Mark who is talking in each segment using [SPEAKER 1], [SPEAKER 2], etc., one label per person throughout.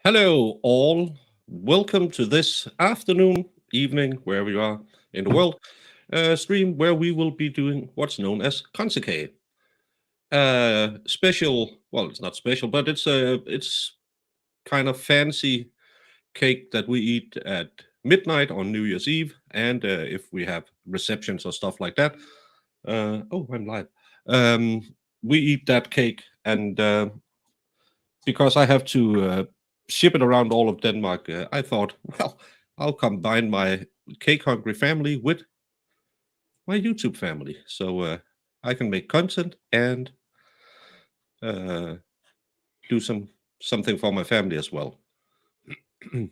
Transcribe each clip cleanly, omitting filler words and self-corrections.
[SPEAKER 1] Hello, all. Welcome to this afternoon, evening, wherever you are in the world, stream where we will be doing what's known as Kransekage. Special, well, it's not special, but it's kind of fancy cake that we eat at midnight on New Year's Eve, and if we have receptions or stuff like that. Oh, I'm live. Um, we eat that cake, and because I have to ship it around all of Denmark, I thought, well, I'll combine my cake hungry family with my YouTube family, so I can make content and uh, do something for my family as well.
[SPEAKER 2] Yay!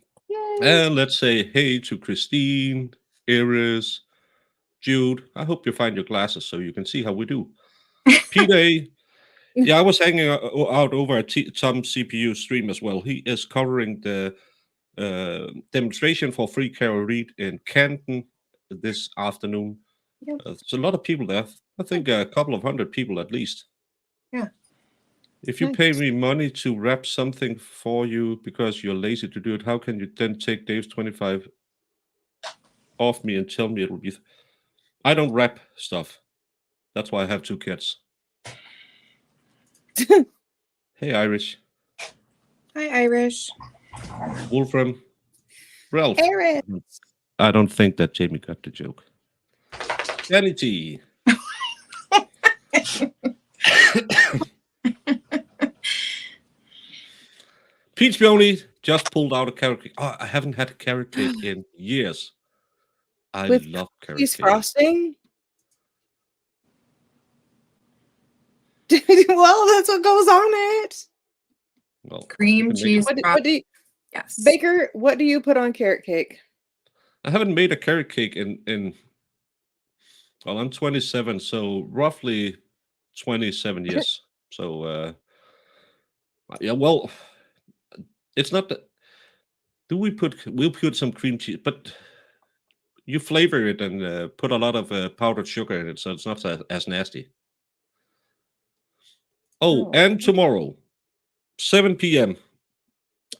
[SPEAKER 1] And let's say hey to Christine, Iris, Jude. I hope you find your glasses so you can see how we do. Peter, yeah, I was hanging out over at Tom CPU stream as well. He is covering the demonstration for Free Carol Reed in Canton this afternoon.
[SPEAKER 2] Yep.
[SPEAKER 1] There's a lot of people there. I think a couple of hundred people at least.
[SPEAKER 2] Yeah.
[SPEAKER 1] If you pay me money to wrap something for you because you're lazy to do it, how can you then take Dave's 25 off me and tell me it'll be? I don't wrap stuff. That's why I have two kids. Hey, Irish.
[SPEAKER 2] Hi, Irish.
[SPEAKER 1] Wolfram. Ralph.
[SPEAKER 2] Aaron.
[SPEAKER 1] I don't think that Jamie got the joke. Danny T. Peach Peony just pulled out a carrot cake. Oh, I haven't had a carrot cake in years. I
[SPEAKER 2] With
[SPEAKER 1] love carrot
[SPEAKER 2] cheese
[SPEAKER 1] cake.
[SPEAKER 2] frosting? Well, that's what goes on it.
[SPEAKER 1] Well,
[SPEAKER 3] Cream cheese.
[SPEAKER 2] What do you,
[SPEAKER 3] Yes.
[SPEAKER 2] Baker, what do you put on carrot cake?
[SPEAKER 1] I haven't made a carrot cake in well, I'm 27, so roughly 27 years. So yeah, well, it's not that. We'll put some cream cheese, but you flavor it and put a lot of powdered sugar in it, so it's not as nasty. Oh, and tomorrow, 7 p.m.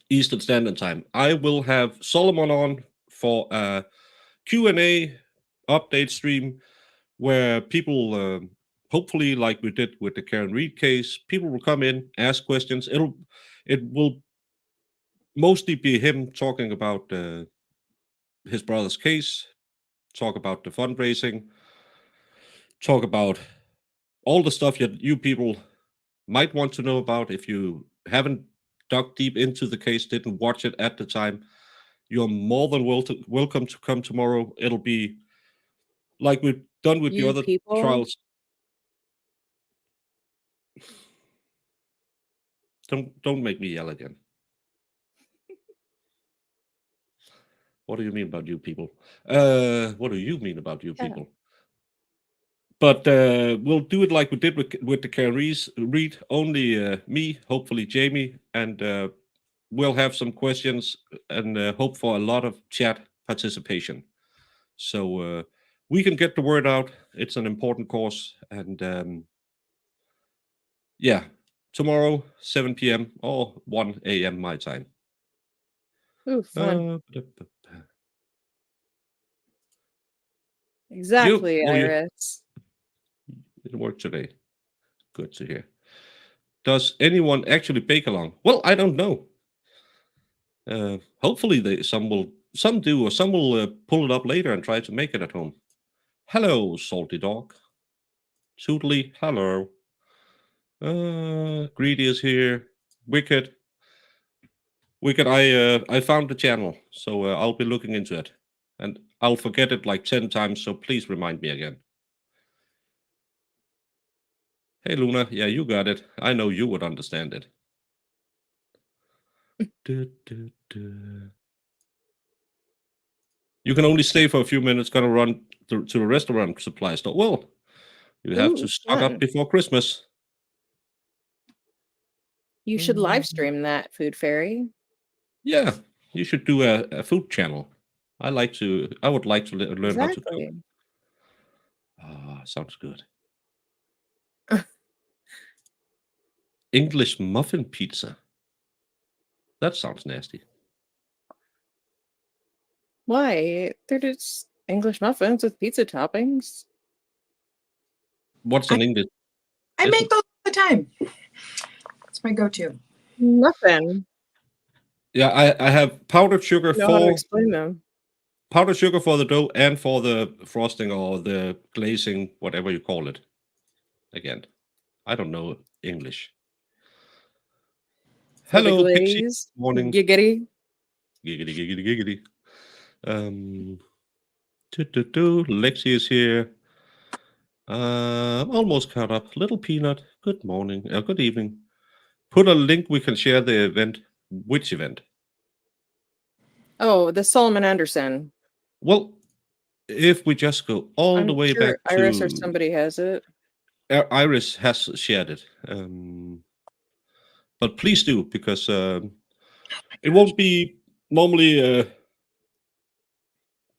[SPEAKER 1] Eastern Standard Time, I will have Solomon on for a Q&A update stream where people, hopefully like we did with the Karen Reed case, people will come in, ask questions. It will mostly be him talking about his brother's case, talk about the fundraising, talk about all the stuff you people might want to know about. If you haven't dug deep into the case, didn't watch it at the time, you're more than welcome to come tomorrow. It'll be like we've done with the other trials. Don't make me yell again. What do you mean about you people? What do you mean about you people? But we'll do it like we did with the Karen Reed. Only me, hopefully Jamie, and we'll have some questions and hope for a lot of chat participation. So we can get the word out. It's an important course. And yeah, tomorrow, 7 p.m. or 1 a.m. my time.
[SPEAKER 2] Ooh, fun. Exactly, Iris.
[SPEAKER 1] It worked today. Good to hear. Does anyone actually bake along? Well, I don't know. Hopefully some do, or some will pull it up later and try to make it at home. Hello, salty dog. Tootly, hello. Greedy is here. Wicked. I found the channel, so I'll be looking into it, and I'll forget it like 10 times. So please remind me again. Hey, Luna. Yeah, you got it. I know you would understand it. You can only stay for a few minutes. Gonna run to the restaurant supply store. Well, you have to stock up before Christmas.
[SPEAKER 2] You should live stream that, Food Fairy.
[SPEAKER 1] Yeah, you should do a food channel. I would like to learn how to cook. Ah, sounds good. English muffin pizza. That sounds nasty.
[SPEAKER 2] Why? They're just English muffins with pizza toppings.
[SPEAKER 1] What's an English?
[SPEAKER 3] I make those all the time. It's my go-to.
[SPEAKER 2] Muffin.
[SPEAKER 1] Yeah, I have powdered sugar
[SPEAKER 2] I know how to
[SPEAKER 1] for
[SPEAKER 2] explain them.
[SPEAKER 1] powdered sugar for the dough and for the frosting or the glazing, whatever you call it. Again, I don't know English.
[SPEAKER 2] For the
[SPEAKER 1] Hello, Pixie.
[SPEAKER 2] glaze.
[SPEAKER 1] Morning.
[SPEAKER 2] Giggity.
[SPEAKER 1] Giggity. Lexi is here. I'm almost caught up. Little Peanut, good morning. Good evening. Put a link we can share the event. Which event?
[SPEAKER 2] Oh, the Solomon Anderson.
[SPEAKER 1] Well, if we just go all the way
[SPEAKER 2] sure
[SPEAKER 1] back to
[SPEAKER 2] Iris or somebody has it.
[SPEAKER 1] Iris has shared it. But please do, because it won't be normally.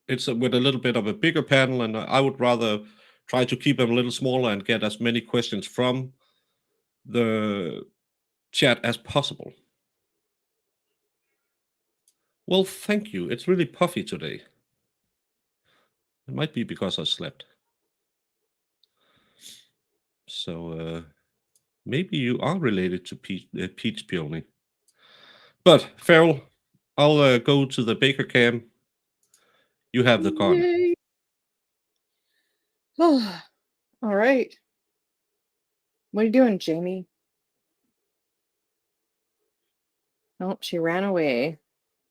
[SPEAKER 1] It's with a little bit of a bigger panel, and I would rather try to keep them a little smaller and get as many questions from the chat as possible. Well, thank you. It's really puffy today. It might be because I slept. So maybe you are related to Peach Peony. But Farrell, I'll go to the baker cam. You have the con.
[SPEAKER 2] Yay. Oh, all right. What are you doing, Jamie? Oh, she ran away.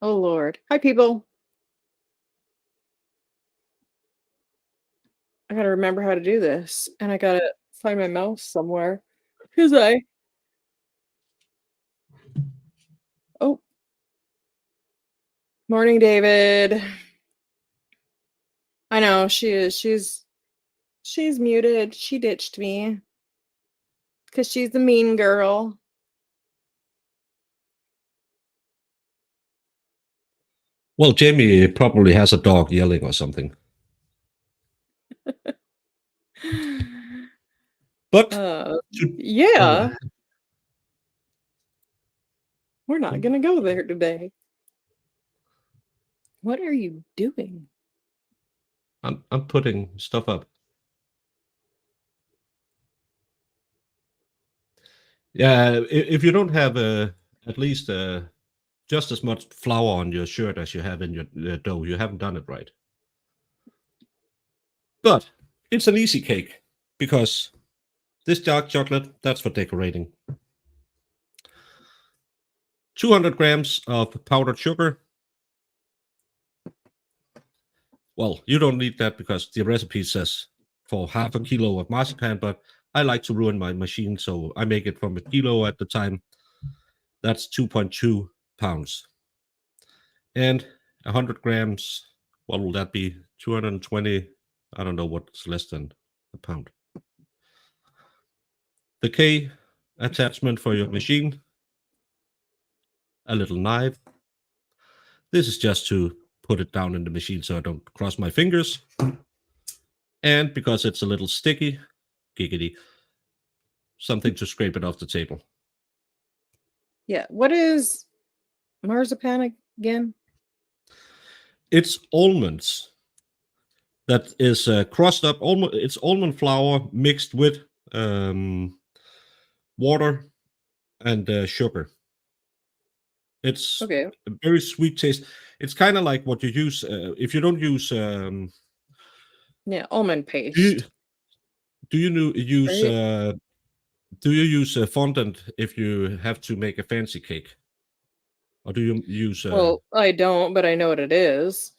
[SPEAKER 2] Oh, Lord. Hi, people. I gotta remember how to do this, and I gotta find my mouse somewhere. Because Oh. Morning, David. I know, she is. She's muted. She ditched me. Because she's the mean girl.
[SPEAKER 1] Well, Jamie probably has a dog yelling or something. But
[SPEAKER 2] yeah. We're not going to go there today. What are you doing?
[SPEAKER 1] I'm putting stuff up. Yeah, if you don't have at least just as much flour on your shirt as you have in your dough, you haven't done it right. But it's an easy cake, because this dark chocolate, that's for decorating. 200 grams of powdered sugar. Well, you don't need that because the recipe says for half a kilo of marzipan, but I like to ruin my machine, so I make it from a kilo at the time. That's 2.2 pounds. And 100 grams, what will that be? 220, I don't know what's less than a pound. The K attachment for your machine. A little knife. This is just to put it down in the machine so I don't cross my fingers. And because it's a little sticky, giggity, something to scrape it off the table.
[SPEAKER 2] Yeah. What is marzipan again?
[SPEAKER 1] It's almonds. That is crushed up. It's almond flour mixed with water and sugar. It's
[SPEAKER 2] okay.
[SPEAKER 1] A very sweet taste. It's kind of like what you use if you don't use
[SPEAKER 2] almond paste.
[SPEAKER 1] Do you use
[SPEAKER 2] right?
[SPEAKER 1] Do you use fondant if you have to make a fancy cake, or do you use?
[SPEAKER 2] Well, I don't, but I know what it is.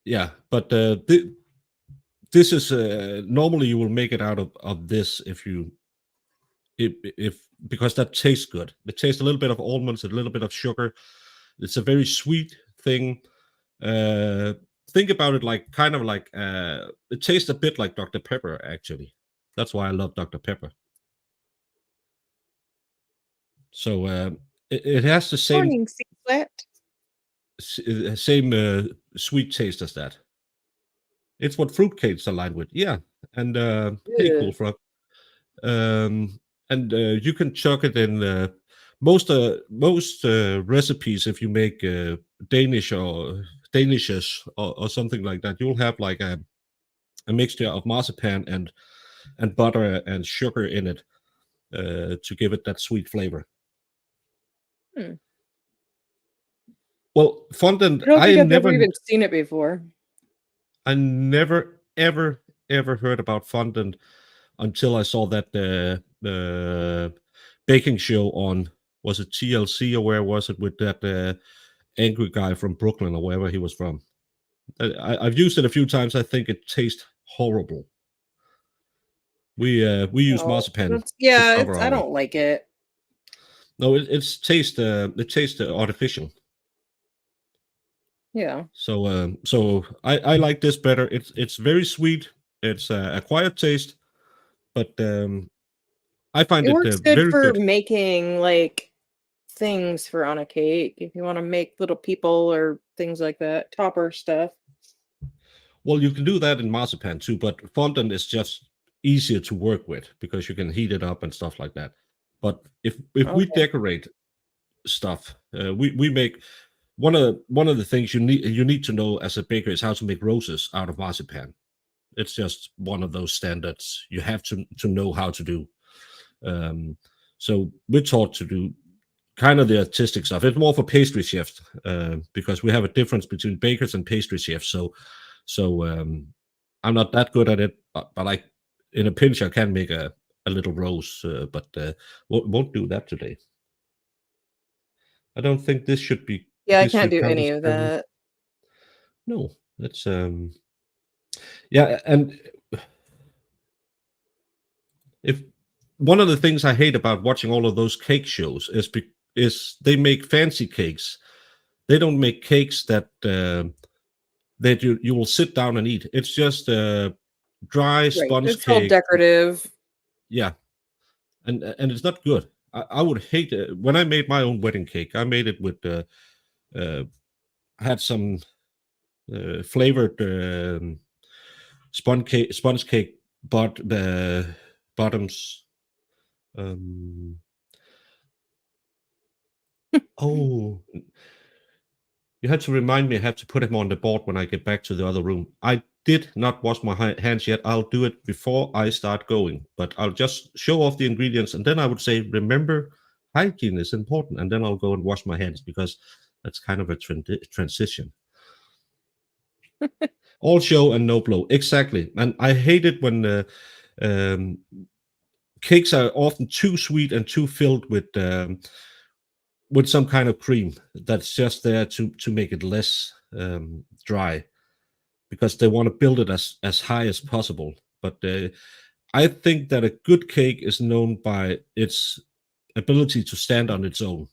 [SPEAKER 1] Yeah, but this is normally you will make it out of this if because that tastes good. It tastes a little bit of almonds, a little bit of sugar. It's a very sweet thing. Think about it like kind of like it tastes a bit like Dr. Pepper, actually. That's why I love Dr. Pepper. So it has the same
[SPEAKER 2] Morning,
[SPEAKER 1] same sweet taste as that. It's what fruitcakes are lined with. Yeah. And hey, Cool Frog. And you can chuck it in most recipes, if you make Danish or Danishes or something like that, you'll have like a mixture of marzipan and butter and sugar in it to give it that sweet flavor.
[SPEAKER 2] Hmm.
[SPEAKER 1] Well, fondant,
[SPEAKER 2] I don't think I've ever even seen it before.
[SPEAKER 1] I never ever heard about fondant until I saw that the baking show on, was it TLC or where was it, with that angry guy from Brooklyn or wherever he was from. I've used it a few times. I think it tastes horrible. We use marzipan to cover
[SPEAKER 2] I
[SPEAKER 1] our.
[SPEAKER 2] don't like it.
[SPEAKER 1] No, it tastes artificial.
[SPEAKER 2] Yeah.
[SPEAKER 1] So I like this better. It's very sweet. It's a quiet taste, but I find
[SPEAKER 2] It
[SPEAKER 1] it
[SPEAKER 2] works good
[SPEAKER 1] very
[SPEAKER 2] for
[SPEAKER 1] good.
[SPEAKER 2] making like things for on a cake if you want to make little people or things like that, topper stuff.
[SPEAKER 1] Well, you can do that in marzipan too, but fondant is just easier to work with because you can heat it up and stuff like that. But if we
[SPEAKER 2] Okay.
[SPEAKER 1] decorate stuff, we make one of the things you need to know as a baker is how to make roses out of marzipan. It's just one of those standards you have to know how to do. So we're taught to do kind of the artistic stuff. It's more for pastry chefs because we have a difference between bakers and pastry chefs. So I'm not that good at it, but I, in a pinch, I can make a little rose, but won't do that today. I don't think this should be.
[SPEAKER 2] Yeah, I
[SPEAKER 1] This
[SPEAKER 2] can't
[SPEAKER 1] should
[SPEAKER 2] do
[SPEAKER 1] count
[SPEAKER 2] any
[SPEAKER 1] as
[SPEAKER 2] of that.
[SPEAKER 1] no. That's yeah, and if one of the things I hate about watching all of those cake shows is they make fancy cakes. They don't make cakes that that you will sit down and eat. It's just dry
[SPEAKER 2] Right.
[SPEAKER 1] sponge
[SPEAKER 2] It's all
[SPEAKER 1] cake.
[SPEAKER 2] decorative.
[SPEAKER 1] Yeah, and it's not good. I would hate it. When I made my own wedding cake, I made it with had some flavored sponge cake, but the bottoms. Oh, you had to remind me. I have to put him on the board when I get back to the other room. I did not wash my hands yet. I'll do it before I start going, but I'll just show off the ingredients and then I would say, remember, hygiene is important. And then I'll go and wash my hands because that's kind of a transition. All show and no blow. Exactly. And I hate it when cakes are often too sweet and too filled with some kind of cream that's just there to make it less dry, because they want to build it as high as possible. But I think that a good cake is known by its ability to stand on its own.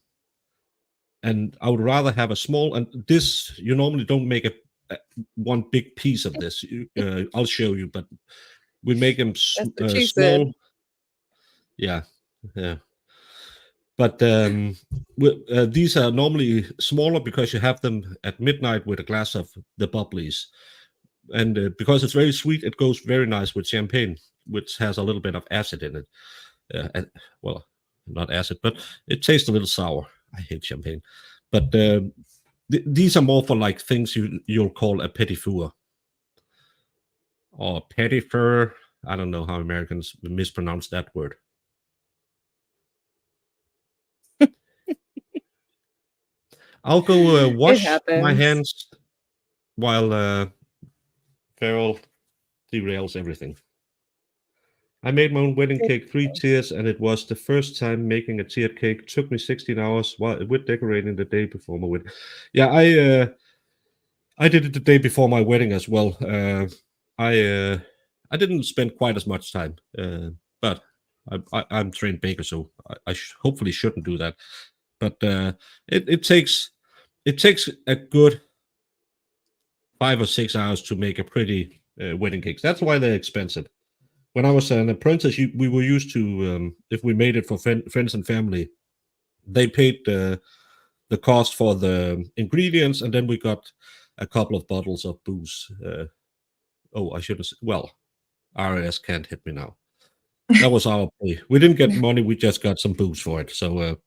[SPEAKER 1] And I would rather have a small, and this, you normally don't make a one big piece of this. I'll show you, but we make them
[SPEAKER 2] That's what she
[SPEAKER 1] small.
[SPEAKER 2] said.
[SPEAKER 1] Yeah. But these are normally smaller because you have them at midnight with a glass of the bubblies. And because it's very sweet, it goes very nice with champagne, which has a little bit of acid in it. Well, not acid, but it tastes a little sour. I hate champagne. But these are more for like things you'll call a petit four or petit four. I don't know how Americans mispronounce that word. I'll go wash my hands while Farrell derails everything. I made my own wedding cake, 3 tiers, and it was the first time making a tiered cake. It took me 16 hours with decorating the day before my wedding. Yeah, I did it the day before my wedding as well. I didn't spend quite as much time, but I'm trained baker, so I hopefully shouldn't do that. But it takes a good 5 or 6 hours to make a pretty wedding cake. That's why they're expensive. When I was an apprentice, we were used to, if we made it for friends and family, they paid the cost for the ingredients, and then we got a couple of bottles of booze. I should have said, well, RS can't hit me now. That was our pay. We didn't get money, we just got some booze for it. So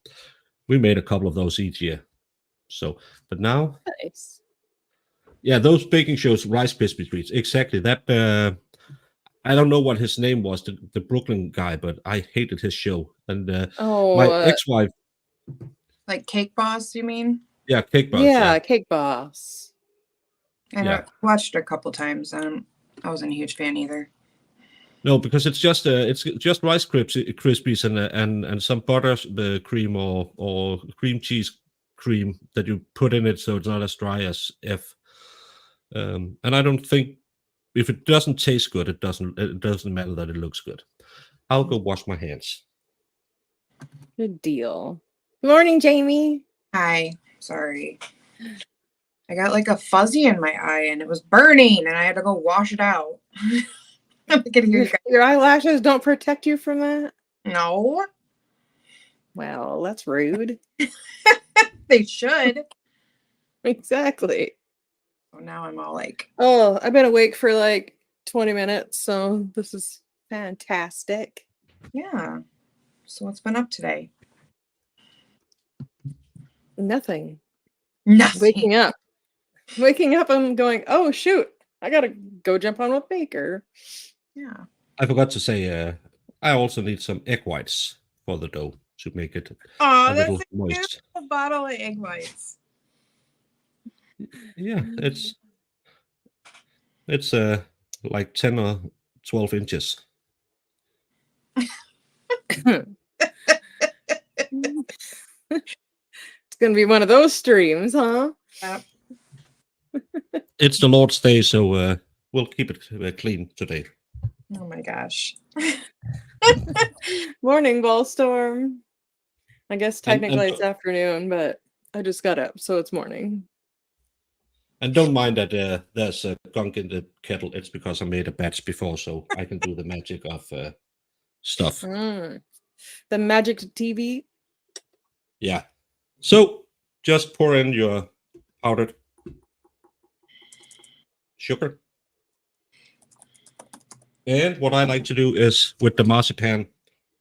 [SPEAKER 1] We made a couple of those each year. So, but now,
[SPEAKER 2] Nice.
[SPEAKER 1] yeah, those baking shows, Rice Krispie treats, exactly. That I don't know what his name was, the Brooklyn guy, but I hated his show. And
[SPEAKER 2] Oh,
[SPEAKER 1] my ex-wife,
[SPEAKER 3] Like Cake Boss, you mean?
[SPEAKER 1] yeah, Cake Boss,
[SPEAKER 2] yeah,
[SPEAKER 1] yeah.
[SPEAKER 2] Cake Boss.
[SPEAKER 3] I
[SPEAKER 1] Yeah.
[SPEAKER 3] watched it a couple times. I wasn't a huge fan either.
[SPEAKER 1] No, because it's just Rice Krispies and some butter cream or cream cheese cream that you put in it, so it's not as dry as F. And I don't think if it doesn't taste good, it doesn't matter that it looks good. I'll go wash my hands.
[SPEAKER 2] Good deal. Good morning, Jamie.
[SPEAKER 3] Hi. Sorry. I got like a fuzzy in my eye and it was burning and I had to go wash it out. I can hear you guys.
[SPEAKER 2] Your eyelashes don't protect you from that?
[SPEAKER 3] No,
[SPEAKER 2] Well, that's rude.
[SPEAKER 3] they should.
[SPEAKER 2] Exactly.
[SPEAKER 3] So now I'm all like,
[SPEAKER 2] Oh, I've been awake for like 20 minutes, so this is fantastic.
[SPEAKER 3] yeah. So what's been up today?
[SPEAKER 2] Nothing.
[SPEAKER 3] Nothing.
[SPEAKER 2] Waking up, I'm going, oh, shoot. I got to go jump on with Baker.
[SPEAKER 3] Yeah.
[SPEAKER 1] I forgot to say, I also need some egg whites for the dough to make it
[SPEAKER 3] Oh,
[SPEAKER 1] a
[SPEAKER 3] that's
[SPEAKER 1] little
[SPEAKER 3] a
[SPEAKER 1] moist.
[SPEAKER 3] beautiful bottle of egg whites.
[SPEAKER 1] Yeah, it's like 10 or 12 inches.
[SPEAKER 2] It's going to be one of those streams, huh?
[SPEAKER 3] Yep.
[SPEAKER 1] It's the Lord's Day, so we'll keep it clean today.
[SPEAKER 3] Oh my gosh.
[SPEAKER 2] Morning, Ballstorm. I guess technically
[SPEAKER 1] and-
[SPEAKER 2] it's afternoon, but I just got up, so it's morning.
[SPEAKER 1] And don't mind that there's a gunk in the kettle. It's because I made a batch before, so I can do the magic of stuff.
[SPEAKER 2] The magic TV.
[SPEAKER 1] Yeah. So just pour in your powdered sugar. And what I like to do is with the marzipan,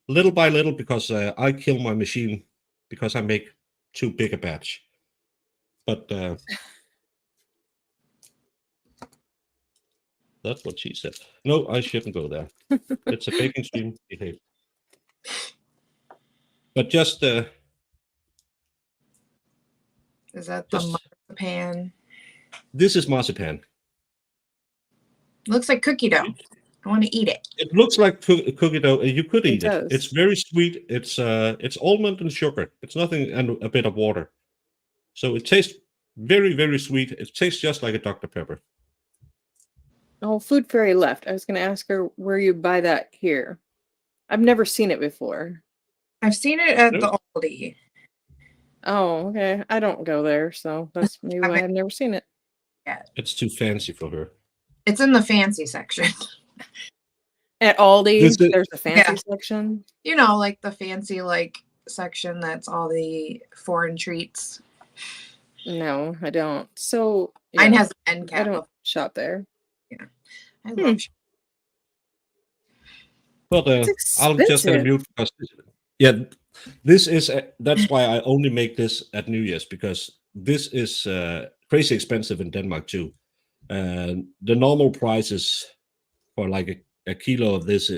[SPEAKER 1] little by little, because I kill my machine because I make too big a batch. But that's what she said. No, I shouldn't go there. It's a baking stream. Behave. But just
[SPEAKER 3] Is that the
[SPEAKER 1] Just-
[SPEAKER 3] marzipan?
[SPEAKER 1] this is marzipan.
[SPEAKER 3] Looks like cookie dough. I want to eat it.
[SPEAKER 1] It looks like cookie dough. You could eat it.
[SPEAKER 2] does.
[SPEAKER 1] It's very sweet. It's almond and sugar. It's nothing and a bit of water. So it tastes very, very sweet. It tastes just like a Dr. Pepper.
[SPEAKER 2] Oh, Food Fairy left. I was going to ask her where you buy that here. I've never seen it before.
[SPEAKER 3] I've seen it at
[SPEAKER 1] Nope.
[SPEAKER 3] the Aldi.
[SPEAKER 2] Oh, okay. I don't go there, so that's maybe why I've never seen it.
[SPEAKER 1] It's too fancy for her.
[SPEAKER 3] It's in the fancy section.
[SPEAKER 2] At Aldi,
[SPEAKER 1] This is-
[SPEAKER 2] there's a fancy
[SPEAKER 3] Yeah.
[SPEAKER 2] section.
[SPEAKER 3] You know, like the fancy section that's all the foreign treats.
[SPEAKER 2] No, I don't. So
[SPEAKER 3] Mine
[SPEAKER 2] yeah,
[SPEAKER 3] has an end
[SPEAKER 2] I
[SPEAKER 3] cap.
[SPEAKER 2] don't shop there.
[SPEAKER 3] I love
[SPEAKER 1] But
[SPEAKER 2] It's
[SPEAKER 1] I'll just
[SPEAKER 2] expensive.
[SPEAKER 1] mute because this is that's why I only make this at New Year's, because this is crazy expensive in Denmark too. The normal prices for like a kilo of this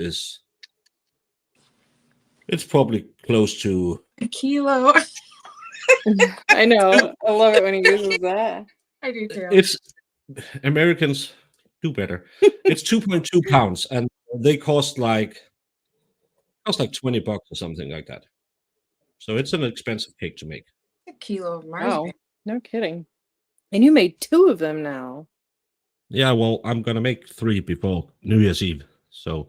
[SPEAKER 1] it's probably close to
[SPEAKER 3] a kilo.
[SPEAKER 2] I know. I love it when he uses that.
[SPEAKER 3] I do too.
[SPEAKER 1] it's Americans do better. It's 2.2 pounds and they cost like $20 or something like that. So it's an expensive cake to make.
[SPEAKER 3] A kilo of
[SPEAKER 2] Wow.
[SPEAKER 3] marzipan.
[SPEAKER 2] No kidding. And you made 2 of them now.
[SPEAKER 1] Yeah, well, I'm gonna make 3 before New Year's Eve. So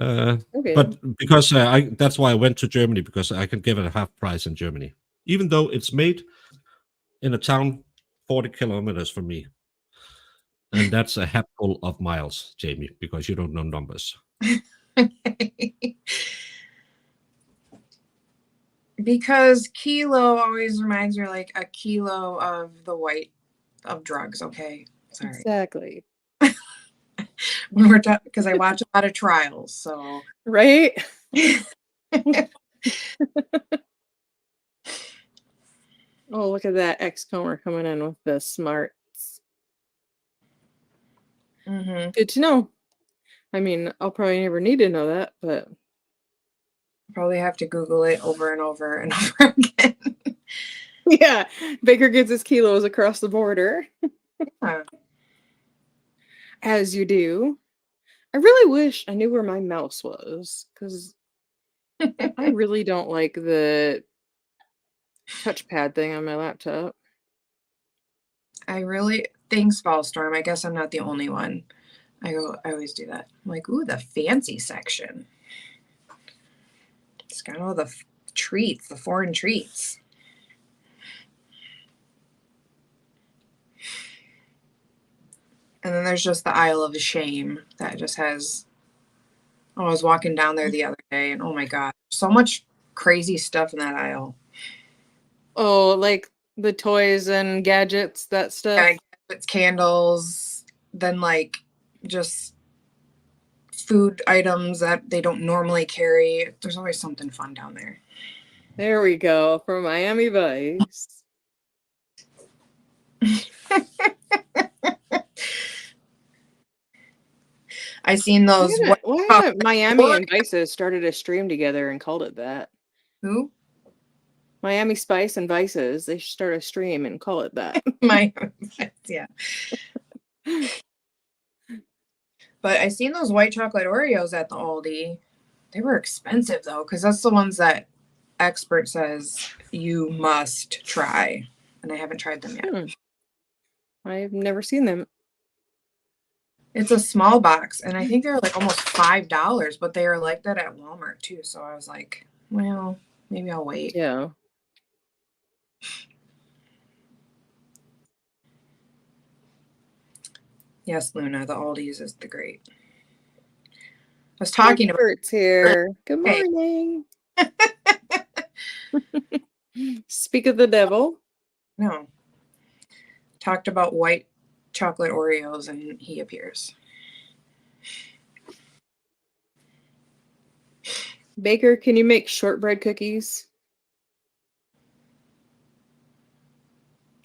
[SPEAKER 2] Okay.
[SPEAKER 1] but because that's why I went to Germany, because I can give it a half price in Germany, even though it's made in a town 40 kilometers from me. And that's a handful of miles, Jamie, because you don't know numbers.
[SPEAKER 3] Because kilo always reminds me like a kilo of the white of drugs. Okay, sorry.
[SPEAKER 2] Exactly.
[SPEAKER 3] When we're because I watch a lot of trials, so
[SPEAKER 2] Right? Oh, look at that X-Comer coming in with the smarts.
[SPEAKER 3] Mm-hmm.
[SPEAKER 2] Good to know. I mean, I'll probably never need to know that, but
[SPEAKER 3] Probably have to Google it over and over and over again.
[SPEAKER 2] yeah, Baker gets his kilos across the border,
[SPEAKER 3] Yeah.
[SPEAKER 2] as you do. I really wish I knew where my mouse was, because I really don't like the touchpad thing on my laptop.
[SPEAKER 3] Thanks, Ballstorm. I guess I'm not the only one. I always do that. I'm like, ooh, the fancy section. It's got all the treats, the foreign treats. And then there's just the aisle of shame that just has. Oh, I was walking down there the other day, and oh my god, so much crazy stuff in that aisle.
[SPEAKER 2] Oh, like the toys and gadgets, that stuff.
[SPEAKER 3] Yeah, it's candles, then like just food items that they don't normally carry. There's always something fun down there.
[SPEAKER 2] There we go, from Miami Vice.
[SPEAKER 3] I seen those.
[SPEAKER 2] Why haven't Miami and Vices started a stream together and called it that?
[SPEAKER 3] Who?
[SPEAKER 2] Miami Spice and Vices. They should start a stream and call it that.
[SPEAKER 3] Yeah. But I seen those white chocolate Oreos at the Aldi. They were expensive though, because that's the ones that expert says you must try, and I haven't tried them yet.
[SPEAKER 2] I've never seen them.
[SPEAKER 3] It's a small box, and I think they're like almost $5, but they are like that at Walmart too. So I was like, well, maybe I'll wait.
[SPEAKER 2] Yeah.
[SPEAKER 3] Yes, Luna, the Aldi's is the great. I was talking about
[SPEAKER 2] Experts here. Good
[SPEAKER 3] Hey.
[SPEAKER 2] morning. Speak of the devil.
[SPEAKER 3] No. Talked about white chocolate Oreos, and he appears.
[SPEAKER 2] Baker, can you make shortbread cookies?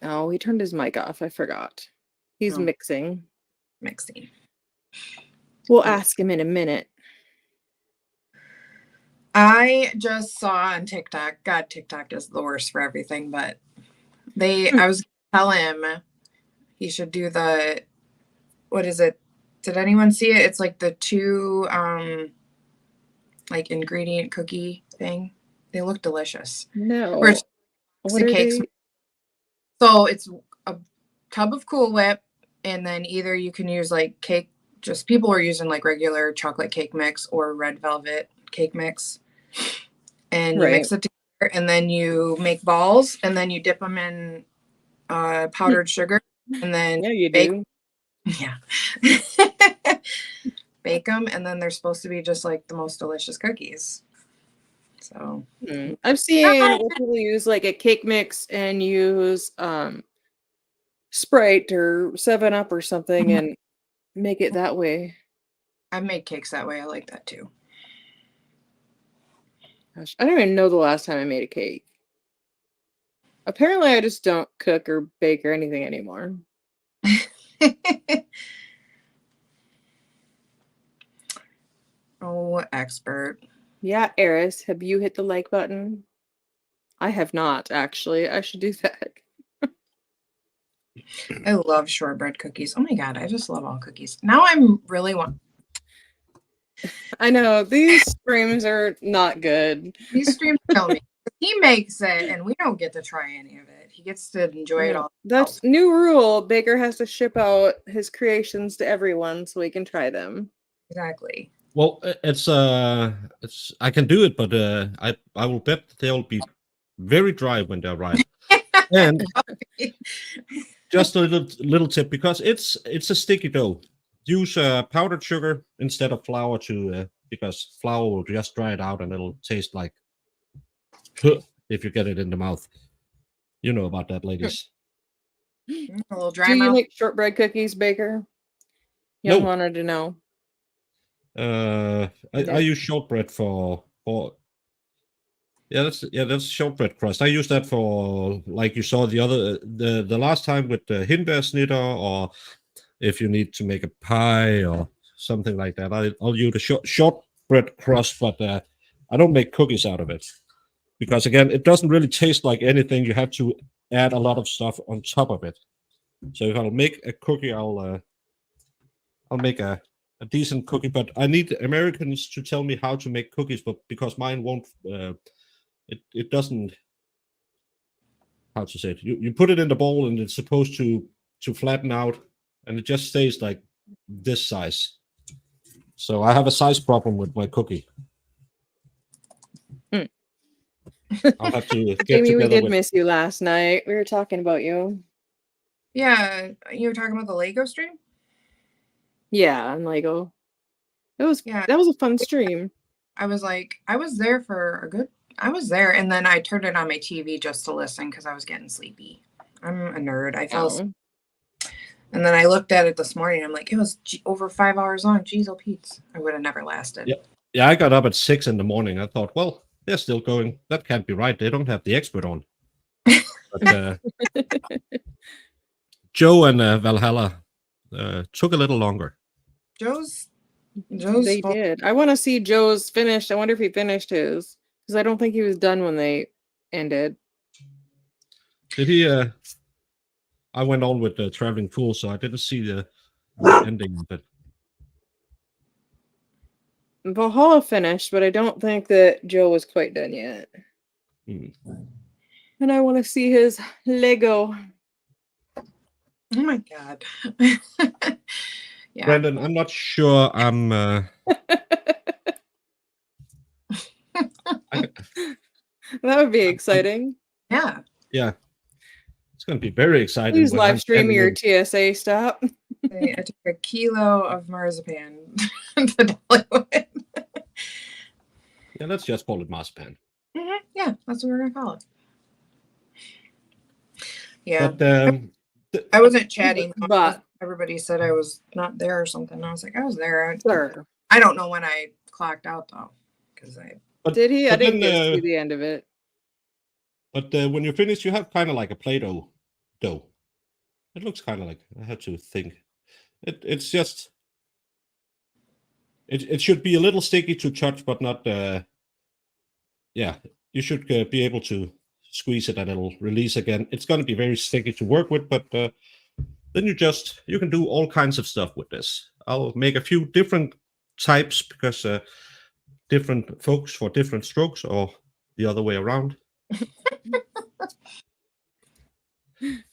[SPEAKER 2] Oh, he turned his mic off. I forgot. He's mixing. We'll ask him in a minute.
[SPEAKER 3] I just saw on TikTok, God, TikTok is the worst for everything, but I was gonna tell him he should do what is it? Did anyone see it? It's like the 2 like ingredient cookie thing. They look delicious.
[SPEAKER 2] No.
[SPEAKER 3] What are cakes. So it's a tub of Cool Whip, and then either you can use like cake, just people are using like regular chocolate cake mix or red velvet cake mix. And you mix it together, and then you make balls, and then you dip them in powdered sugar, and then bake. Yeah. Bake them, and then they're supposed to be just like the most delicious cookies. So
[SPEAKER 2] I've seen people use like a cake mix and use Sprite or 7-Up or something and make it that way.
[SPEAKER 3] I've made cakes that way. I like that too.
[SPEAKER 2] Gosh, I don't even know the last time I made a cake. Apparently, I just don't cook or bake or anything anymore.
[SPEAKER 3] Oh, expert.
[SPEAKER 2] Yeah, Eris, have you hit the like button? I have not, actually. I should do that.
[SPEAKER 3] I love shortbread cookies. Oh my god, I just love all cookies. Now I'm really
[SPEAKER 2] I know, these streams are not good.
[SPEAKER 3] These streams kill me. He makes it, and we don't get to try any of it. He gets to enjoy it all.
[SPEAKER 2] That's new rule. Baker has to ship out his creations to everyone so we can try them.
[SPEAKER 3] Exactly.
[SPEAKER 1] Well, it's I can do it, but I will bet they'll be very dry when they arrive. And just a little tip, because it's a sticky dough. Use powdered sugar instead of flour because flour will just dry it out and it'll taste like if you get it in the mouth. You know about that, ladies.
[SPEAKER 3] A little dry
[SPEAKER 2] Do
[SPEAKER 3] mouth.
[SPEAKER 2] you make shortbread cookies, Baker? Young wanted to know.
[SPEAKER 1] I use shortbread for that's shortbread crust. I use that for, like you saw the last time with the Hindbær snitter, or if you need to make a pie or something like that. I'll use a shortbread crust, but I don't make cookies out of it because again, it doesn't really taste like anything. You have to add a lot of stuff on top of it. So if I'll make a cookie, I'll make a decent cookie, but I need Americans to tell me how to make cookies, but because mine won't. It doesn't, how to say it, you put it in the bowl and it's supposed to flatten out, and it just stays like this size. So I have a size problem with my cookie. I'll have to get
[SPEAKER 2] Jamie, we
[SPEAKER 1] together
[SPEAKER 2] did
[SPEAKER 1] with
[SPEAKER 2] miss you last night. We were talking about you.
[SPEAKER 3] Yeah, you were talking about the Lego stream?
[SPEAKER 2] Yeah, and Lego. That was
[SPEAKER 3] Yeah.
[SPEAKER 2] a fun stream.
[SPEAKER 3] I was there for a good, I was there, and then I turned it on my TV just to listen because I was getting sleepy. I'm a nerd. I fell asleep. And then I looked at it this morning. I'm like, it was over 5 hours long. Jeez, oh Pete's. I would have never lasted.
[SPEAKER 1] Yeah, I got up at 6 in the morning. I thought, well, they're still going. That can't be right. They don't have the expert on. But Joe and Valhalla took a little longer.
[SPEAKER 3] Joe's
[SPEAKER 2] They did. I want to see Joe's finished. I wonder if he finished his, because I don't think he was done when they ended.
[SPEAKER 1] Did he? I went on with the Traveling Fool, so I didn't see the ending of it.
[SPEAKER 2] Valhalla finished, but I don't think that Joe was quite done yet. And I want to see his Lego.
[SPEAKER 3] Oh my God. Yeah.
[SPEAKER 1] Brandon, I'm not sure I'm...
[SPEAKER 2] That would be exciting.
[SPEAKER 3] Yeah.
[SPEAKER 1] Yeah. It's going to be very exciting.
[SPEAKER 2] Please live stream your TSA stop.
[SPEAKER 3] I took a kilo of marzipan to Dollywood.
[SPEAKER 1] Yeah, let's just call it Marzipan.
[SPEAKER 3] Yeah, that's what we're going to call it. Yeah.
[SPEAKER 1] But,
[SPEAKER 3] I wasn't chatting,
[SPEAKER 2] but
[SPEAKER 3] everybody said I was not there or something. I was like, I was there.
[SPEAKER 2] Sure.
[SPEAKER 3] I don't know when I clocked out though, because
[SPEAKER 2] did he? I didn't get to see the end of it.
[SPEAKER 1] But when you finish, you have kind of like a Play-Doh dough. It looks kind of like, I had to think. It's just, it should be a little sticky to touch, but not. Yeah, you should be able to squeeze it and it'll release again. It's going to be very sticky to work with, but then you can do all kinds of stuff with this. I'll make a few different types because different folks for different strokes, or the other way around.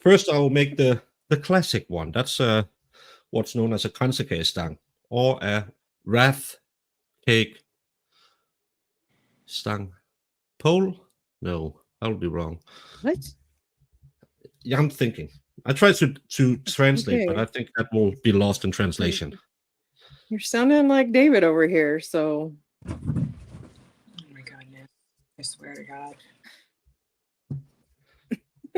[SPEAKER 1] First, I'll make the classic one. That's what's known as a Kransekage stang, or a wrath cake stang pole. No, I'll be wrong.
[SPEAKER 2] What?
[SPEAKER 1] Yeah, I'm thinking. I tried to translate, but
[SPEAKER 2] Okay.
[SPEAKER 1] I think that will be lost in translation.
[SPEAKER 2] You're sounding like David over here, so.
[SPEAKER 3] oh my goodness, I swear to God.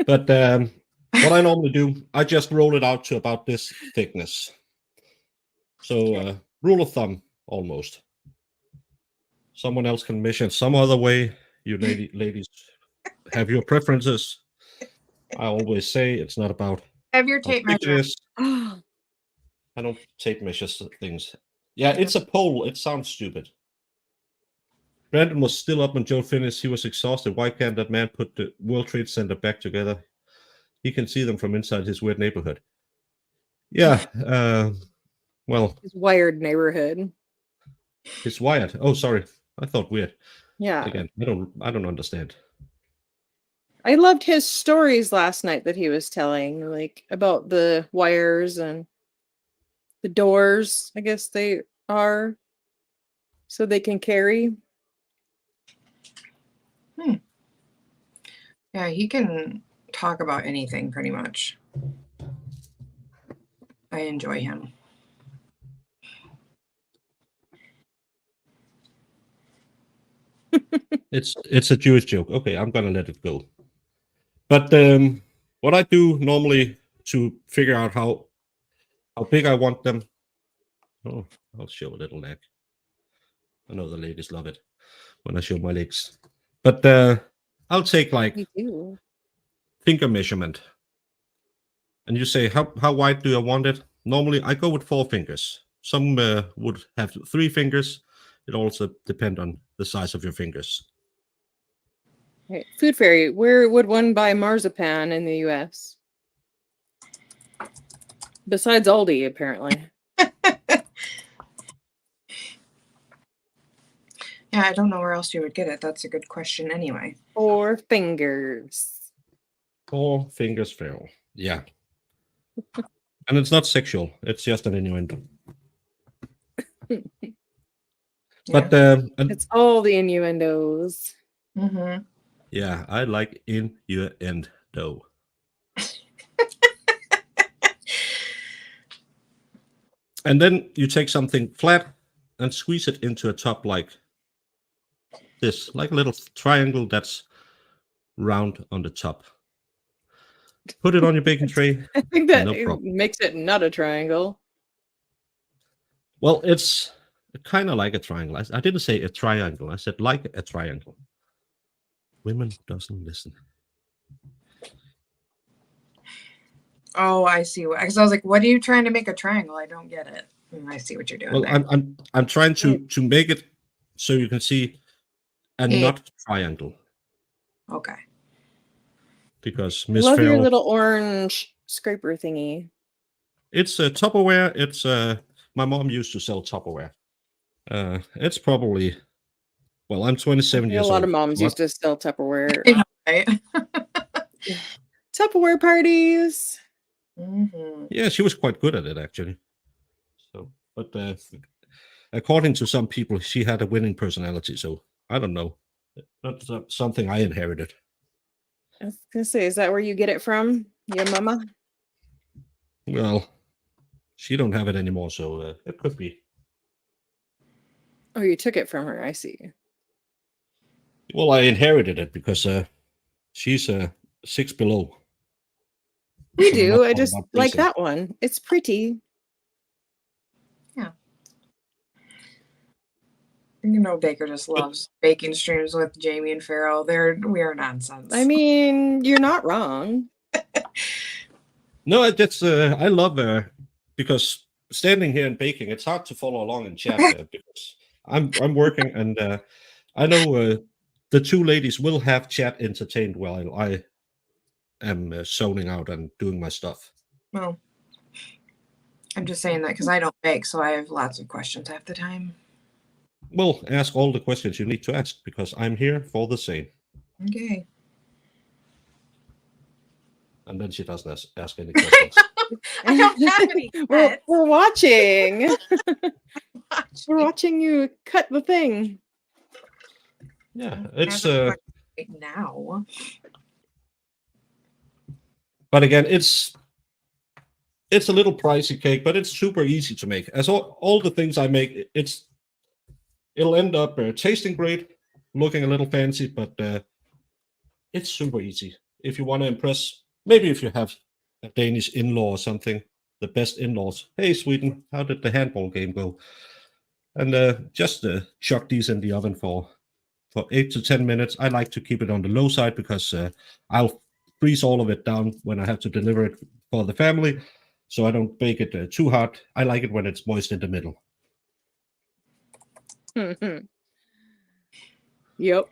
[SPEAKER 1] But what I normally do, I just roll it out to about this thickness. So rule of thumb, almost. Someone else can measure it some other way. You ladies have your preferences. I always say it's not about
[SPEAKER 3] Have your tape measure.
[SPEAKER 2] Oh,
[SPEAKER 1] I don't tape measure things. Yeah, it's a pole. It sounds stupid. Brandon was still up when Joe finished. He was exhausted. Why can't that man put the World Trade Center back together? He can see them from inside his weird neighborhood. Yeah, well,
[SPEAKER 2] his wired neighborhood.
[SPEAKER 1] it's wired. Oh, sorry. I thought weird.
[SPEAKER 2] Yeah.
[SPEAKER 1] Again, I don't understand.
[SPEAKER 2] I loved his stories last night that he was telling, like about the wires and the doors, I guess they are, so they can carry.
[SPEAKER 3] Yeah, he can talk about anything pretty much. I enjoy him.
[SPEAKER 1] It's a Jewish joke. Okay, I'm gonna let it go. But what I do normally to figure out how big I want them. Oh, I'll show a little leg. I know the ladies love it when I show my legs. But I'll take like
[SPEAKER 2] Me too.
[SPEAKER 1] finger measurement. And you say, how wide do I want it? Normally, I go with 4 fingers. Some would have 3 fingers. It also depends on the size of your fingers.
[SPEAKER 2] Right. Food Fairy, where would one buy marzipan in the US? Besides Aldi, apparently.
[SPEAKER 3] Yeah, I don't know where else you would get it. That's a good question anyway.
[SPEAKER 2] 4 fingers.
[SPEAKER 1] 4 fingers fail. Yeah. And it's not sexual. It's just an innuendo. But
[SPEAKER 2] It's all the innuendos.
[SPEAKER 3] Mm-hmm.
[SPEAKER 1] yeah, I like innuendo. And then you take something flat and squeeze it into a top like this, like a little triangle that's round on the top. Put it on your baking tray.
[SPEAKER 2] I think that
[SPEAKER 1] No problem.
[SPEAKER 2] makes it not a triangle.
[SPEAKER 1] Well, it's kind of like a triangle. I didn't say a triangle. I said like a triangle. Women doesn't listen.
[SPEAKER 3] Oh, I see. Because I was like, what are you trying to make a triangle? I don't get it. I see what you're doing.
[SPEAKER 1] Well,
[SPEAKER 3] there.
[SPEAKER 1] I'm trying to make it so you can see a not triangle.
[SPEAKER 3] Okay.
[SPEAKER 1] Because Miss
[SPEAKER 2] Love your
[SPEAKER 1] Farrell,
[SPEAKER 2] little orange scraper thingy.
[SPEAKER 1] it's a Tupperware. It's my mom used to sell Tupperware. It's probably, well, I'm 27 years
[SPEAKER 2] A
[SPEAKER 1] old.
[SPEAKER 2] lot of moms used to sell Tupperware.
[SPEAKER 3] Right.
[SPEAKER 2] Tupperware parties.
[SPEAKER 3] Mm-hmm.
[SPEAKER 1] Yeah, she was quite good at it actually. So, but according to some people, she had a winning personality. So I don't know. That's something I inherited.
[SPEAKER 2] I was gonna say, is that where you get it from? Your mama?
[SPEAKER 1] Well, she don't have it anymore, so it could be.
[SPEAKER 2] Oh, you took it from her. I see.
[SPEAKER 1] Well, I inherited it because she's 6 below.
[SPEAKER 2] We
[SPEAKER 1] So
[SPEAKER 2] do. I
[SPEAKER 1] not
[SPEAKER 2] just
[SPEAKER 1] about
[SPEAKER 2] like
[SPEAKER 1] basic.
[SPEAKER 2] that one. It's pretty.
[SPEAKER 3] Yeah. You know, Baker just loves baking streams with Jamie and Farrell. We are nonsense.
[SPEAKER 2] I mean, you're not wrong.
[SPEAKER 1] No, that's I love because standing here and baking, it's hard to follow along in chat because I'm working and I know the 2 ladies will have chat entertained while I am zoning out and doing my stuff.
[SPEAKER 3] Well, I'm just saying that because I don't bake, so I have lots of questions half the time.
[SPEAKER 1] Well, ask all the questions you need to ask because I'm here for the same.
[SPEAKER 3] Okay.
[SPEAKER 1] And then she doesn't ask any questions.
[SPEAKER 3] I don't have any pets.
[SPEAKER 2] We're watching. We're watching you cut the thing.
[SPEAKER 1] Yeah, it's
[SPEAKER 3] right now.
[SPEAKER 1] but again, it's a little pricey cake, but it's super easy to make. As all the things I make, it'll end up tasting great, looking a little fancy, but it's super easy. If you want to impress, maybe if you have a Danish in-law or something, the best in-laws. Hey, Sweden, how did the handball game go? And just chuck these in the oven for 8 to 10 minutes. I like to keep it on the low side because I'll freeze all of it down when I have to deliver it for the family. So I don't bake it too hard. I like it when it's moist in the middle.
[SPEAKER 2] Yep.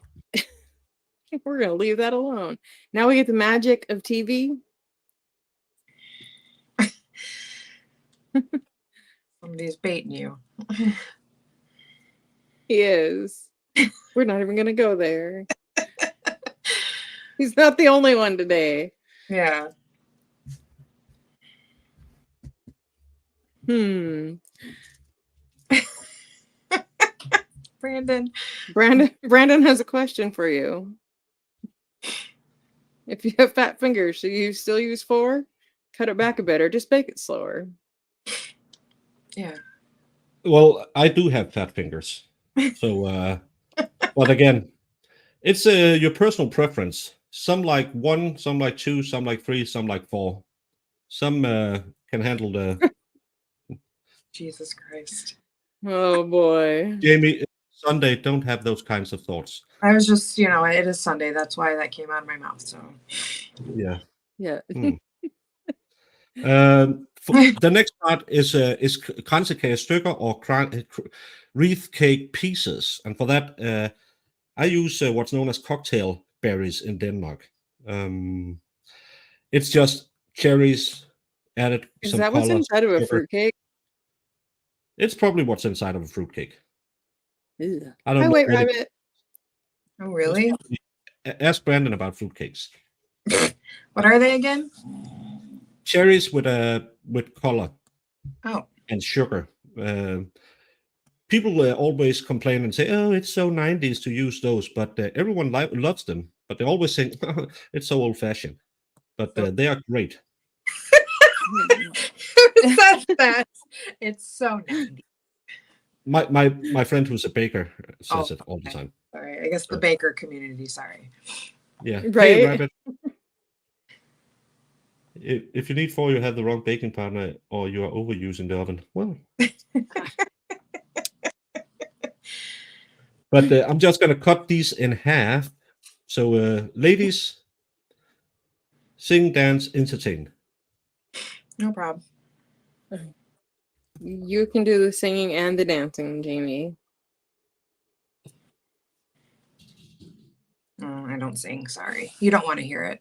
[SPEAKER 2] We're going to leave that alone. Now we get the magic of TV.
[SPEAKER 3] Somebody's baiting you.
[SPEAKER 2] He is. We're not even going to go there. He's not the only one today.
[SPEAKER 3] Yeah. Brandon
[SPEAKER 2] has a question for you. If you have fat fingers, should you still use 4? Cut it back a bit or just bake it slower?
[SPEAKER 3] Yeah.
[SPEAKER 1] Well, I do have fat fingers. So, but again, it's your personal preference. Some like 1, some like 2, some like 3, some like 4. Some can handle the...
[SPEAKER 3] Jesus Christ.
[SPEAKER 2] Oh, boy.
[SPEAKER 1] Jamie, Sunday. Don't have those kinds of thoughts.
[SPEAKER 3] I was just, it is Sunday. That's why that came out of my mouth. So
[SPEAKER 1] Yeah.
[SPEAKER 2] Yeah.
[SPEAKER 1] The next part is kransekage stykker or wreath cake pieces, and for that I use what's known as cocktail berries in Denmark. It's just cherries added
[SPEAKER 2] Is
[SPEAKER 1] some
[SPEAKER 2] that what's
[SPEAKER 1] colors.
[SPEAKER 2] inside of a
[SPEAKER 1] sugar.
[SPEAKER 2] fruitcake?
[SPEAKER 1] It's probably what's inside of a fruitcake.
[SPEAKER 2] Ew.
[SPEAKER 1] I don't know.
[SPEAKER 2] Wait,
[SPEAKER 1] what it-
[SPEAKER 2] Rabbit.
[SPEAKER 3] Oh, really?
[SPEAKER 1] Ask Brandon about fruitcakes.
[SPEAKER 3] What are they again?
[SPEAKER 1] Cherries with color
[SPEAKER 3] Oh,
[SPEAKER 1] and sugar. People always complain and say, "Oh, it's so 90s to use those," but everyone loves them. But they always say, "It's so old-fashioned." But they are great.
[SPEAKER 3] Who says that? It's so 90s.
[SPEAKER 1] My friend who's a baker says
[SPEAKER 3] Oh,
[SPEAKER 1] it all the
[SPEAKER 3] okay.
[SPEAKER 1] time.
[SPEAKER 3] Sorry, I guess the baker community. Sorry.
[SPEAKER 1] Yeah.
[SPEAKER 2] Right.
[SPEAKER 1] Hey, Rabbit. If you need 4, you have the wrong baking partner, or you are overusing the oven. Well, but I'm just gonna cut these in half. So, ladies, sing, dance, entertain.
[SPEAKER 3] No problem.
[SPEAKER 2] You can do the singing and the dancing, Jamie.
[SPEAKER 3] Oh, I don't sing. Sorry. You don't want to hear it.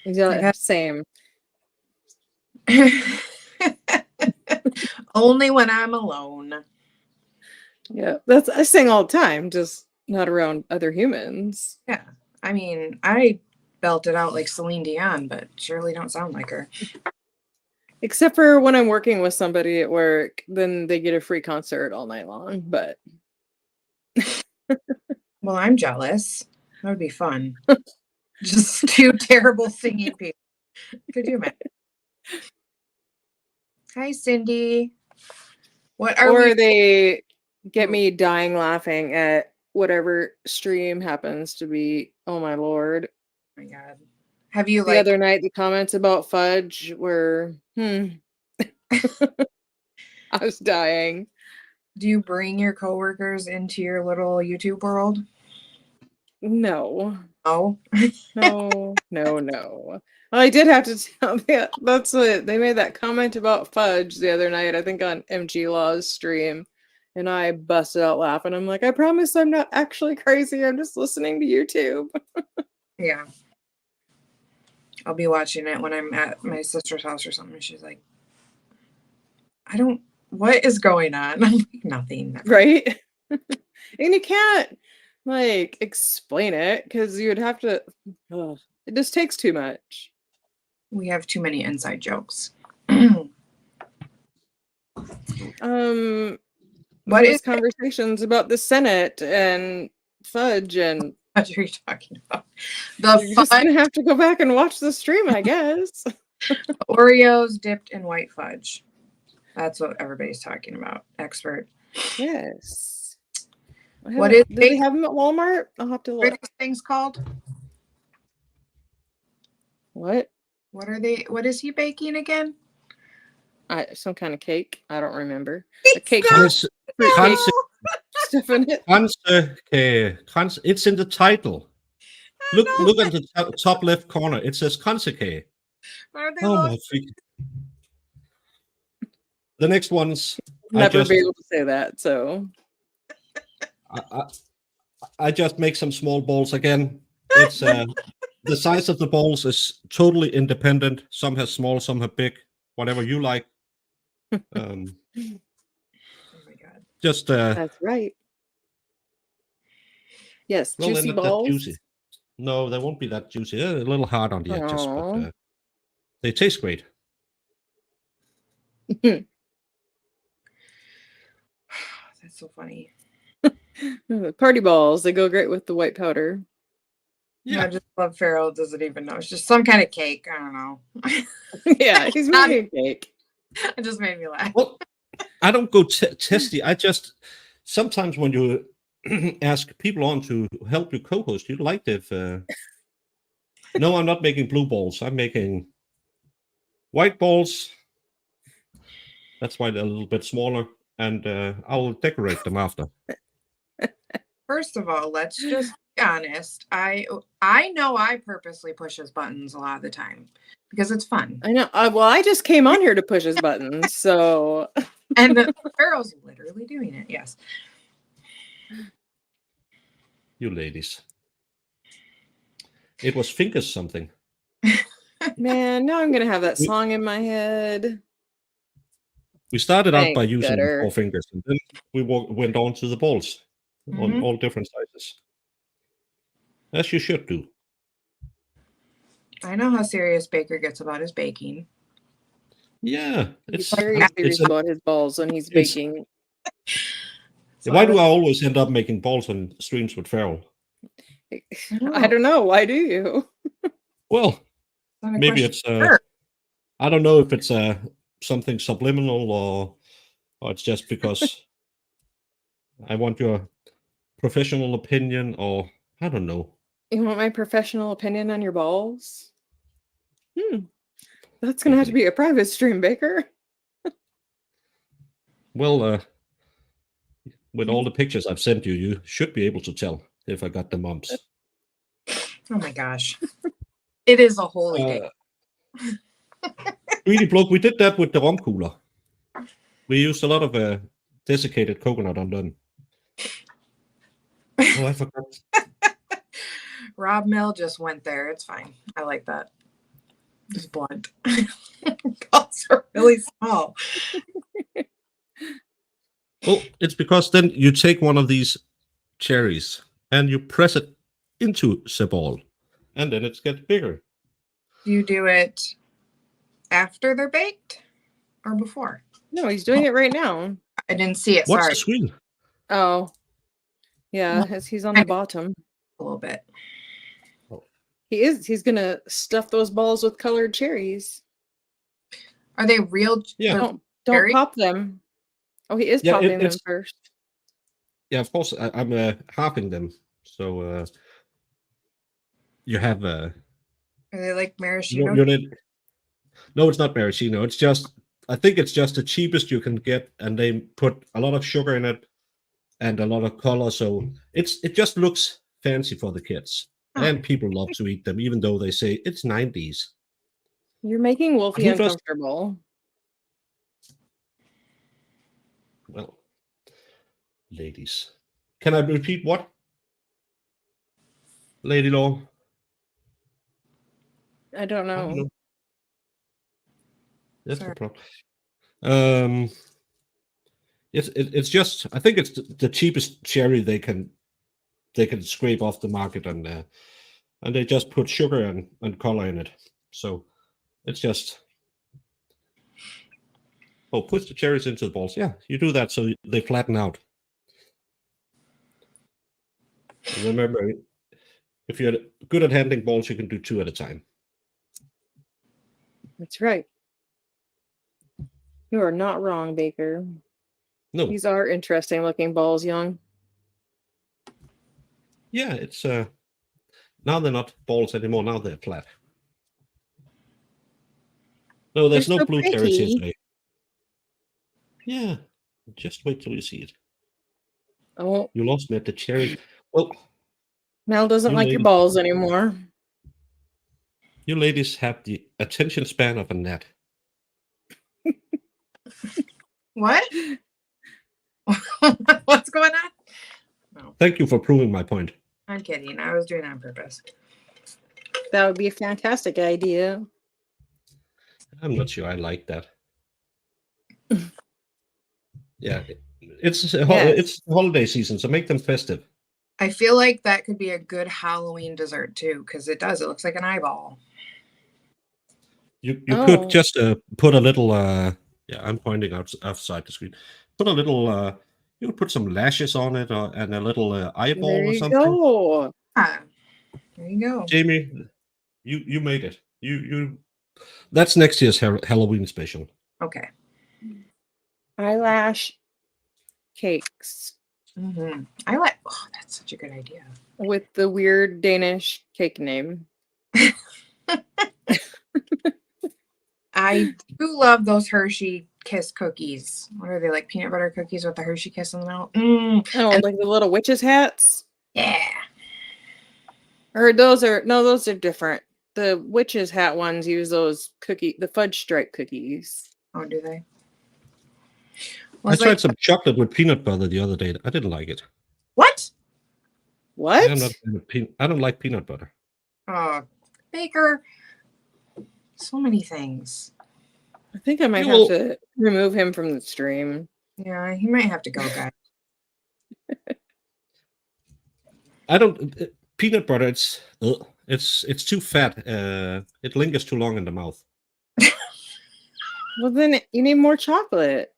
[SPEAKER 2] Yeah, same.
[SPEAKER 3] Only when I'm alone.
[SPEAKER 2] Yeah, I sing all the time, just not around other humans.
[SPEAKER 3] Yeah. I mean, I belted out like Celine Dion, but surely don't sound like her.
[SPEAKER 2] Except for when I'm working with somebody at work, then they get a free concert all night long. But
[SPEAKER 3] Well, I'm jealous. That would be fun. Just 2 terrible singing people. Could you imagine? Hi, Cindy. What are
[SPEAKER 2] or
[SPEAKER 3] we?
[SPEAKER 2] they get me dying laughing at whatever stream happens to be. Oh my lord.
[SPEAKER 3] Oh my God. Have you
[SPEAKER 2] The other night, the comments about fudge were, I was dying.
[SPEAKER 3] do you bring your coworkers into your little YouTube world?
[SPEAKER 2] No,
[SPEAKER 3] Oh,
[SPEAKER 2] no. Well, I did have to tell that's what they made that comment about fudge the other night, I think on MG Law's stream. And I busted out laughing. I'm like, I promise I'm not actually crazy. I'm just listening to YouTube.
[SPEAKER 3] yeah. I'll be watching it when I'm at my sister's house or something. She's like, what is going on? I'm like, nothing.
[SPEAKER 2] Right? And you can't like explain it because you would have to, it just takes too much.
[SPEAKER 3] We have too many inside jokes.
[SPEAKER 2] What is conversations about the Senate and fudge and
[SPEAKER 3] what are you talking about?
[SPEAKER 2] you're just gonna have to go back and watch the stream, I guess.
[SPEAKER 3] Oreos dipped in white fudge. That's what everybody's talking about. Expert.
[SPEAKER 2] Yes.
[SPEAKER 3] Do
[SPEAKER 2] they have them at Walmart? I'll have to look.
[SPEAKER 3] What are these things called?
[SPEAKER 2] What?
[SPEAKER 3] What are they? What is he baking again?
[SPEAKER 2] Some kind of cake. I don't remember.
[SPEAKER 3] It's
[SPEAKER 2] A cake. Stuff in it.
[SPEAKER 1] It's in the title. Look at the top left corner. It says Kransekage. Oh my freak. The next one's
[SPEAKER 2] never be able to say that, so
[SPEAKER 1] I just make some small balls again. It's the size of the balls is totally independent. Some have small, some have big, whatever you like.
[SPEAKER 3] Oh my God.
[SPEAKER 1] Just
[SPEAKER 2] that's right. Yes,
[SPEAKER 1] well,
[SPEAKER 2] juicy
[SPEAKER 1] they're not
[SPEAKER 2] balls.
[SPEAKER 1] that juicy. No, they won't be that juicy. They're a little hard on the edges, but they taste great.
[SPEAKER 3] That's so funny.
[SPEAKER 2] Party balls, they go great with the white powder.
[SPEAKER 3] Yeah. I just love Farrell doesn't even know. It's just some kind of cake. I don't know.
[SPEAKER 2] Yeah, he's making a cake.
[SPEAKER 3] It just made me laugh.
[SPEAKER 1] Well, I don't go testy. I just sometimes when you ask people on to help you co-host, you like if no, I'm not making blue balls. I'm making white balls. That's why they're a little bit smaller, and I'll decorate them after.
[SPEAKER 3] First of all, let's just be honest. I know I purposely push his buttons a lot of the time because it's fun.
[SPEAKER 2] I know. Well, I just came on here to push his buttons, so.
[SPEAKER 3] And the Pharaoh's literally doing it. Yes.
[SPEAKER 1] You ladies. It was fingers something.
[SPEAKER 2] Man, now I'm gonna have that song in my head.
[SPEAKER 1] We started out by
[SPEAKER 2] Thanks,
[SPEAKER 1] using
[SPEAKER 2] Gutter.
[SPEAKER 1] 4 fingers, and then we went on to the balls on
[SPEAKER 3] Mhm.
[SPEAKER 1] all different sizes. As you should do.
[SPEAKER 3] I know how serious Baker gets about his baking.
[SPEAKER 1] Yeah.
[SPEAKER 2] He's
[SPEAKER 1] It's
[SPEAKER 2] very serious about his balls when he's
[SPEAKER 1] it's-
[SPEAKER 2] baking.
[SPEAKER 3] So
[SPEAKER 1] why do I always end up making balls on streams with Farrell?
[SPEAKER 2] I don't know. Why do you?
[SPEAKER 1] Well,
[SPEAKER 3] not a
[SPEAKER 1] maybe
[SPEAKER 3] question
[SPEAKER 1] it's
[SPEAKER 3] for her.
[SPEAKER 1] I don't know if it's something subliminal or it's just because I want your professional opinion, or I don't know.
[SPEAKER 2] You want my professional opinion on your balls? That's gonna have to be a private stream, Baker.
[SPEAKER 1] Well, with all the pictures I've sent you, you should be able to tell if I got the mumps.
[SPEAKER 3] Oh my gosh. It is a holy day.
[SPEAKER 1] Really, bloke, we did that with the rum cooler. We used a lot of desiccated coconut on them. Oh, I forgot.
[SPEAKER 3] Rob Mill just went there. It's fine. I like that. Just blunt. Balls are really small.
[SPEAKER 1] Well, it's because then you take one of these cherries and you press it into the ball, and then it gets bigger.
[SPEAKER 3] Do you do it after they're baked or before?
[SPEAKER 2] No, he's doing it right now.
[SPEAKER 3] I didn't see it.
[SPEAKER 1] What's
[SPEAKER 3] Sorry.
[SPEAKER 1] the screen?
[SPEAKER 2] Oh, yeah, he's on the bottom.
[SPEAKER 3] A little bit.
[SPEAKER 2] He is. He's gonna stuff those balls with colored cherries.
[SPEAKER 3] Are they real?
[SPEAKER 1] Yeah.
[SPEAKER 2] Don't
[SPEAKER 3] cherry?
[SPEAKER 2] pop them. Oh, he is
[SPEAKER 1] Yeah,
[SPEAKER 2] popping them
[SPEAKER 1] it's-
[SPEAKER 2] first.
[SPEAKER 1] Yeah, of course. I'm halving them, so you have
[SPEAKER 3] Are they like maraschino?
[SPEAKER 1] no, it's not maraschino. It's just I think it's just the cheapest you can get, and they put a lot of sugar in it and a lot of color, so it just looks fancy for the kids.
[SPEAKER 3] Oh.
[SPEAKER 1] And people love to eat them, even though they say it's 90s.
[SPEAKER 2] You're making Wolfie
[SPEAKER 1] Who does-
[SPEAKER 2] uncomfortable.
[SPEAKER 1] Well, ladies, can I repeat what? Lady Law?
[SPEAKER 2] I don't
[SPEAKER 1] I
[SPEAKER 2] know.
[SPEAKER 1] don't know. That's the
[SPEAKER 3] Sorry.
[SPEAKER 1] problem. It's just I think it's the cheapest cherry they can scrape off the market, and they just put sugar and color in it. So it's just push the cherries into the balls. Yeah, you do that so they flatten out. Remember, if you're good at handling balls, you can do 2 at a time.
[SPEAKER 2] That's right. You are not wrong, Baker.
[SPEAKER 1] No,
[SPEAKER 2] These are interesting looking balls, young.
[SPEAKER 1] yeah, it's now they're not balls anymore. Now they're flat. No, there's
[SPEAKER 2] They're
[SPEAKER 1] no
[SPEAKER 2] so
[SPEAKER 1] blue cherries here
[SPEAKER 2] pretty.
[SPEAKER 1] today. Yeah, just wait till you see it.
[SPEAKER 2] Oh,
[SPEAKER 1] You lost me at the cherry. Well,
[SPEAKER 2] Mel doesn't
[SPEAKER 1] You
[SPEAKER 2] like your
[SPEAKER 1] ladies-
[SPEAKER 2] balls anymore.
[SPEAKER 1] you ladies have the attention span of a gnat.
[SPEAKER 3] What? What's going on? No,
[SPEAKER 1] Thank you for proving my point.
[SPEAKER 3] I'm kidding. I was doing it on purpose.
[SPEAKER 2] That would be a fantastic idea.
[SPEAKER 1] I'm not sure I like that. Yeah, it's
[SPEAKER 2] Yes.
[SPEAKER 1] it's the holiday season, so make them festive.
[SPEAKER 3] I feel like that could be a good Halloween dessert too, because it does. It looks like an eyeball.
[SPEAKER 1] You
[SPEAKER 2] Oh.
[SPEAKER 1] could just put a little. Yeah, I'm pointing outside the screen. Put a little. You could put some lashes on it, and a little eyeball
[SPEAKER 2] There
[SPEAKER 1] or
[SPEAKER 2] you
[SPEAKER 1] something.
[SPEAKER 2] go.
[SPEAKER 3] Ah, there you go.
[SPEAKER 1] Jamie, you made it. You. That's next year's Halloween special.
[SPEAKER 3] Okay.
[SPEAKER 2] Eyelash cakes
[SPEAKER 3] I like. Oh, that's such a good idea.
[SPEAKER 2] with the weird Danish cake name.
[SPEAKER 3] I do love those Hershey Kiss cookies. What are they, like peanut butter cookies with the Hershey Kiss in the middle?
[SPEAKER 2] Oh,
[SPEAKER 3] And-
[SPEAKER 2] like the little witches' hats?
[SPEAKER 3] Yeah.
[SPEAKER 2] Or those are different. The witches' hat ones use those the fudge stripe cookies.
[SPEAKER 3] Oh, do they?
[SPEAKER 1] I tried some chocolate with peanut butter the other day. I didn't like it.
[SPEAKER 3] What?
[SPEAKER 2] What?
[SPEAKER 1] I don't like peanut butter.
[SPEAKER 3] Oh, Baker. So many things.
[SPEAKER 2] I think I might
[SPEAKER 1] You
[SPEAKER 2] have
[SPEAKER 1] will-
[SPEAKER 2] to remove him from the stream.
[SPEAKER 3] Yeah, he might have to go, guys.
[SPEAKER 1] I don't peanut butter. It's too fat. It lingers too long in the mouth.
[SPEAKER 2] Well, then you need more chocolate.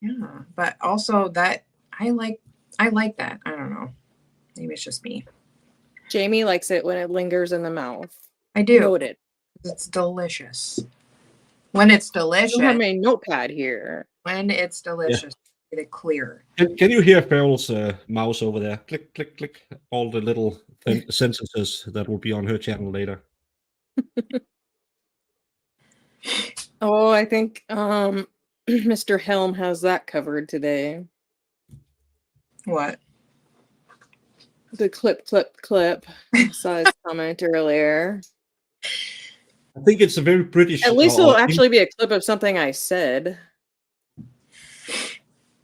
[SPEAKER 3] Yeah, but also that I like that. I don't know. Maybe it's just me.
[SPEAKER 2] Jamie likes it when it lingers in the mouth.
[SPEAKER 3] I do.
[SPEAKER 2] Noted.
[SPEAKER 3] It's delicious. When it's
[SPEAKER 2] I
[SPEAKER 3] delicious.
[SPEAKER 2] don't have my notepad here.
[SPEAKER 3] When it's delicious, get it clear.
[SPEAKER 1] Can you hear Farrell's mouse over there? Click, click, click. All the little sentences that will be on her channel later.
[SPEAKER 2] Oh, I think Mr. Helm has that covered today.
[SPEAKER 3] What?
[SPEAKER 2] The clip. I saw his comment earlier.
[SPEAKER 1] I think it's a very British.
[SPEAKER 2] At least it'll actually be a clip of something I said.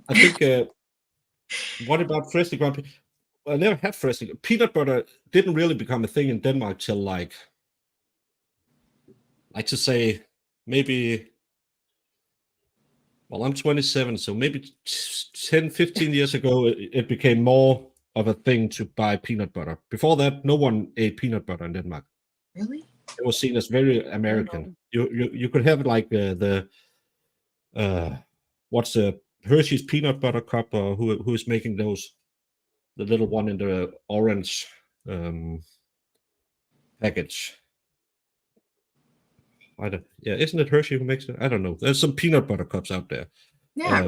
[SPEAKER 1] I think. What about freshly ground? I never had freshly. Peanut butter didn't really become a thing in Denmark till like to say maybe. Well, I'm 27, so maybe 10, 15 years ago, it became more of a thing to buy peanut butter. Before that, no one ate peanut butter in Denmark.
[SPEAKER 3] Really?
[SPEAKER 1] It was seen as very American. You could have like what's the Hershey's peanut butter cup, or who is making those? The little one in the orange package. Isn't it Hershey who makes it? I don't know. There's some peanut butter cups out there.
[SPEAKER 3] Yeah.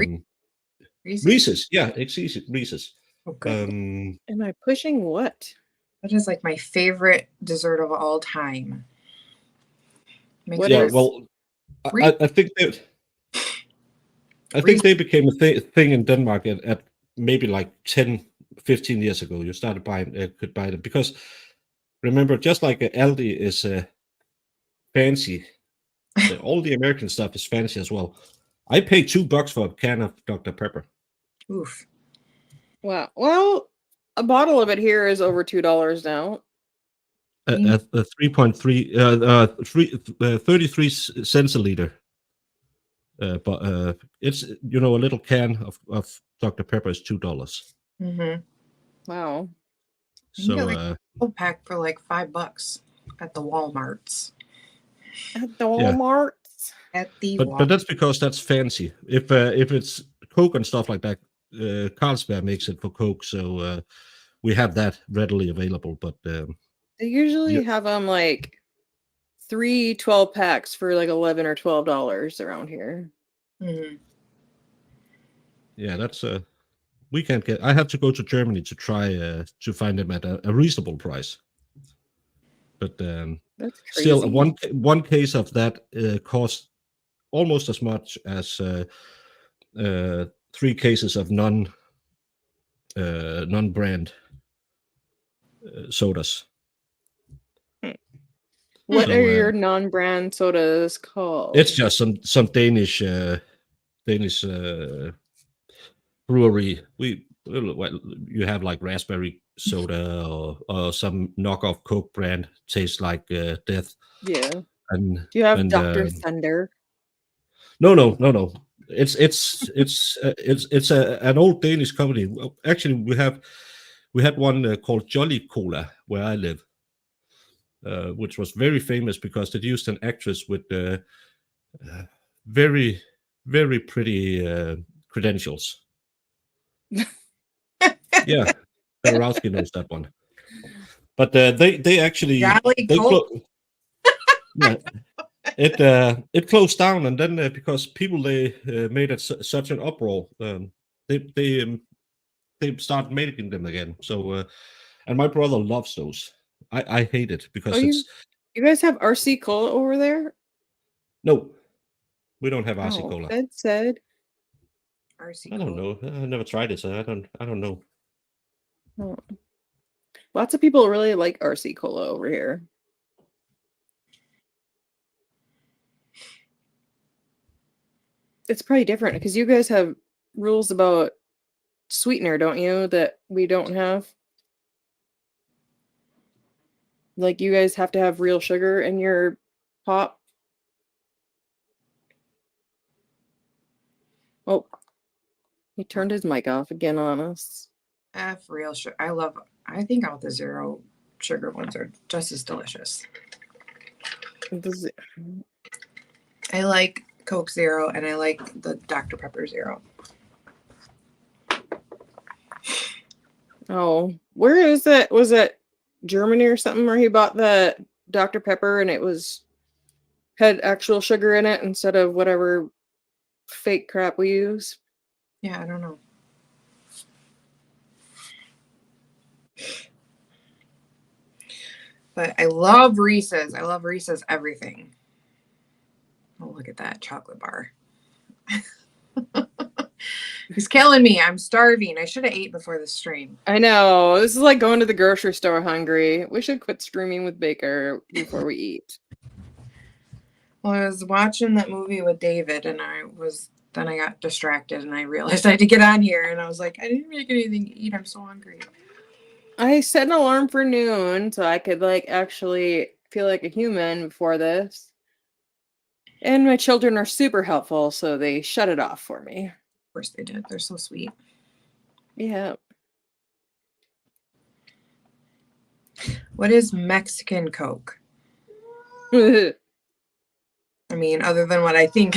[SPEAKER 3] Reese's.
[SPEAKER 1] Reese's. Yeah, it's easy. Reese's.
[SPEAKER 3] Oh, good.
[SPEAKER 2] Am I pushing what?
[SPEAKER 3] That is like my favorite dessert of all time.
[SPEAKER 2] What
[SPEAKER 1] yeah,
[SPEAKER 2] is-
[SPEAKER 1] well, I think that they became a thing in Denmark at maybe like 10, 15 years ago. You started could buy them because remember, just like Aldi is fancy, all the American stuff is fancy as well. I paid $2 for a can of Dr. Pepper.
[SPEAKER 3] Oof.
[SPEAKER 2] Wow. Well, a bottle of it here is over $2 now.
[SPEAKER 1] At 33 cents a liter. But it's a little can of Dr. Pepper is $2.
[SPEAKER 3] Mm-hmm.
[SPEAKER 2] Wow.
[SPEAKER 3] You get,
[SPEAKER 1] So
[SPEAKER 3] whole pack for like $5 at the Walmarts.
[SPEAKER 2] At the Walmart.
[SPEAKER 3] At the
[SPEAKER 1] but that's because that's fancy. If it's Coke and stuff like that, Carlsberg makes it for Coke, so we have that readily available. But
[SPEAKER 2] They usually have them like 3 12-packs for like $11 or $12 around here.
[SPEAKER 3] Mm-hmm.
[SPEAKER 1] yeah, that's we can't get. I have to go to Germany to try to find them at a reasonable price. But
[SPEAKER 2] That's crazy.
[SPEAKER 1] still, one case of that costs almost as much as 3 cases of non-brand sodas.
[SPEAKER 2] What
[SPEAKER 1] So,
[SPEAKER 2] are your non-brand sodas called?
[SPEAKER 1] It's just some Danish brewery. You have like raspberry soda or some knockoff Coke brand tastes like death.
[SPEAKER 2] Yeah.
[SPEAKER 1] And
[SPEAKER 2] Do you have Dr. Thunder?
[SPEAKER 1] No. It's an old Danish company. Well, actually, we had one called Jolly Cola where I live, which was very famous because it used an actress with very, very pretty credentials. Yeah, Barowski knows that one. But they actually yeah, it closed down, and then because people they made it such an uproar, they started making them again. So and my brother loves those. I hate it because
[SPEAKER 2] you guys have RC Cola over there?
[SPEAKER 1] no. We don't have RC
[SPEAKER 2] Oh,
[SPEAKER 1] cola.
[SPEAKER 2] Fed said.
[SPEAKER 3] RC
[SPEAKER 1] I don't
[SPEAKER 3] cola.
[SPEAKER 1] know. I never tried it, so I don't know.
[SPEAKER 2] Oh. Lots of people really like RC Cola over here. It's probably different because you guys have rules about sweetener, don't you, that we don't have? Like you guys have to have real sugar in your pop. Oh, he turned his mic off again on us.
[SPEAKER 3] Real sugar. I think all the zero sugar ones are just as delicious. I like Coke Zero and I like the Dr. Pepper Zero.
[SPEAKER 2] Oh, where is it? Was it Germany or something where he bought the Dr. Pepper and it had actual sugar in it instead of whatever fake crap we use?
[SPEAKER 3] Yeah, I don't know. But I love Reese's. I love Reese's everything. Oh, look at that chocolate bar. He's killing me. I'm starving. I should have ate before the stream.
[SPEAKER 2] I know. This is like going to the grocery store hungry. We should quit streaming with Baker before we eat.
[SPEAKER 3] Well, I was watching that movie with David and then I got distracted and I realized I had to get on here and I was like, I didn't make anything to eat. I'm so hungry.
[SPEAKER 2] I set an alarm for noon so I could like actually feel like a human before this. And my children are super helpful, so they shut it off for me.
[SPEAKER 3] Of course they did. They're so sweet.
[SPEAKER 2] Yeah.
[SPEAKER 3] What is Mexican Coke?
[SPEAKER 2] Right?
[SPEAKER 3] I mean, other than what I think.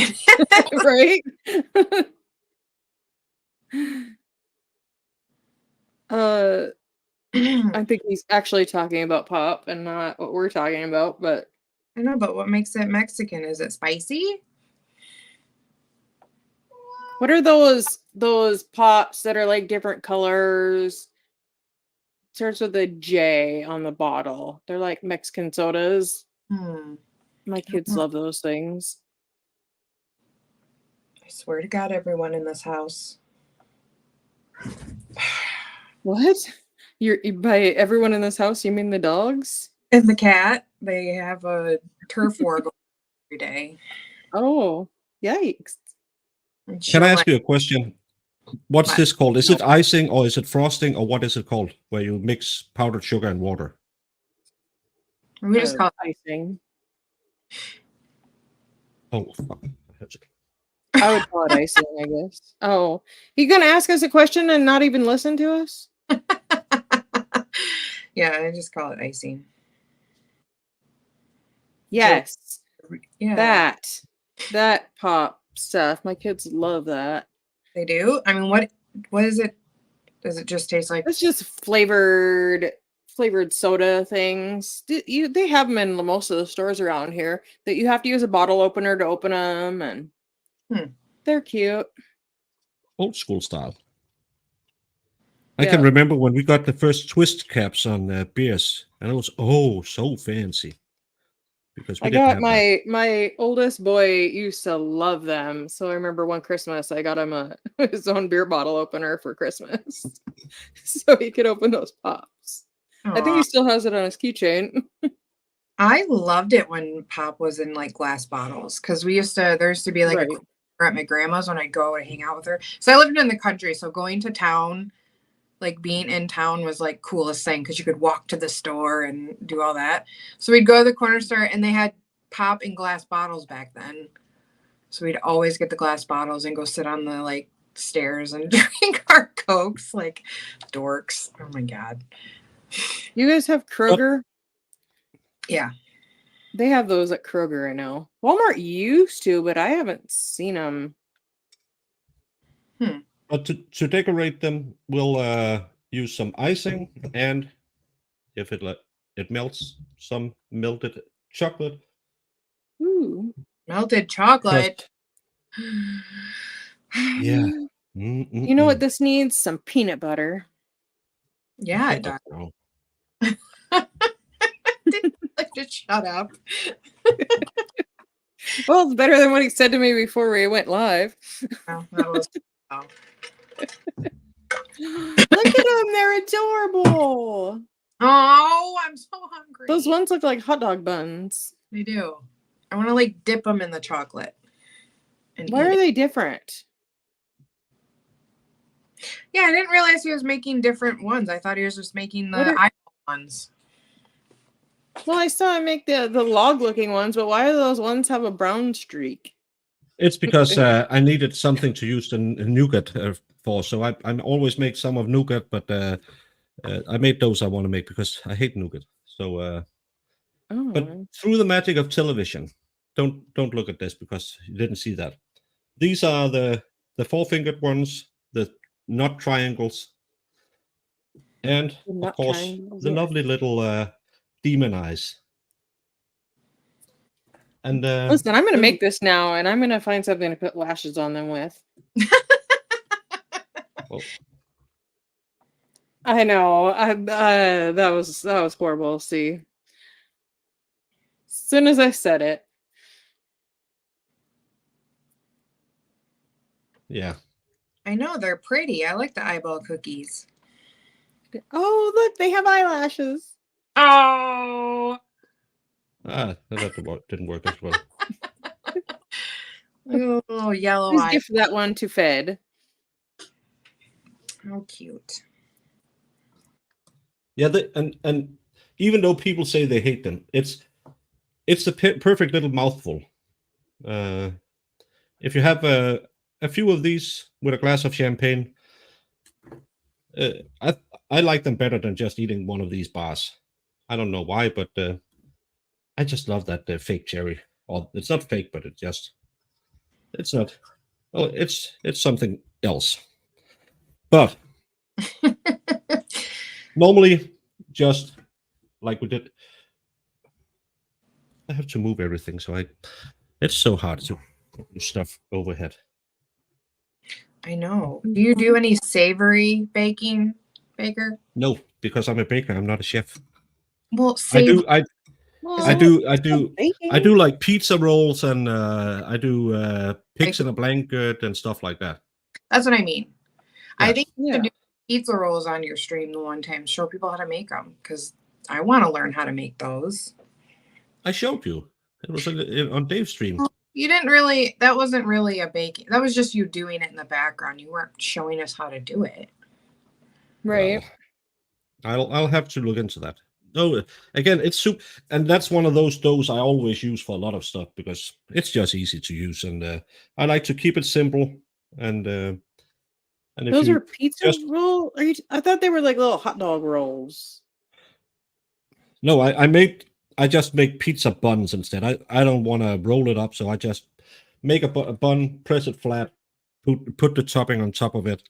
[SPEAKER 2] I think he's actually talking about pop and not what we're talking about, but
[SPEAKER 3] I know, but what makes it Mexican? Is it spicy?
[SPEAKER 2] what are those pops that are like different colors? Starts with a J on the bottle. They're like Mexican sodas. My kids love those things.
[SPEAKER 3] I swear to God, everyone in this house.
[SPEAKER 2] What? By everyone in this house, you mean the dogs?
[SPEAKER 3] And the cat, they have a turf war going every day.
[SPEAKER 2] Oh, yikes.
[SPEAKER 1] Can I ask you a question? What's this called? Is it icing or is it frosting or what is it called? Where you mix powdered sugar and water?
[SPEAKER 3] We just call it
[SPEAKER 2] icing.
[SPEAKER 1] Oh, fuck.
[SPEAKER 2] I would call it icing, I guess. Oh, you gonna ask us a question and not even listen to us?
[SPEAKER 3] Yeah, I just call it icing.
[SPEAKER 2] Yes.
[SPEAKER 3] Yeah.
[SPEAKER 2] That pop stuff. My kids love that.
[SPEAKER 3] They do? I mean, what is it? Does it just taste like?
[SPEAKER 2] It's just flavored soda things. They have them in most of the stores around here that you have to use a bottle opener to open them, and they're cute.
[SPEAKER 1] Old school style. I can remember when we got the first twist caps on beers, and it was so fancy. Because we didn't have
[SPEAKER 2] my oldest boy used to love them, so I remember one Christmas I got him his own beer bottle opener for Christmas, so he could open those pops. Aww. I think he still has it on his keychain.
[SPEAKER 3] I loved it when pop was in like glass bottles because there used to be like a at my grandma's when I'd go and hang out with her. So I lived in the country, so going to town, like being in town was like coolest thing because you could walk to the store and do all that. So we'd go to the corner store and they had pop in glass bottles back then. So we'd always get the glass bottles and go sit on the like stairs and drink our Cokes like dorks. Oh my God.
[SPEAKER 2] You guys have Kroger?
[SPEAKER 3] Yeah.
[SPEAKER 2] They have those at Kroger, I know. Walmart used to, but I haven't seen them.
[SPEAKER 1] But to decorate them, we'll use some icing and if it melts, some melted chocolate.
[SPEAKER 2] Ooh.
[SPEAKER 3] Melted chocolate.
[SPEAKER 1] Yeah.
[SPEAKER 2] You know what this needs? Some peanut butter.
[SPEAKER 3] Yeah, it does. Just shut up.
[SPEAKER 2] Well, it's better than what he said to me before we went live.
[SPEAKER 3] Oh, that was. Oh.
[SPEAKER 2] Look at them. They're adorable.
[SPEAKER 3] Oh, I'm so hungry.
[SPEAKER 2] Those ones look like hot dog buns.
[SPEAKER 3] They do. I want to like dip them in the chocolate. And
[SPEAKER 2] Why
[SPEAKER 3] eat
[SPEAKER 2] are
[SPEAKER 3] it.
[SPEAKER 2] they different?
[SPEAKER 3] Yeah, I didn't realize he was making different ones. I thought he was just making the
[SPEAKER 2] What are-
[SPEAKER 3] eyeball ones.
[SPEAKER 2] Well, I saw him make the log-looking ones, but why do those ones have a brown streak?
[SPEAKER 1] It's because I needed something to use the nougat for, so I always make some of nougat, but I made those I want to make because I hate nougat. So, but
[SPEAKER 2] Oh,
[SPEAKER 1] through the magic of television, don't look at this because you didn't see that. These are the four-fingered ones, the nut triangles, and
[SPEAKER 2] The
[SPEAKER 1] of
[SPEAKER 2] nut
[SPEAKER 1] course
[SPEAKER 2] triangles,
[SPEAKER 1] the
[SPEAKER 2] yeah.
[SPEAKER 1] lovely little demon eyes. And
[SPEAKER 2] listen, I'm gonna make this now, and I'm gonna find something to put lashes on them with.
[SPEAKER 1] well,
[SPEAKER 2] I know. That was horrible. See, as soon as I said it,
[SPEAKER 1] yeah.
[SPEAKER 3] I know they're pretty. I like the eyeball cookies.
[SPEAKER 2] oh look, they have eyelashes.
[SPEAKER 3] Oh,
[SPEAKER 1] That didn't work as well.
[SPEAKER 3] oh, yellow
[SPEAKER 2] Please
[SPEAKER 3] eye.
[SPEAKER 2] gift that one to Fed.
[SPEAKER 3] How cute.
[SPEAKER 1] Yeah, and even though people say they hate them, it's a perfect little mouthful. If you have a few of these with a glass of champagne, I like them better than just eating one of these bars. I don't know why, but I just love that fake cherry. Or it's not fake, but it's not. Well, it's something else. But normally, just like we did, I have to move everything, so it's so hard to put stuff overhead.
[SPEAKER 3] I know. Do you do any savory baking, Baker?
[SPEAKER 1] No, because I'm a baker. I'm not a chef.
[SPEAKER 3] Well,
[SPEAKER 1] I
[SPEAKER 3] savory.
[SPEAKER 1] do. I
[SPEAKER 2] Well,
[SPEAKER 1] do. I
[SPEAKER 2] it's
[SPEAKER 1] do.
[SPEAKER 2] not baking.
[SPEAKER 1] I do like pizza rolls and I do pigs in a blanket and stuff like that.
[SPEAKER 3] That's what I mean. I
[SPEAKER 1] Yes.
[SPEAKER 3] think you should do pizza rolls on your stream the one time. Show people how to make them because I want to learn how to make those.
[SPEAKER 1] I showed you. It was on Dave's stream.
[SPEAKER 3] You didn't really. That wasn't really a baking. That was just you doing it in the background. You weren't showing us how to do it.
[SPEAKER 2] Right.
[SPEAKER 1] Well, I'll have to look into that. No, again, it's soup, and that's one of those doughs I always use for a lot of stuff because it's just easy to use, and I like to keep it simple. And if
[SPEAKER 2] Those
[SPEAKER 1] you
[SPEAKER 2] are pizza roll? I thought they were like little hot dog rolls.
[SPEAKER 1] no, I just make pizza buns instead. I don't want to roll it up, so I just make a bun, press it flat, put the topping on top of it,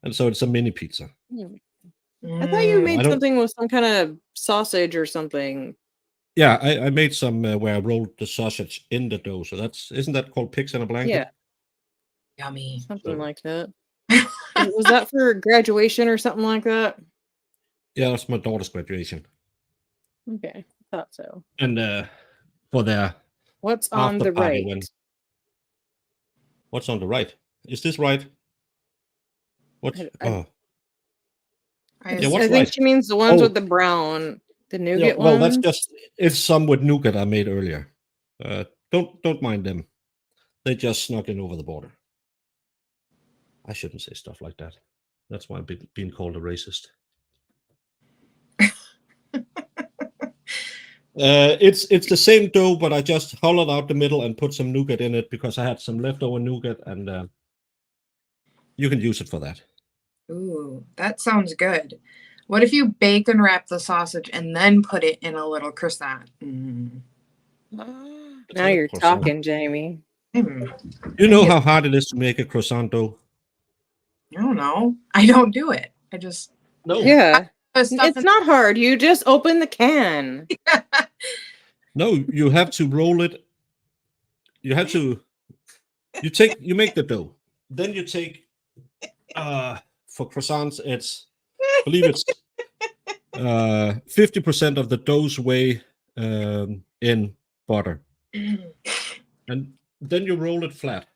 [SPEAKER 1] and so it's a mini pizza.
[SPEAKER 2] I thought you
[SPEAKER 3] Mm.
[SPEAKER 2] made something with some kind of sausage or something.
[SPEAKER 1] Yeah, I made some where I rolled the sausage in the dough. So isn't that called pigs in a blanket?
[SPEAKER 2] Yeah,
[SPEAKER 3] Yummy.
[SPEAKER 2] something like that. Was that for graduation or something like that?
[SPEAKER 1] Yeah, that's my daughter's graduation.
[SPEAKER 2] Okay, thought so.
[SPEAKER 1] And for their
[SPEAKER 2] What's on
[SPEAKER 1] after
[SPEAKER 2] the
[SPEAKER 1] party
[SPEAKER 2] right?
[SPEAKER 1] what's on the right? Is this right? What's
[SPEAKER 3] I
[SPEAKER 1] what's
[SPEAKER 2] I think
[SPEAKER 1] right?
[SPEAKER 2] she means the ones
[SPEAKER 1] Oh.
[SPEAKER 2] with the brown, the
[SPEAKER 1] Yeah,
[SPEAKER 2] nougat
[SPEAKER 1] well,
[SPEAKER 2] ones.
[SPEAKER 1] it's some with nougat I made earlier. Don't mind them. They just snuck in over the border. I shouldn't say stuff like that. That's why I'm being called a racist. It's the same dough, but I just hollowed out the middle and put some nougat in it because I had some leftover nougat, and you can use it for that.
[SPEAKER 3] Ooh, that sounds good. What if you bacon wrap the sausage and then put it in a little croissant? Mm.
[SPEAKER 2] Now you're
[SPEAKER 1] croissant.
[SPEAKER 2] talking, Jamie.
[SPEAKER 1] You know how hard it is to make a croissant dough?
[SPEAKER 3] I don't know. I don't do it. I just
[SPEAKER 1] No.
[SPEAKER 2] Yeah,
[SPEAKER 3] put stuff
[SPEAKER 2] it's
[SPEAKER 3] in-
[SPEAKER 2] not hard. You just open the can.
[SPEAKER 1] No, you have to roll it. You have to. You make the dough. Then you take. For croissants, I believe it's 50% of the dough's way in butter. and then you roll it flat.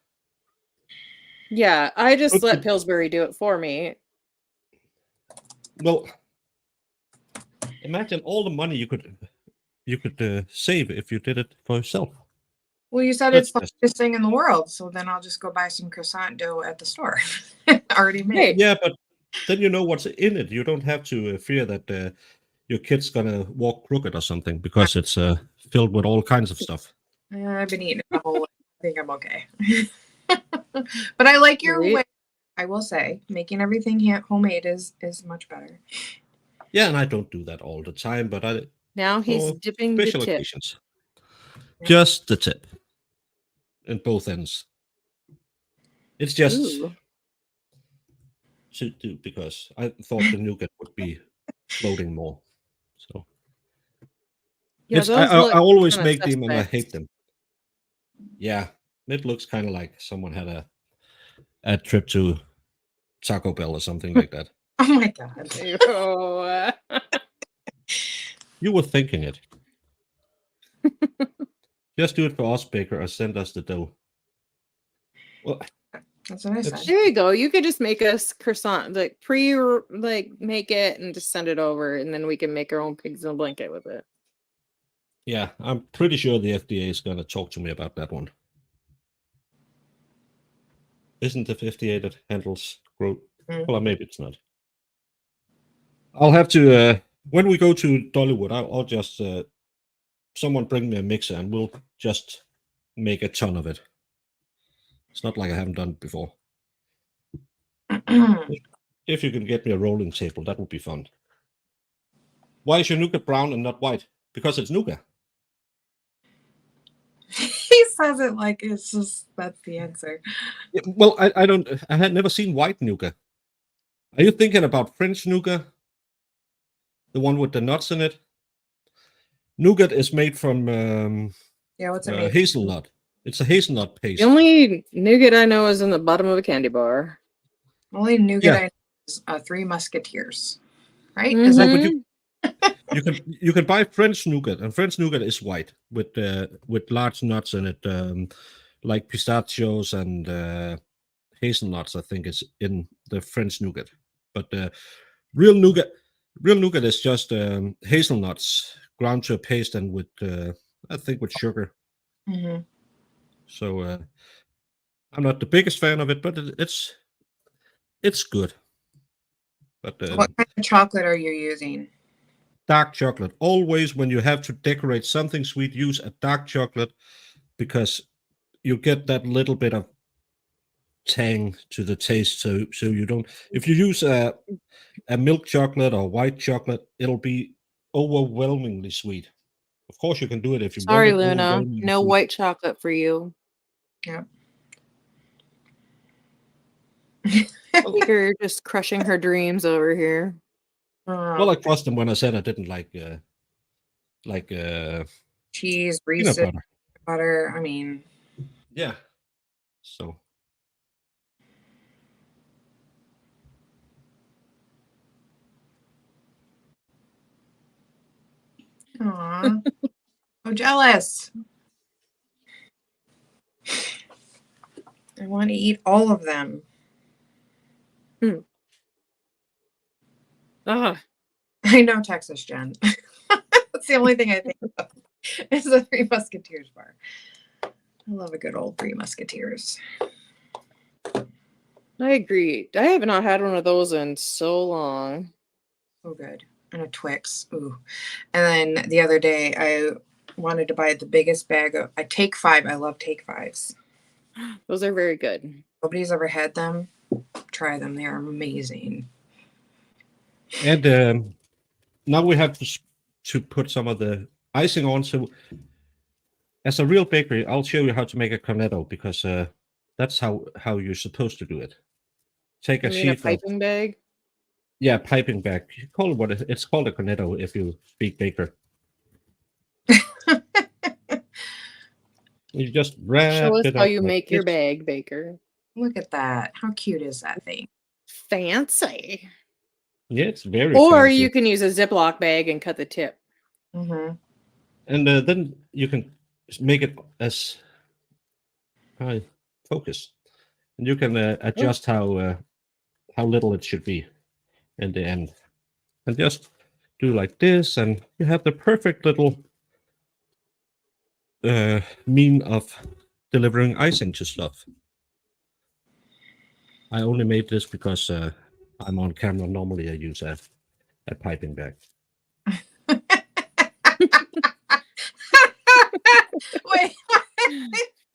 [SPEAKER 2] Yeah, I just
[SPEAKER 1] Okay.
[SPEAKER 2] let Pillsbury do it for me.
[SPEAKER 1] Well, imagine all the money you could save if you did it for yourself.
[SPEAKER 3] Well, you said
[SPEAKER 1] That's
[SPEAKER 3] it's the
[SPEAKER 1] just-
[SPEAKER 3] biggest thing in the world, so then I'll just go buy some croissant dough at the store, already made.
[SPEAKER 2] Hey,
[SPEAKER 1] Yeah, but then you know what's in it. You don't have to fear that your kid's gonna walk crooked or something because it's filled with all kinds of stuff.
[SPEAKER 3] I've been eating it the whole way. I think I'm okay. But I like your
[SPEAKER 2] Right.
[SPEAKER 3] way. I will say, making everything homemade is much better.
[SPEAKER 1] Yeah, and I don't do that all the time, but I
[SPEAKER 2] now he's
[SPEAKER 1] for
[SPEAKER 2] dipping the
[SPEAKER 1] special
[SPEAKER 2] tip.
[SPEAKER 1] occasions.
[SPEAKER 3] Yeah.
[SPEAKER 1] Just the tip. In both ends. It's just
[SPEAKER 2] Ooh.
[SPEAKER 1] to do because I thought the nougat would be floating more. So
[SPEAKER 2] Yeah,
[SPEAKER 1] it's I,
[SPEAKER 2] those
[SPEAKER 1] I,
[SPEAKER 2] look
[SPEAKER 1] I always
[SPEAKER 2] kinda
[SPEAKER 1] make them and I
[SPEAKER 2] suspect.
[SPEAKER 1] hate them. Yeah, it looks kind of like someone had a trip to Taco Bell or something like that.
[SPEAKER 3] Oh my god.
[SPEAKER 2] Ew.
[SPEAKER 1] You were thinking it. Just do it for us, Baker, or send us the dough. Well,
[SPEAKER 3] That's what I
[SPEAKER 1] It's-
[SPEAKER 3] said.
[SPEAKER 2] There you go. You could just make us croissant, like make it and just send it over, and then we can make our own pigs in a blanket with it.
[SPEAKER 1] yeah, I'm pretty sure the FDA is going to talk to me about that one. Isn't it the FDA that handles growth? Well, maybe it's not. I'll have to when we go to Dollywood. I'll just someone bring me a mixer and we'll just make a ton of it. It's not like I haven't done it before. If you can get me a rolling table, that would be fun. Why is your nougat brown and not white? Because it's nougat.
[SPEAKER 3] He says it like it's just that's the answer.
[SPEAKER 1] Yeah, well, I had never seen white nougat. Are you thinking about French nougat? The one with the nuts in it? Nougat is made from
[SPEAKER 3] Yeah, what's it made?
[SPEAKER 1] hazelnut. It's a hazelnut paste.
[SPEAKER 2] The only nougat I know is in the bottom of a candy bar.
[SPEAKER 3] Only nougat
[SPEAKER 1] Yeah.
[SPEAKER 3] I know is Three Musketeers, right?
[SPEAKER 2] Mhm.
[SPEAKER 3] Is that
[SPEAKER 1] No, but you can buy French nougat, and French nougat is white with large nuts in it, like pistachios and hazelnuts. I think is in the French nougat, but real nougat is just hazelnuts ground to a paste and with I think with sugar.
[SPEAKER 3] Mhm.
[SPEAKER 1] So I'm not the biggest fan of it, but it's good. But
[SPEAKER 3] What kind of chocolate are you using?
[SPEAKER 1] dark chocolate. Always when you have to decorate something sweet, use a dark chocolate because you get that little bit of tang to the taste. So you don't. If you use a milk chocolate or white chocolate, it'll be overwhelmingly sweet. Of course, you can do it if you
[SPEAKER 2] Sorry,
[SPEAKER 1] want it
[SPEAKER 2] Luna.
[SPEAKER 1] overwhelmingly
[SPEAKER 2] No
[SPEAKER 1] sweet.
[SPEAKER 2] white chocolate for you.
[SPEAKER 3] Yeah.
[SPEAKER 2] You're just crushing her dreams over here.
[SPEAKER 1] Well, I crossed them when I said I didn't like
[SPEAKER 3] Cheese,
[SPEAKER 1] peanut
[SPEAKER 3] Reese's,
[SPEAKER 1] butter.
[SPEAKER 3] butter. I mean,
[SPEAKER 1] Yeah. So
[SPEAKER 3] aw, so jealous. I want to eat all of them.
[SPEAKER 2] Ah,
[SPEAKER 3] I know Texas, Jen. That's the only thing I think of is the Three Musketeers bar. I love a good old Three Musketeers.
[SPEAKER 2] I agree. I have not had one of those in so long.
[SPEAKER 3] So good. And a Twix. Ooh. And then the other day I wanted to buy the biggest bag of I Take Five. I love Take Fives.
[SPEAKER 2] Those are very good.
[SPEAKER 3] Nobody's ever had them. Try them. They are amazing.
[SPEAKER 1] and now we have to put some of the icing on. So as a real bakery, I'll show you how to make a cornetto because that's how you're supposed to do it. Take a
[SPEAKER 2] You mean a
[SPEAKER 1] sheet of
[SPEAKER 2] piping bag?
[SPEAKER 1] piping bag. You call it what it's called, a cornetto if you speak baker. You just wrap
[SPEAKER 2] Show us
[SPEAKER 1] it
[SPEAKER 2] how
[SPEAKER 1] up.
[SPEAKER 2] you
[SPEAKER 1] like
[SPEAKER 2] make your
[SPEAKER 1] this.
[SPEAKER 2] bag, Baker.
[SPEAKER 3] Look at that. How cute is that thing?
[SPEAKER 2] Fancy.
[SPEAKER 1] Yeah, it's very
[SPEAKER 2] Or
[SPEAKER 1] fancy.
[SPEAKER 2] you can use a Ziploc bag and cut the tip.
[SPEAKER 3] Mm-hmm.
[SPEAKER 1] And then you can make it as Hi, focus, and you can adjust how little it should be in the end, and just do like this, and you have the perfect little mean of delivering icing to stuff. I only made this because I'm on camera. Normally, I use a piping bag.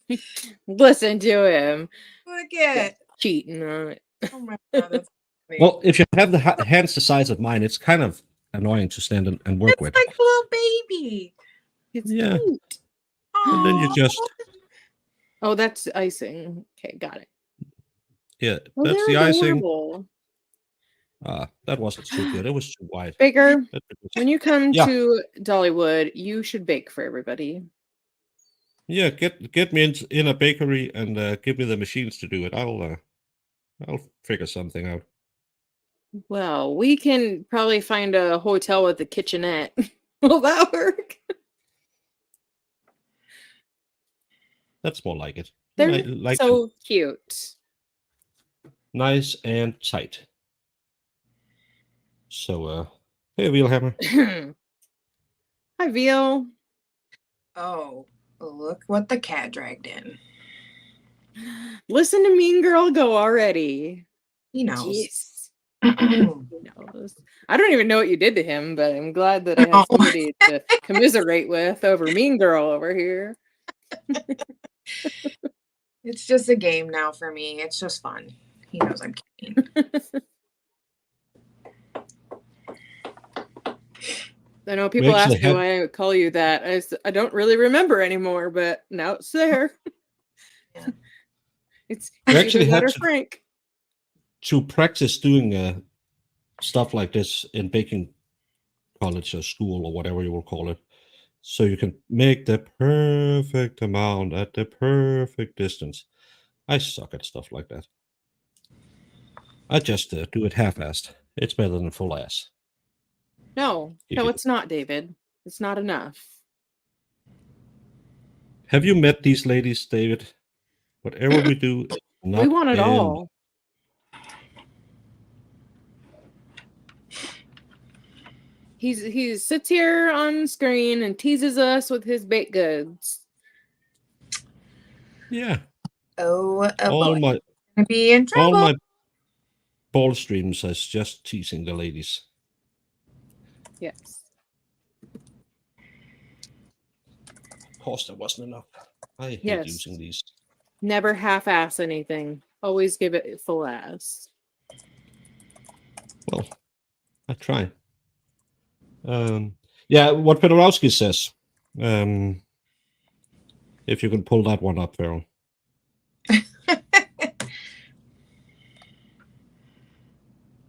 [SPEAKER 3] Wait,
[SPEAKER 2] Listen to him.
[SPEAKER 3] look at.
[SPEAKER 2] Cheating on it.
[SPEAKER 3] Oh my god, that's funny.
[SPEAKER 1] Well, if you have the hands the size of mine, it's kind of annoying to stand and work
[SPEAKER 3] It's
[SPEAKER 1] with.
[SPEAKER 3] like a little baby.
[SPEAKER 2] It's
[SPEAKER 1] Yeah.
[SPEAKER 2] cute.
[SPEAKER 1] And then you
[SPEAKER 3] Aw.
[SPEAKER 1] just
[SPEAKER 2] Oh, that's icing. Okay, got it. Oh,
[SPEAKER 1] that's the
[SPEAKER 2] they're
[SPEAKER 1] icing.
[SPEAKER 2] adorable.
[SPEAKER 1] That wasn't too good. It was too wide.
[SPEAKER 2] Baker,
[SPEAKER 1] That's because-
[SPEAKER 2] when you come
[SPEAKER 1] Yeah.
[SPEAKER 2] to Dollywood, you should bake for everybody.
[SPEAKER 1] Yeah, get me in a bakery and give me the machines to do it. I'll figure something out.
[SPEAKER 2] Well, we can probably find a hotel with a kitchenette. Will that work?
[SPEAKER 1] That's more like it.
[SPEAKER 2] They're
[SPEAKER 1] like
[SPEAKER 2] so cute.
[SPEAKER 1] nice and tight. So hey Wheelhammer.
[SPEAKER 2] Hi, Veal.
[SPEAKER 3] Oh, look what the cat dragged in.
[SPEAKER 2] Listen to Mean Girl go already.
[SPEAKER 3] He knows.
[SPEAKER 2] Jeez.
[SPEAKER 3] Oh,
[SPEAKER 2] He knows. I don't even know what you did to him, but I'm glad that I have somebody to commiserate with over Mean Girl over here.
[SPEAKER 3] it's just a game now for me. It's just fun. He knows I'm kidding.
[SPEAKER 2] I know people
[SPEAKER 1] actually
[SPEAKER 2] ask me why I call you that. I don't really remember anymore, but now it's there.
[SPEAKER 3] Yeah.
[SPEAKER 2] It's
[SPEAKER 1] We
[SPEAKER 2] either
[SPEAKER 1] actually
[SPEAKER 2] that
[SPEAKER 1] had
[SPEAKER 2] or
[SPEAKER 1] to-
[SPEAKER 2] Frank.
[SPEAKER 1] To practice doing stuff like this in baking college or school or whatever you will call it, so you can make the perfect amount at the perfect distance. I suck at stuff like that. I just do it half-assed. It's better than full ass.
[SPEAKER 2] No,
[SPEAKER 1] If
[SPEAKER 2] no,
[SPEAKER 1] you-
[SPEAKER 2] it's not, David. It's not enough.
[SPEAKER 1] Have you met these ladies, David? Whatever we do, is not
[SPEAKER 2] We want it
[SPEAKER 1] in-
[SPEAKER 2] all. He sits here on screen and teases us with his baked goods.
[SPEAKER 1] Yeah,
[SPEAKER 3] Oh, a
[SPEAKER 1] all
[SPEAKER 3] boy.
[SPEAKER 1] my
[SPEAKER 3] Gonna be in
[SPEAKER 1] all
[SPEAKER 3] trouble.
[SPEAKER 1] my ball streams is just teasing the ladies.
[SPEAKER 2] Yes.
[SPEAKER 1] Of course, there wasn't enough. I hate
[SPEAKER 2] Yes.
[SPEAKER 1] using these.
[SPEAKER 2] Never half-ass anything. Always give it full ass.
[SPEAKER 1] Well, I try. Yeah, what Pedorowski says. If you can pull that one up, Farrell.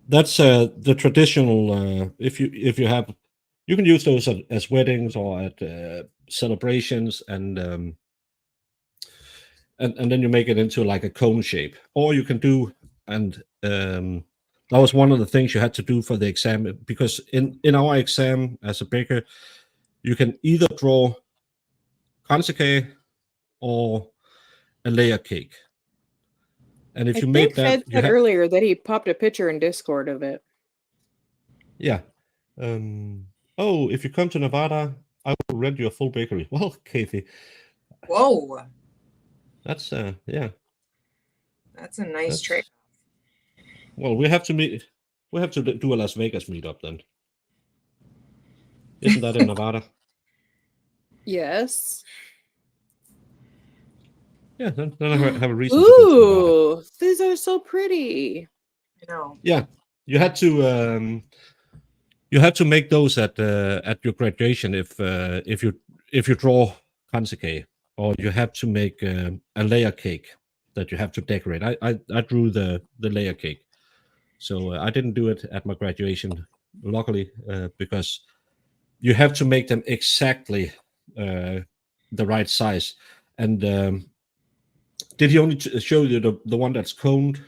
[SPEAKER 1] That's the traditional. If you have, you can use those as weddings or at celebrations, and then you make it into like a cone shape, or you can do and that was one of the things you had to do for the exam, because in our exam as a baker, you can either draw Kransekage or a layer cake. And if
[SPEAKER 2] I
[SPEAKER 1] you
[SPEAKER 2] think
[SPEAKER 1] made
[SPEAKER 2] Fed
[SPEAKER 1] that,
[SPEAKER 2] said earlier that he popped a picture in Discord of it.
[SPEAKER 1] yeah. If you come to Nevada, I will rent you a full bakery. Well, Kathy,
[SPEAKER 3] Whoa,
[SPEAKER 1] that's yeah.
[SPEAKER 3] that's a nice
[SPEAKER 1] That's,
[SPEAKER 3] trick.
[SPEAKER 1] well, we have to meet. We have to do a Las Vegas meetup then. Isn't that in Nevada?
[SPEAKER 2] Yes.
[SPEAKER 1] Yeah, then I have a reason to go to Nevada.
[SPEAKER 2] Ooh, these are so pretty.
[SPEAKER 3] You know.
[SPEAKER 1] Yeah, you had to make those at your graduation if you draw Kransekage, or you have to make a layer cake that you have to decorate. I drew the layer cake, so I didn't do it at my graduation, luckily, because you have to make them exactly the right size. And did he only show you the one that's coned?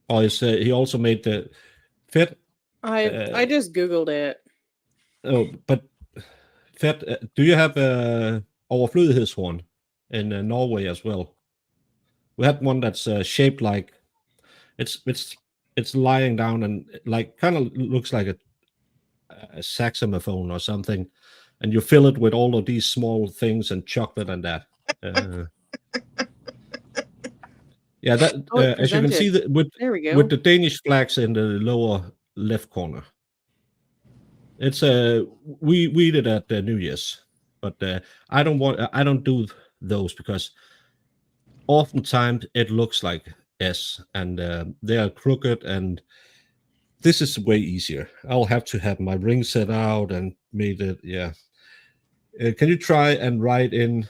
[SPEAKER 1] Or is he also made the fit?
[SPEAKER 2] I just googled it.
[SPEAKER 1] Oh, but Fed, do you have overflødighedshorn in Norway as well? We had one that's shaped like it's lying down and like kind of looks like a saxophone or something, and you fill it with all of these small things and chocolate and that. Yeah, that as you can see
[SPEAKER 2] There we go.
[SPEAKER 1] with the Danish flags in the lower left corner. It's we did at New Year's, but I don't do those because oftentimes it looks like S and they are crooked, and this is way easier. I'll have to have my ring set out and made it. Yeah. Can you try and write in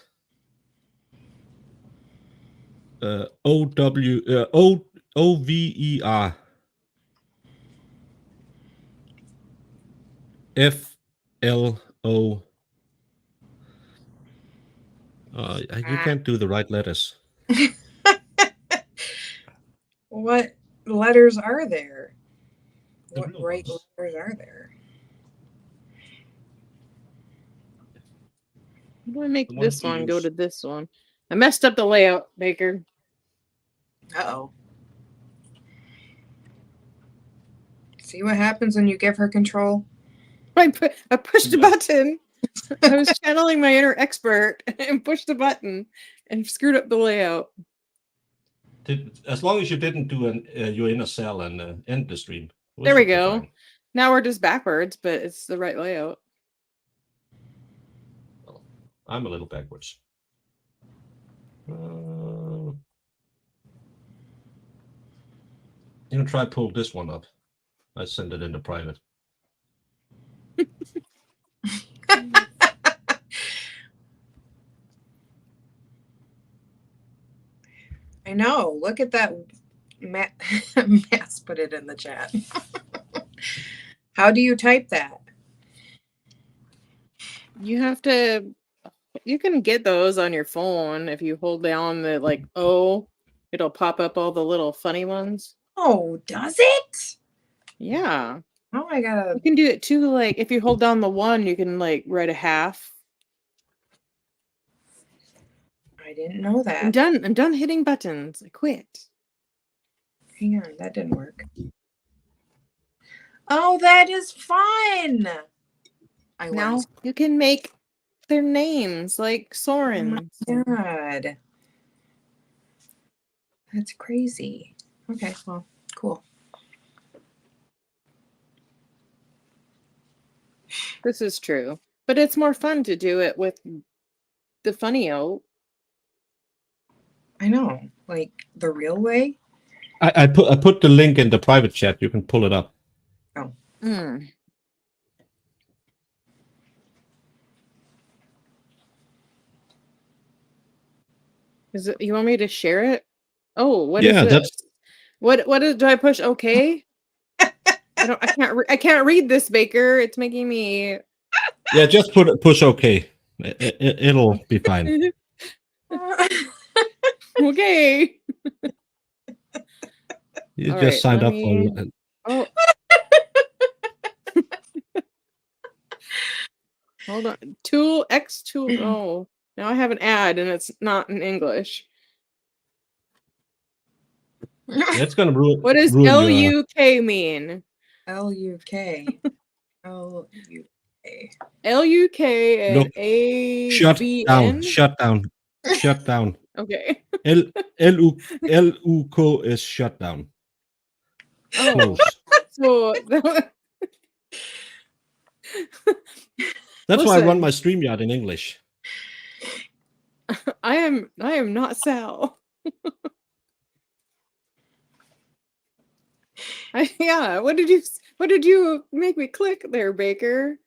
[SPEAKER 1] OVER FLO? You can't do the right letters.
[SPEAKER 3] What letters are there?
[SPEAKER 1] The
[SPEAKER 3] What
[SPEAKER 1] real
[SPEAKER 3] right
[SPEAKER 1] ones.
[SPEAKER 3] letters are there?
[SPEAKER 2] How do I make
[SPEAKER 1] The ones
[SPEAKER 2] this
[SPEAKER 1] you
[SPEAKER 2] one go
[SPEAKER 1] use.
[SPEAKER 2] to this one? I messed up the layout, Baker.
[SPEAKER 3] Uh-oh. See what happens when you give her control?
[SPEAKER 2] I pushed a
[SPEAKER 1] Yeah.
[SPEAKER 2] button. I was channeling my inner expert and pushed a button and screwed up the layout.
[SPEAKER 1] As long as you didn't do your inner cell and end the stream.
[SPEAKER 2] There we
[SPEAKER 1] should be
[SPEAKER 2] go.
[SPEAKER 1] fine.
[SPEAKER 2] Now we're just backwards, but it's the right layout.
[SPEAKER 1] Well, I'm a little backwards. You can try pull this one up. I send it into private.
[SPEAKER 3] I know. Look at that. Mass put it in the chat. How do you type that?
[SPEAKER 2] You have to. You can get those on your phone if you hold down the like O. It'll pop up all the little funny ones.
[SPEAKER 3] Oh, does it?
[SPEAKER 2] Yeah.
[SPEAKER 3] Oh, I gotta.
[SPEAKER 2] You can do it too. Like if you hold down the one, you can like write a half.
[SPEAKER 3] I didn't know that.
[SPEAKER 2] I'm done. I'm done hitting buttons. I quit.
[SPEAKER 3] Hang on, that didn't work. Oh, that is fun.
[SPEAKER 2] Now you can make their names like Soren.
[SPEAKER 3] Oh my God. That's crazy. Okay, well, cool.
[SPEAKER 2] This is true, but it's more fun to do it with the funny-o.
[SPEAKER 3] I know, like the real way.
[SPEAKER 1] I put the link in the private chat. You can pull it up.
[SPEAKER 3] Oh.
[SPEAKER 2] Mm. Is it? You want me to share it? Oh, what is this?
[SPEAKER 1] That's
[SPEAKER 2] What is? Do I push OK? I can't read this, Baker. It's making me.
[SPEAKER 1] yeah. Just push OK. It'll be fine.
[SPEAKER 2] Okay.
[SPEAKER 1] You
[SPEAKER 2] All
[SPEAKER 1] just
[SPEAKER 2] right,
[SPEAKER 1] signed up
[SPEAKER 2] me-
[SPEAKER 1] for.
[SPEAKER 2] Oh. Hold on. Tool X tool. Oh, now I have an ad and it's not in English.
[SPEAKER 1] It's gonna ruin.
[SPEAKER 2] What does
[SPEAKER 1] ruin
[SPEAKER 2] LUK mean?
[SPEAKER 3] LUK. LUK.
[SPEAKER 2] LUK and
[SPEAKER 1] Look, Shut down.
[SPEAKER 2] ABN.
[SPEAKER 1] Shut down. Shut down.
[SPEAKER 2] Okay.
[SPEAKER 1] LUK is shut down.
[SPEAKER 2] Oh,
[SPEAKER 1] Close.
[SPEAKER 2] so
[SPEAKER 1] That's why I run
[SPEAKER 2] Listen.
[SPEAKER 1] my StreamYard in English.
[SPEAKER 2] I am not Sal. Yeah. What did you make me click there, Baker?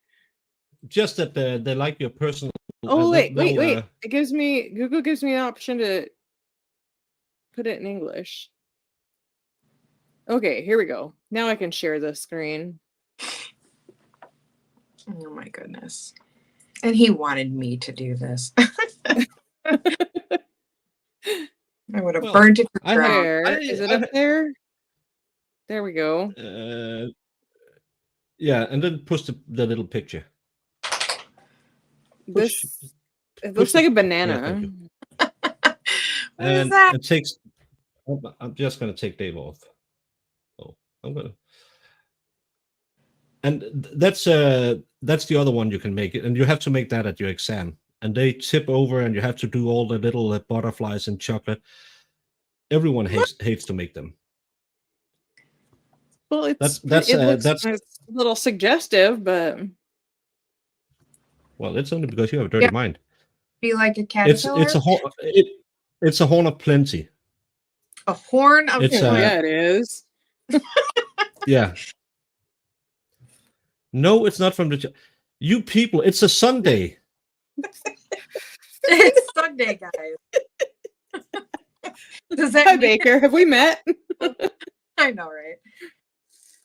[SPEAKER 1] Just that they like your personal.
[SPEAKER 2] Oh wait. Google gives me an option to put it in English. Okay, here we go. Now I can share the screen.
[SPEAKER 3] Oh my goodness. And he wanted me to do this. I would have burnt it to the ground.
[SPEAKER 2] Where is it up there? There we go.
[SPEAKER 1] Yeah, and then push the little picture.
[SPEAKER 2] This it
[SPEAKER 1] push
[SPEAKER 2] looks
[SPEAKER 1] the-
[SPEAKER 2] like a
[SPEAKER 1] Yeah,
[SPEAKER 2] banana.
[SPEAKER 1] thank you.
[SPEAKER 3] What is
[SPEAKER 1] And
[SPEAKER 3] that?
[SPEAKER 1] it takes. I'm just gonna take Dave off. Oh, I'm gonna. And that's the other one you can make it, and you have to make that at your exam. And they tip over, and you have to do all the little butterflies and chocolate. Everyone hates to make them.
[SPEAKER 2] Well, it looks
[SPEAKER 1] that's
[SPEAKER 2] a little suggestive, but
[SPEAKER 1] well, it's only because you have a dirty
[SPEAKER 3] Yeah.
[SPEAKER 1] mind.
[SPEAKER 3] Be like a
[SPEAKER 1] It's
[SPEAKER 3] caterpillar.
[SPEAKER 1] it's a horn of plenty.
[SPEAKER 3] A horn of
[SPEAKER 1] It's
[SPEAKER 2] yeah, it is.
[SPEAKER 1] Yeah. No, it's not from the. You people, it's a Sunday.
[SPEAKER 3] It's Sunday, guys. Does that
[SPEAKER 2] Hi,
[SPEAKER 3] mean-
[SPEAKER 2] Baker. Have we met?
[SPEAKER 3] I know, right?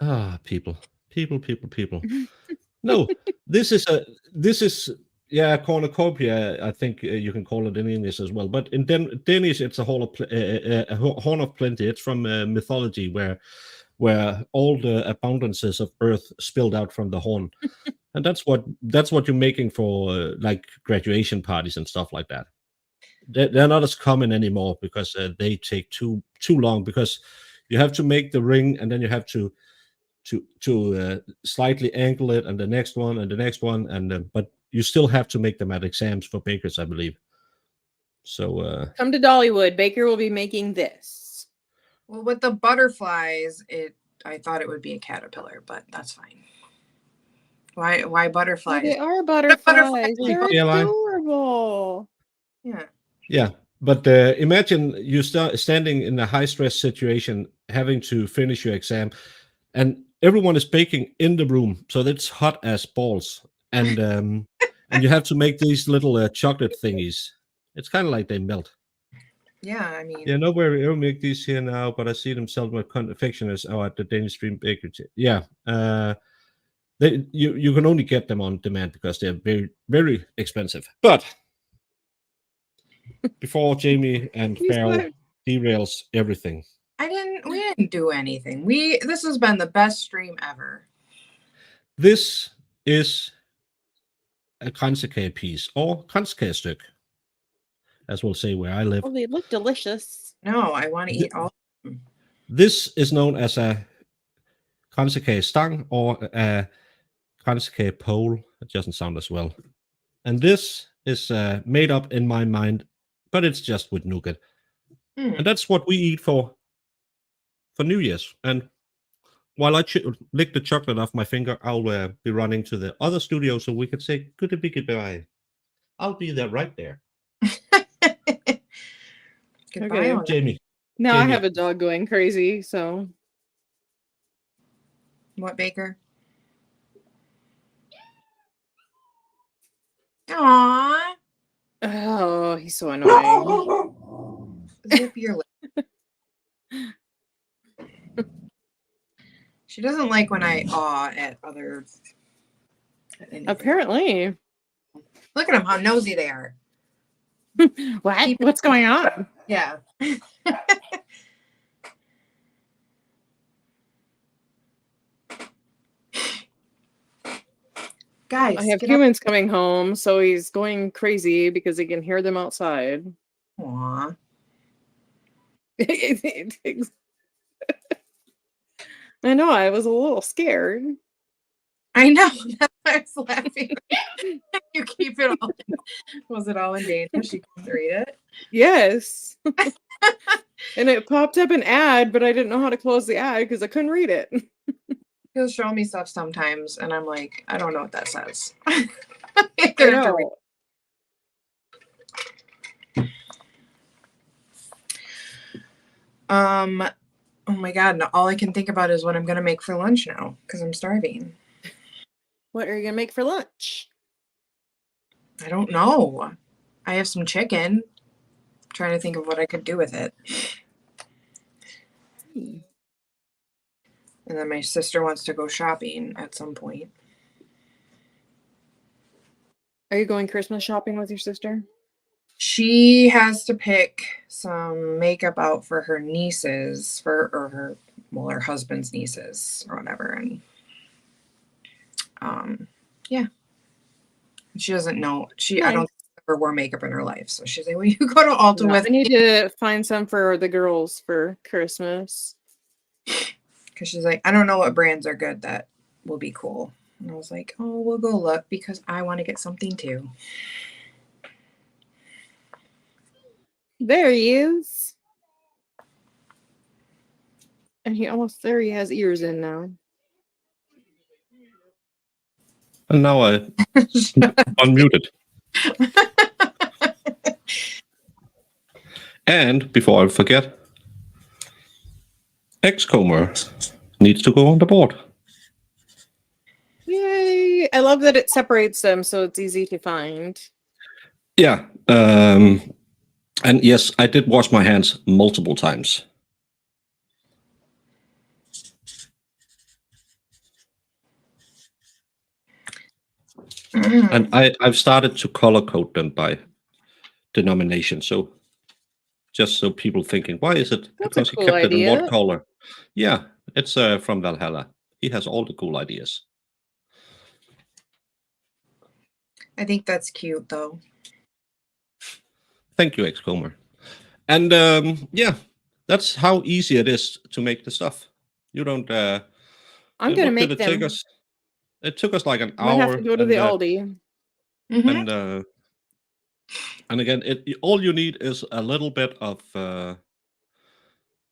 [SPEAKER 1] Ah, people. No, this is a cornucopia. I think you can call it in English as well. But in Danish, it's a horn of plenty. It's from mythology where all the abundances of earth spilled out from the horn, and that's what you're making for like graduation parties and stuff like that. They're not as common anymore because they take too long, because you have to make the ring, and then you have to slightly angle it, and the next one, and but you still have to make them at exams for bakers, I believe. So
[SPEAKER 2] Come to Dollywood. Baker will be making this.
[SPEAKER 3] Well, with the butterflies, I thought it would be a caterpillar, but that's fine. Why
[SPEAKER 2] Oh,
[SPEAKER 3] butterflies?
[SPEAKER 2] they are butterflies. They're
[SPEAKER 1] Yeah.
[SPEAKER 2] adorable.
[SPEAKER 3] Yeah.
[SPEAKER 1] But imagine you standing in a high stress situation, having to finish your exam, and everyone is baking in the room, so it's hot as balls, and and you have to make these little chocolate thingies. It's kind of like they melt.
[SPEAKER 3] Yeah, I mean,
[SPEAKER 1] Yeah, nobody ever make these here now, but I see them sold by confectioners at the Danish Stream Bakery. Yeah, you can only get them on demand because they're very, very expensive. But before Jamie and Farrell derails everything,
[SPEAKER 3] we didn't do anything. This has been the best stream ever.
[SPEAKER 1] this is a Kransekage piece, or Kransekage, as we'll say where I live.
[SPEAKER 2] Oh, they look delicious.
[SPEAKER 3] No, I want to eat all.
[SPEAKER 1] This is known as a Kransekage stang or a Kransekage pole. It doesn't sound as well. And this is made up in my mind, but it's just with nougat. And that's what we eat for New Year's. And while I lick the chocolate off my finger, I'll be running to the other studio so we can say goodbye. I'll be there right there.
[SPEAKER 3] Goodbye,
[SPEAKER 2] Okay.
[SPEAKER 1] Jamie.
[SPEAKER 2] Now I
[SPEAKER 1] Jamie.
[SPEAKER 2] have a dog going crazy, so
[SPEAKER 3] What, Baker? Aww.
[SPEAKER 2] oh, he's so annoying.
[SPEAKER 3] Zip your lip. She doesn't like when I awe at others.
[SPEAKER 2] Apparently.
[SPEAKER 3] Look at them, how nosy they are.
[SPEAKER 2] What? What's going on?
[SPEAKER 3] Yeah. Guys,
[SPEAKER 2] I have
[SPEAKER 3] get
[SPEAKER 2] humans coming home, so he's going crazy because he can hear them outside.
[SPEAKER 3] up. Aw.
[SPEAKER 2] I know, I was a little scared.
[SPEAKER 3] I know. That's why I was laughing. You keep it all. Was it all in Danish? You couldn't read it?
[SPEAKER 2] Yes. And it popped up an ad, but I didn't know how to close the ad because I couldn't read it.
[SPEAKER 3] He'll show me stuff sometimes, and I'm like, I don't know what that says.
[SPEAKER 2] I
[SPEAKER 3] Gonna have to read.
[SPEAKER 2] know.
[SPEAKER 3] Oh my god, now all I can think about is what I'm gonna make for lunch now because I'm starving.
[SPEAKER 2] What are you gonna make for lunch?
[SPEAKER 3] I don't know. I have some chicken. I'm trying to think of what I could do with it. And then my sister wants to go shopping at some point.
[SPEAKER 2] Are you going Christmas shopping with your sister?
[SPEAKER 3] She has to pick some makeup out for her nieces, her husband's nieces or whatever. And yeah. She doesn't know. I
[SPEAKER 2] Nice.
[SPEAKER 3] don't think she ever wore makeup in her life. So she's like, "Will you go to Ulta
[SPEAKER 2] Yeah,
[SPEAKER 3] with
[SPEAKER 2] I need to find some for the girls for Christmas.
[SPEAKER 3] Because she's like, I don't know what brands are good that will be cool. And I was like, oh, we'll go look because I want to get something too.
[SPEAKER 2] There he is. And he has ears in now.
[SPEAKER 1] And now I unmuted. And before I forget, Xcomer needs to go on the board.
[SPEAKER 2] Yay! I love that it separates them so it's easy to find.
[SPEAKER 1] Yeah. And yes, I did wash my hands multiple times. And I've started to color code them by denomination. So just so people thinking, why is it?
[SPEAKER 2] That's
[SPEAKER 1] Because
[SPEAKER 2] a
[SPEAKER 1] he
[SPEAKER 2] cool
[SPEAKER 1] kept it in
[SPEAKER 2] idea.
[SPEAKER 1] one color. Yeah, it's from Valhalla. He has all the cool ideas.
[SPEAKER 3] I think that's cute though.
[SPEAKER 1] Thank you, Xcomer. And yeah, that's how easy it is to make the stuff. You don't.
[SPEAKER 2] I'm gonna
[SPEAKER 1] what
[SPEAKER 2] make
[SPEAKER 1] did it
[SPEAKER 2] them.
[SPEAKER 1] take us? It took us like an
[SPEAKER 2] Might have
[SPEAKER 1] hour.
[SPEAKER 2] to go to the Aldi.
[SPEAKER 1] And again, all you need is a little bit of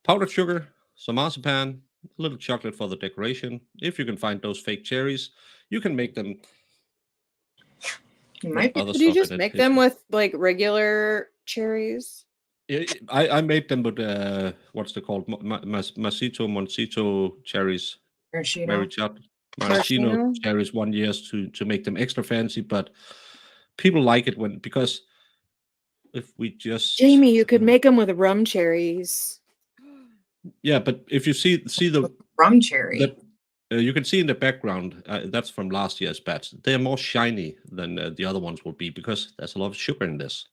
[SPEAKER 1] powdered sugar, some marzipan, a little chocolate for the decoration. If you can find those fake cherries, you can make them.
[SPEAKER 3] You might be.
[SPEAKER 1] Other
[SPEAKER 2] Could you
[SPEAKER 1] stuff
[SPEAKER 2] just
[SPEAKER 1] in it.
[SPEAKER 2] make them with like regular cherries?
[SPEAKER 1] I made them with what's it called? Moncito cherries. Maraschino cherries 1 year to make them extra fancy, but people like it because if we just
[SPEAKER 2] Jamie, you could make them with rum cherries.
[SPEAKER 1] Yeah, but if you see the
[SPEAKER 3] rum cherry,
[SPEAKER 1] you can see in the background that's from last year's batch. They're more shiny than the other ones will be because there's a lot of sugar in this.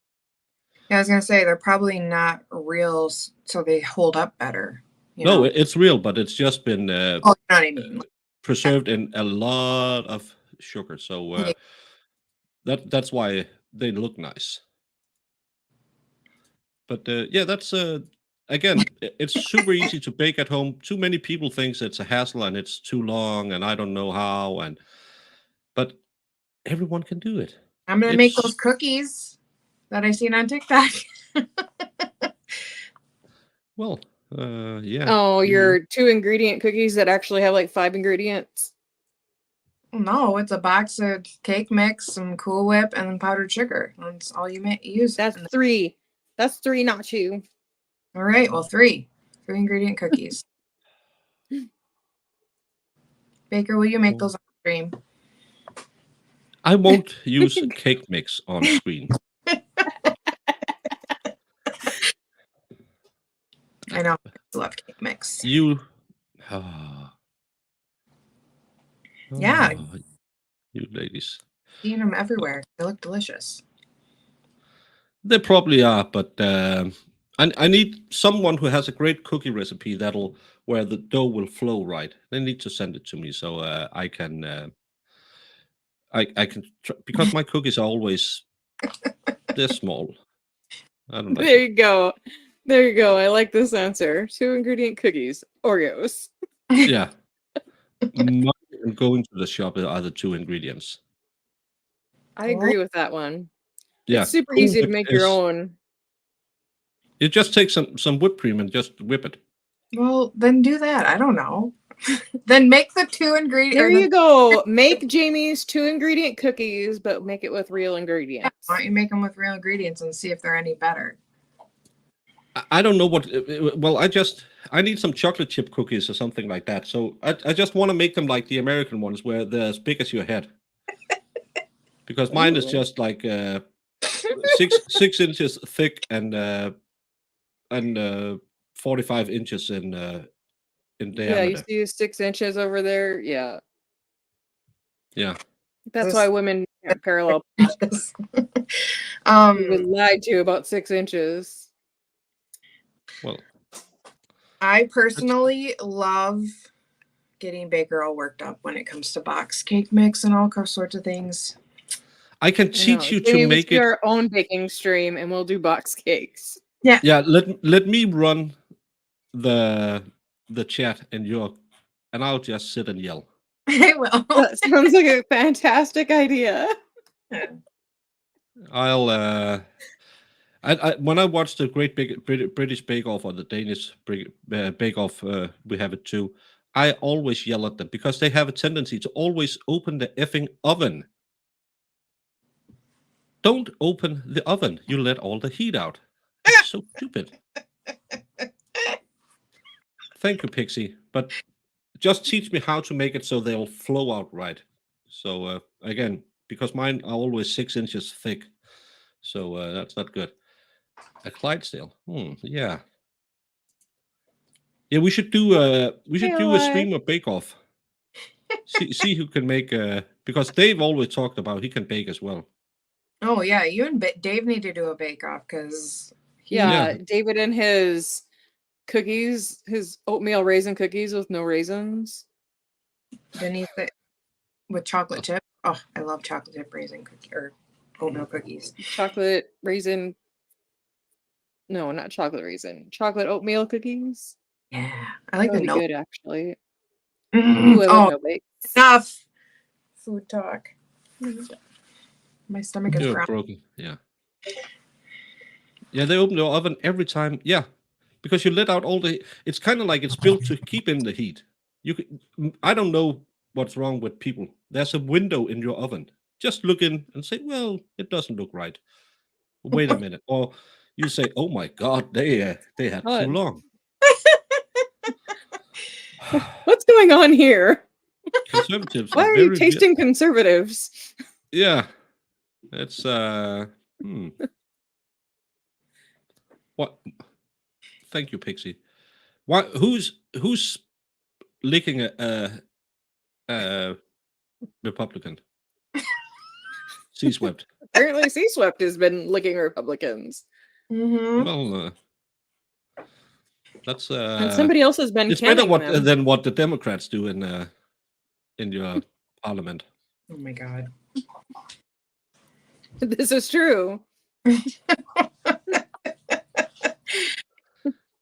[SPEAKER 3] Yeah, I was gonna say they're probably not real, so they hold up better.
[SPEAKER 1] No, it's real, but it's just been
[SPEAKER 3] you know what I mean?
[SPEAKER 1] Preserved in a lot of sugar, so that's why they look nice. But yeah, that's again, it's super easy to bake at home. Too many people thinks it's a hassle and it's too long, and I don't know how. But everyone can do it.
[SPEAKER 3] I'm gonna make those cookies that I seen on TikTok.
[SPEAKER 1] Well, yeah.
[SPEAKER 2] Oh, your 2-ingredient cookies that actually have like 5 ingredients?
[SPEAKER 3] No, it's a box of cake mix, some Cool Whip, and powdered sugar. That's all you use.
[SPEAKER 2] That's 3. That's 3, not 2.
[SPEAKER 3] All right, well, 3 ingredient cookies. Baker, will you make those on stream?
[SPEAKER 1] I won't use cake mix on screen.
[SPEAKER 3] I know. I love cake mix. Yeah.
[SPEAKER 1] You ladies.
[SPEAKER 3] Seeing them everywhere. They look delicious.
[SPEAKER 1] They probably are, but I need someone who has a great cookie recipe where the dough will flow right. They need to send it to me so I can because my cookies are always they're small. I don't like
[SPEAKER 2] There you go. There you go. I like this answer. 2-ingredient cookies, Oreos.
[SPEAKER 1] Yeah. Going to the shop are the 2 ingredients.
[SPEAKER 2] I agree with that one.
[SPEAKER 1] Yeah.
[SPEAKER 2] It's super easy to make your own.
[SPEAKER 1] You just take some whipped cream and just whip it.
[SPEAKER 3] Well, then do that. I don't know. Then make the 2 ingredients.
[SPEAKER 2] There you go. Make Jamie's 2-ingredient cookies, but make it with real ingredients.
[SPEAKER 3] Why don't you make them with real ingredients and see if they're any better?
[SPEAKER 1] I don't know what. Well, I need some chocolate chip cookies or something like that. So I just want to make them like the American ones, where they're as big as your head. Because mine is just like 6 inches thick and 45 inches in diameter.
[SPEAKER 2] Yeah, you see 6 inches over there. Yeah.
[SPEAKER 1] Yeah.
[SPEAKER 2] That's why women have parallel.
[SPEAKER 3] We
[SPEAKER 2] was lied to about 6 inches.
[SPEAKER 1] Well,
[SPEAKER 3] I personally love getting Baker all worked up when it comes to box cake mix and all sorts of things.
[SPEAKER 1] I can
[SPEAKER 2] I
[SPEAKER 1] teach
[SPEAKER 2] know.
[SPEAKER 1] you to
[SPEAKER 2] Maybe we
[SPEAKER 1] make
[SPEAKER 2] should do
[SPEAKER 1] it.
[SPEAKER 2] our own baking stream, and we'll do box cakes.
[SPEAKER 1] Yeah, let me run the chat and I'll just sit and yell.
[SPEAKER 3] I will.
[SPEAKER 2] That sounds like a fantastic idea.
[SPEAKER 1] I'll I when I watch the Great Big British Bake Off or the Danish Bake Off, we have it too. I always yell at them because they have a tendency to always open the effing oven. Don't open the oven. You let all the heat out. It's so stupid. Thank you, Pixie. But just teach me how to make it so they'll flow out right. So again, because mine are always 6 inches thick, so that's not good. A Clydesdale. Yeah. Yeah, we should do a stream of Bake Off. see who can make because Dave always talked about he can bake as well.
[SPEAKER 3] Oh yeah, you and Dave need to do a bake off because
[SPEAKER 2] Yeah, David and his cookies, his oatmeal raisin cookies with no raisins.
[SPEAKER 3] beneath it with chocolate chip. Oh, I love chocolate chip raisin cookie or oatmeal cookies.
[SPEAKER 2] Chocolate raisin. No, not chocolate raisin. Chocolate oatmeal cookies.
[SPEAKER 3] Yeah, I like
[SPEAKER 2] That
[SPEAKER 3] the
[SPEAKER 2] would be
[SPEAKER 3] no.
[SPEAKER 2] good, actually. Ooh, I love no bakes.
[SPEAKER 3] Enough food talk. My stomach is
[SPEAKER 1] broken. Yeah. Yeah, they open the oven every time. Yeah, because you let out all the. It's kind of like it's built to keep in the heat. I don't know what's wrong with people. There's a window in your oven. Just look in and say, well, it doesn't look right. Wait a minute. Or you say, oh my God, they had too long.
[SPEAKER 2] What's going on here?
[SPEAKER 1] Conservatives
[SPEAKER 2] Why are you tasting conservatives?
[SPEAKER 1] Yeah. It's What? Thank you, Pixie. Why? Who's licking a Republican? C-Swept.
[SPEAKER 2] Apparently, C-Swept has been licking Republicans.
[SPEAKER 3] Mm-hmm.
[SPEAKER 1] Well, that's
[SPEAKER 2] and somebody else has been.
[SPEAKER 1] It's better
[SPEAKER 2] them.
[SPEAKER 1] than what the Democrats do in your parliament.
[SPEAKER 3] Oh my God.
[SPEAKER 2] This is true.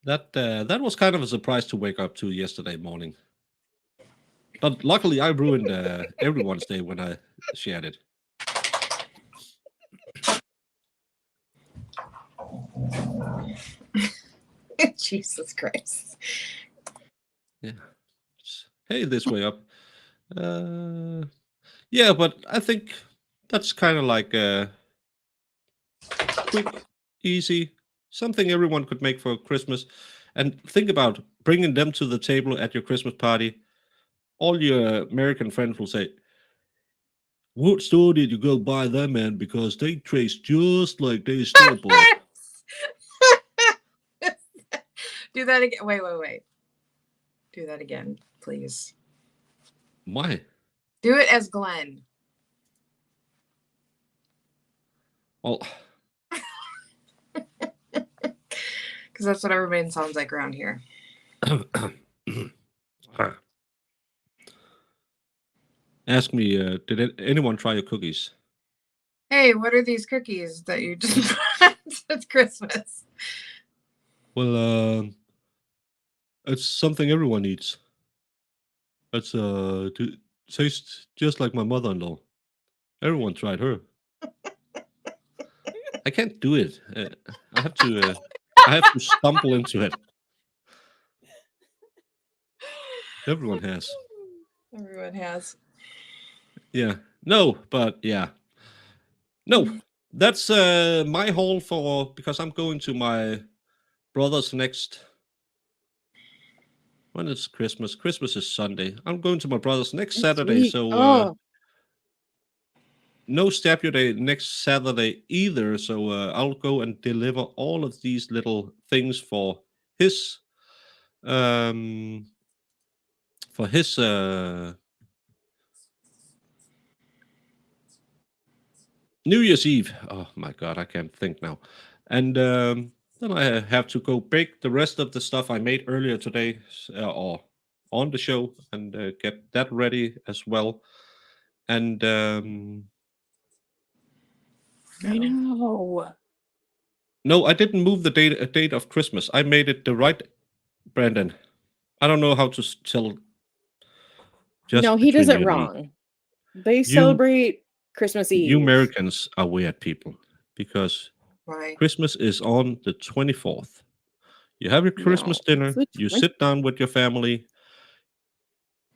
[SPEAKER 1] That was kind of a surprise to wake up to yesterday morning. But luckily, I ruined everyone's day when I shared it.
[SPEAKER 3] Jesus Christ.
[SPEAKER 1] Yeah. Hey, this way up. Yeah, but I think that's kind of like quick, easy, something everyone could make for Christmas. And think about bringing them to the table at your Christmas party. All your American friends will say, what store did you go buy them in? Because they taste just like they store-bought.
[SPEAKER 3] Do that again. Wait. Do that again, please.
[SPEAKER 1] Why?
[SPEAKER 3] Do it as Glenn.
[SPEAKER 1] Well,
[SPEAKER 3] because that's what everybody sounds like around here.
[SPEAKER 1] Ask me, did anyone try your cookies?
[SPEAKER 3] Hey, what are these cookies that you just brought? It's Christmas.
[SPEAKER 1] Well, it's something everyone eats. It's tastes just like my mother-in-law. Everyone tried her. I can't do it. I have to stumble into it. Everyone has.
[SPEAKER 3] Everyone has.
[SPEAKER 1] Yeah. No, but yeah. No, that's my haul for because I'm going to my brother's next. When is Christmas? Christmas is Sunday. I'm going to my brother's next Saturday, so no Stab Your Day next Saturday either. So I'll go and deliver all of these little things for his New Year's Eve. Oh my God, I can't think now. And then I have to go bake the rest of the stuff I made earlier today or on the show and get that ready as well. And
[SPEAKER 2] I know.
[SPEAKER 1] No, I didn't move the date of Christmas. I made it the right, Brandon. I don't know how to tell. Just
[SPEAKER 2] No, he
[SPEAKER 1] between
[SPEAKER 2] does it
[SPEAKER 1] you and me,
[SPEAKER 2] wrong. They
[SPEAKER 1] you
[SPEAKER 2] celebrate Christmas
[SPEAKER 1] you
[SPEAKER 2] Eve.
[SPEAKER 1] Americans are weird people because
[SPEAKER 3] Why?
[SPEAKER 1] Christmas is on the 24th. You have your Christmas
[SPEAKER 2] No,
[SPEAKER 1] dinner.
[SPEAKER 2] it's the
[SPEAKER 1] You
[SPEAKER 2] 20
[SPEAKER 1] sit down with your family.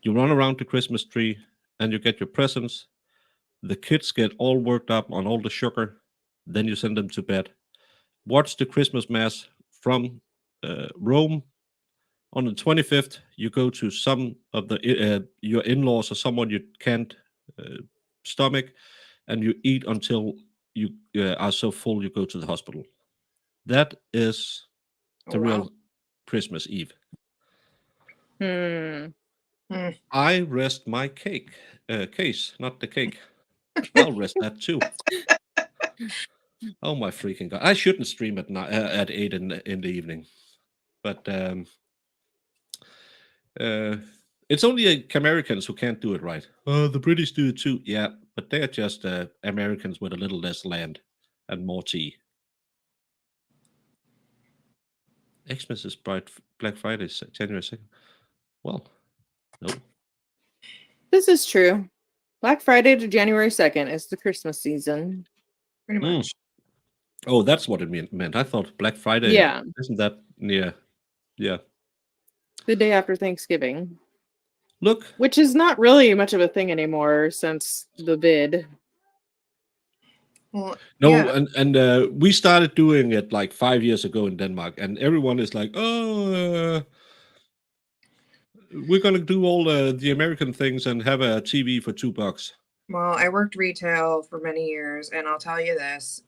[SPEAKER 1] You run around the Christmas tree, and you get your presents. The kids get all worked up on all the sugar. Then you send them to bed. Watch the Christmas mass from Rome. On the 25th, you go to some of the your in-laws or someone you can't stomach, and you eat until you are so full you go to the hospital. That is
[SPEAKER 3] Oh,
[SPEAKER 1] the
[SPEAKER 3] wow.
[SPEAKER 1] real Christmas Eve.
[SPEAKER 2] Hmm.
[SPEAKER 1] I rest my case, not the cake. I'll rest that too. Oh my freaking god! I shouldn't stream at at 8 in the evening, but uh, it's only Americans who can't do it right. The British do it too. Yeah, but they're just Americans with a little less land and more tea. Xmas is Black Friday, January 2nd. Well, no.
[SPEAKER 2] This is true. Black Friday to January 2nd is the Christmas season.
[SPEAKER 3] Pretty
[SPEAKER 1] Mm.
[SPEAKER 3] much.
[SPEAKER 1] Oh, that's what it meant. I thought Black Friday.
[SPEAKER 2] Yeah.
[SPEAKER 1] Isn't that near? Yeah.
[SPEAKER 2] The day after Thanksgiving.
[SPEAKER 1] Look.
[SPEAKER 2] Which is not really much of a thing anymore since the vid.
[SPEAKER 3] Well,
[SPEAKER 1] No,
[SPEAKER 3] yeah.
[SPEAKER 1] and we started doing it like 5 years ago in Denmark, and everyone is like, "Oh, we're gonna do all the American things and have a TV for $2."
[SPEAKER 3] Well, I worked retail for many years, and I'll tell you this: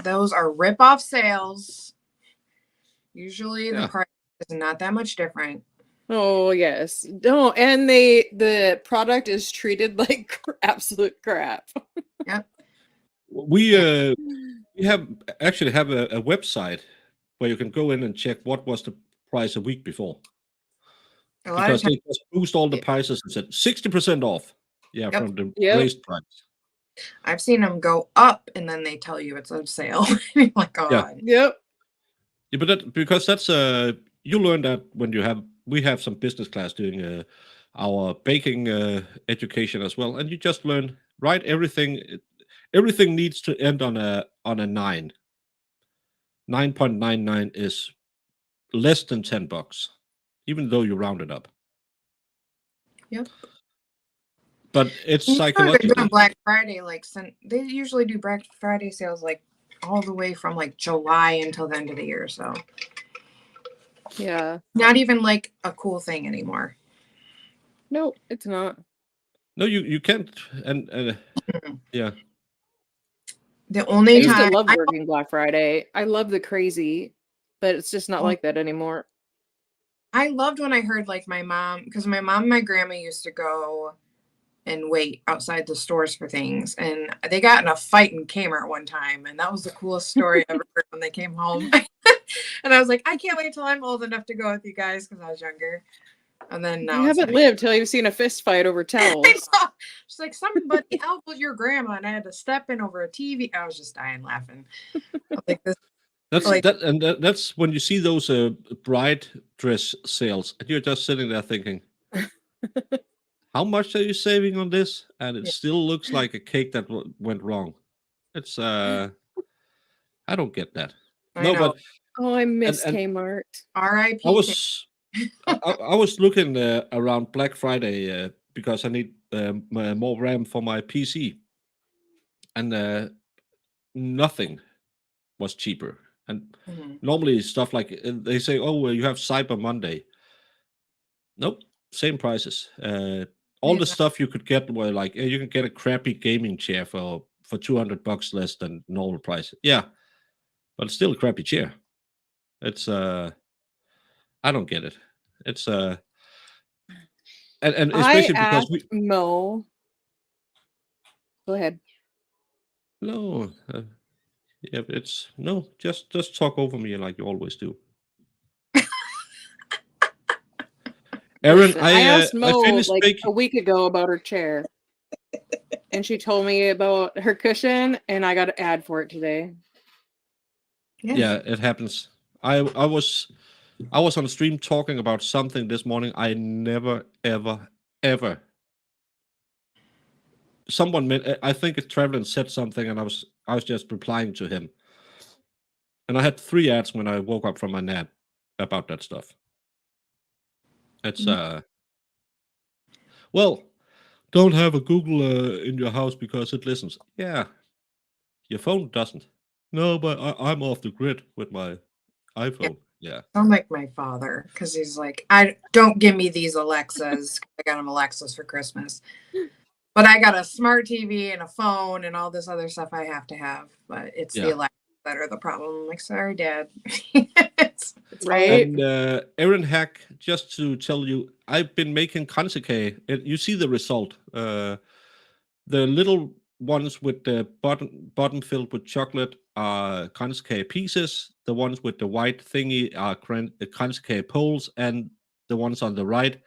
[SPEAKER 3] those are rip-off sales. Usually, the
[SPEAKER 1] Yeah.
[SPEAKER 3] price is not that much different.
[SPEAKER 2] Oh yes. No, and the product is treated like absolute crap.
[SPEAKER 3] Yep.
[SPEAKER 1] We have actually have a website where you can go in and check what was the price a week before.
[SPEAKER 3] A lot of
[SPEAKER 1] Because
[SPEAKER 3] times,
[SPEAKER 1] they just boost all the prices and said 60% off. Yeah,
[SPEAKER 3] Yep.
[SPEAKER 1] from the
[SPEAKER 2] Yep.
[SPEAKER 1] raised price.
[SPEAKER 3] I've seen them go up, and then they tell you it's on sale. You're like, oh,
[SPEAKER 1] Yeah.
[SPEAKER 2] Yep.
[SPEAKER 1] Yeah, but because that's you learn that when we have some business class doing our baking education as well, and you just learn right everything needs to end on a 9. 9.99 is less than $10, even though you round it up.
[SPEAKER 3] Yep.
[SPEAKER 1] But it's
[SPEAKER 3] You know they're
[SPEAKER 1] psychological.
[SPEAKER 3] doing Black Friday, they usually do Black Friday sales like all the way from like July until the end of the year. So
[SPEAKER 2] Yeah.
[SPEAKER 3] not even like a cool thing anymore.
[SPEAKER 2] No, it's not.
[SPEAKER 1] No, you can't, and yeah.
[SPEAKER 3] The
[SPEAKER 2] I
[SPEAKER 3] only
[SPEAKER 2] used to
[SPEAKER 3] time
[SPEAKER 2] love working Black Friday. I love the crazy, but it's just not like that anymore.
[SPEAKER 3] I loved when I heard like my mom, because my mom and my grandma used to go and wait outside the stores for things, and they got in a fight in Kmart one time, and that was the coolest story I ever heard when they came home. And I was like, I can't wait till I'm old enough to go with you guys because I was younger. And then now
[SPEAKER 2] You haven't lived till you've seen a fist fight over towels.
[SPEAKER 3] She's like, somebody elbowed your grandma, and I had to step in over a TV. I was just dying laughing. Like this.
[SPEAKER 1] That's when you see those bride dress sales, and you're just sitting there thinking, how much are you saving on this? And it still looks like a cake that went wrong. It's I don't get that. But
[SPEAKER 2] I miss Kmart.
[SPEAKER 3] R.I.P.
[SPEAKER 1] I was looking around Black Friday because I need more RAM for my PC, and nothing was cheaper. And normally stuff like they say, oh, well, you have Cyber Monday. Nope, same prices. All the stuff you could get were like you can get a crappy gaming chair for $200 less than normal price. Yeah, but it's still a crappy chair. It's I don't get it. It's and especially because
[SPEAKER 2] Mo. Go ahead.
[SPEAKER 1] No, yeah, it's no. Just talk over me like you always do. Aaron,
[SPEAKER 2] I asked Mo
[SPEAKER 1] finished
[SPEAKER 2] like
[SPEAKER 1] baking.
[SPEAKER 2] a week ago about her chair. And she told me about her cushion, and I got an ad for it today.
[SPEAKER 1] Yeah, it happens. I was on stream talking about something this morning. I never ever. I think a traveler said something, and I was just replying to him. And I had 3 ads when I woke up from my nap about that stuff. It's well, don't have a Google in your house because it listens. Yeah, your phone doesn't. No, but I'm off the grid with my iPhone. Yeah.
[SPEAKER 3] I'm like my father, because he's like, I don't give me these Alexas. I got him Alexas for Christmas. But I got a smart TV and a phone and all this other stuff I have to have. But it's the Alexas that are the problem. I'm like, sorry, Dad. it's
[SPEAKER 2] Right.
[SPEAKER 1] And Aaron Hack, just to tell you, I've been making Kransekage. You see the result. The little ones with the bottom filled with chocolate are Kransekage pieces. The ones with the white thingy are Kransekage poles, and the ones on the right,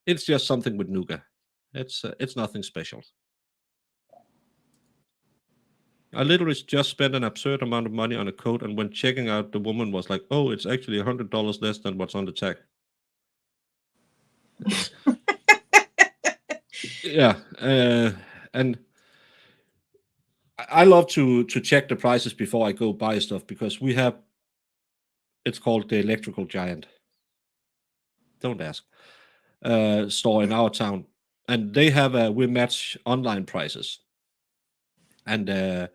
[SPEAKER 1] it's just something with nougat. It's nothing special. I literally just spent an absurd amount of money on a coat, and when checking out, the woman was like, "Oh, it's actually $100 less than what's on the tag." Yeah, and I love to check the prices before I go buy stuff because we have. It's called the Electrical Giant. Don't ask. Store in our town, and they have we match online prices, and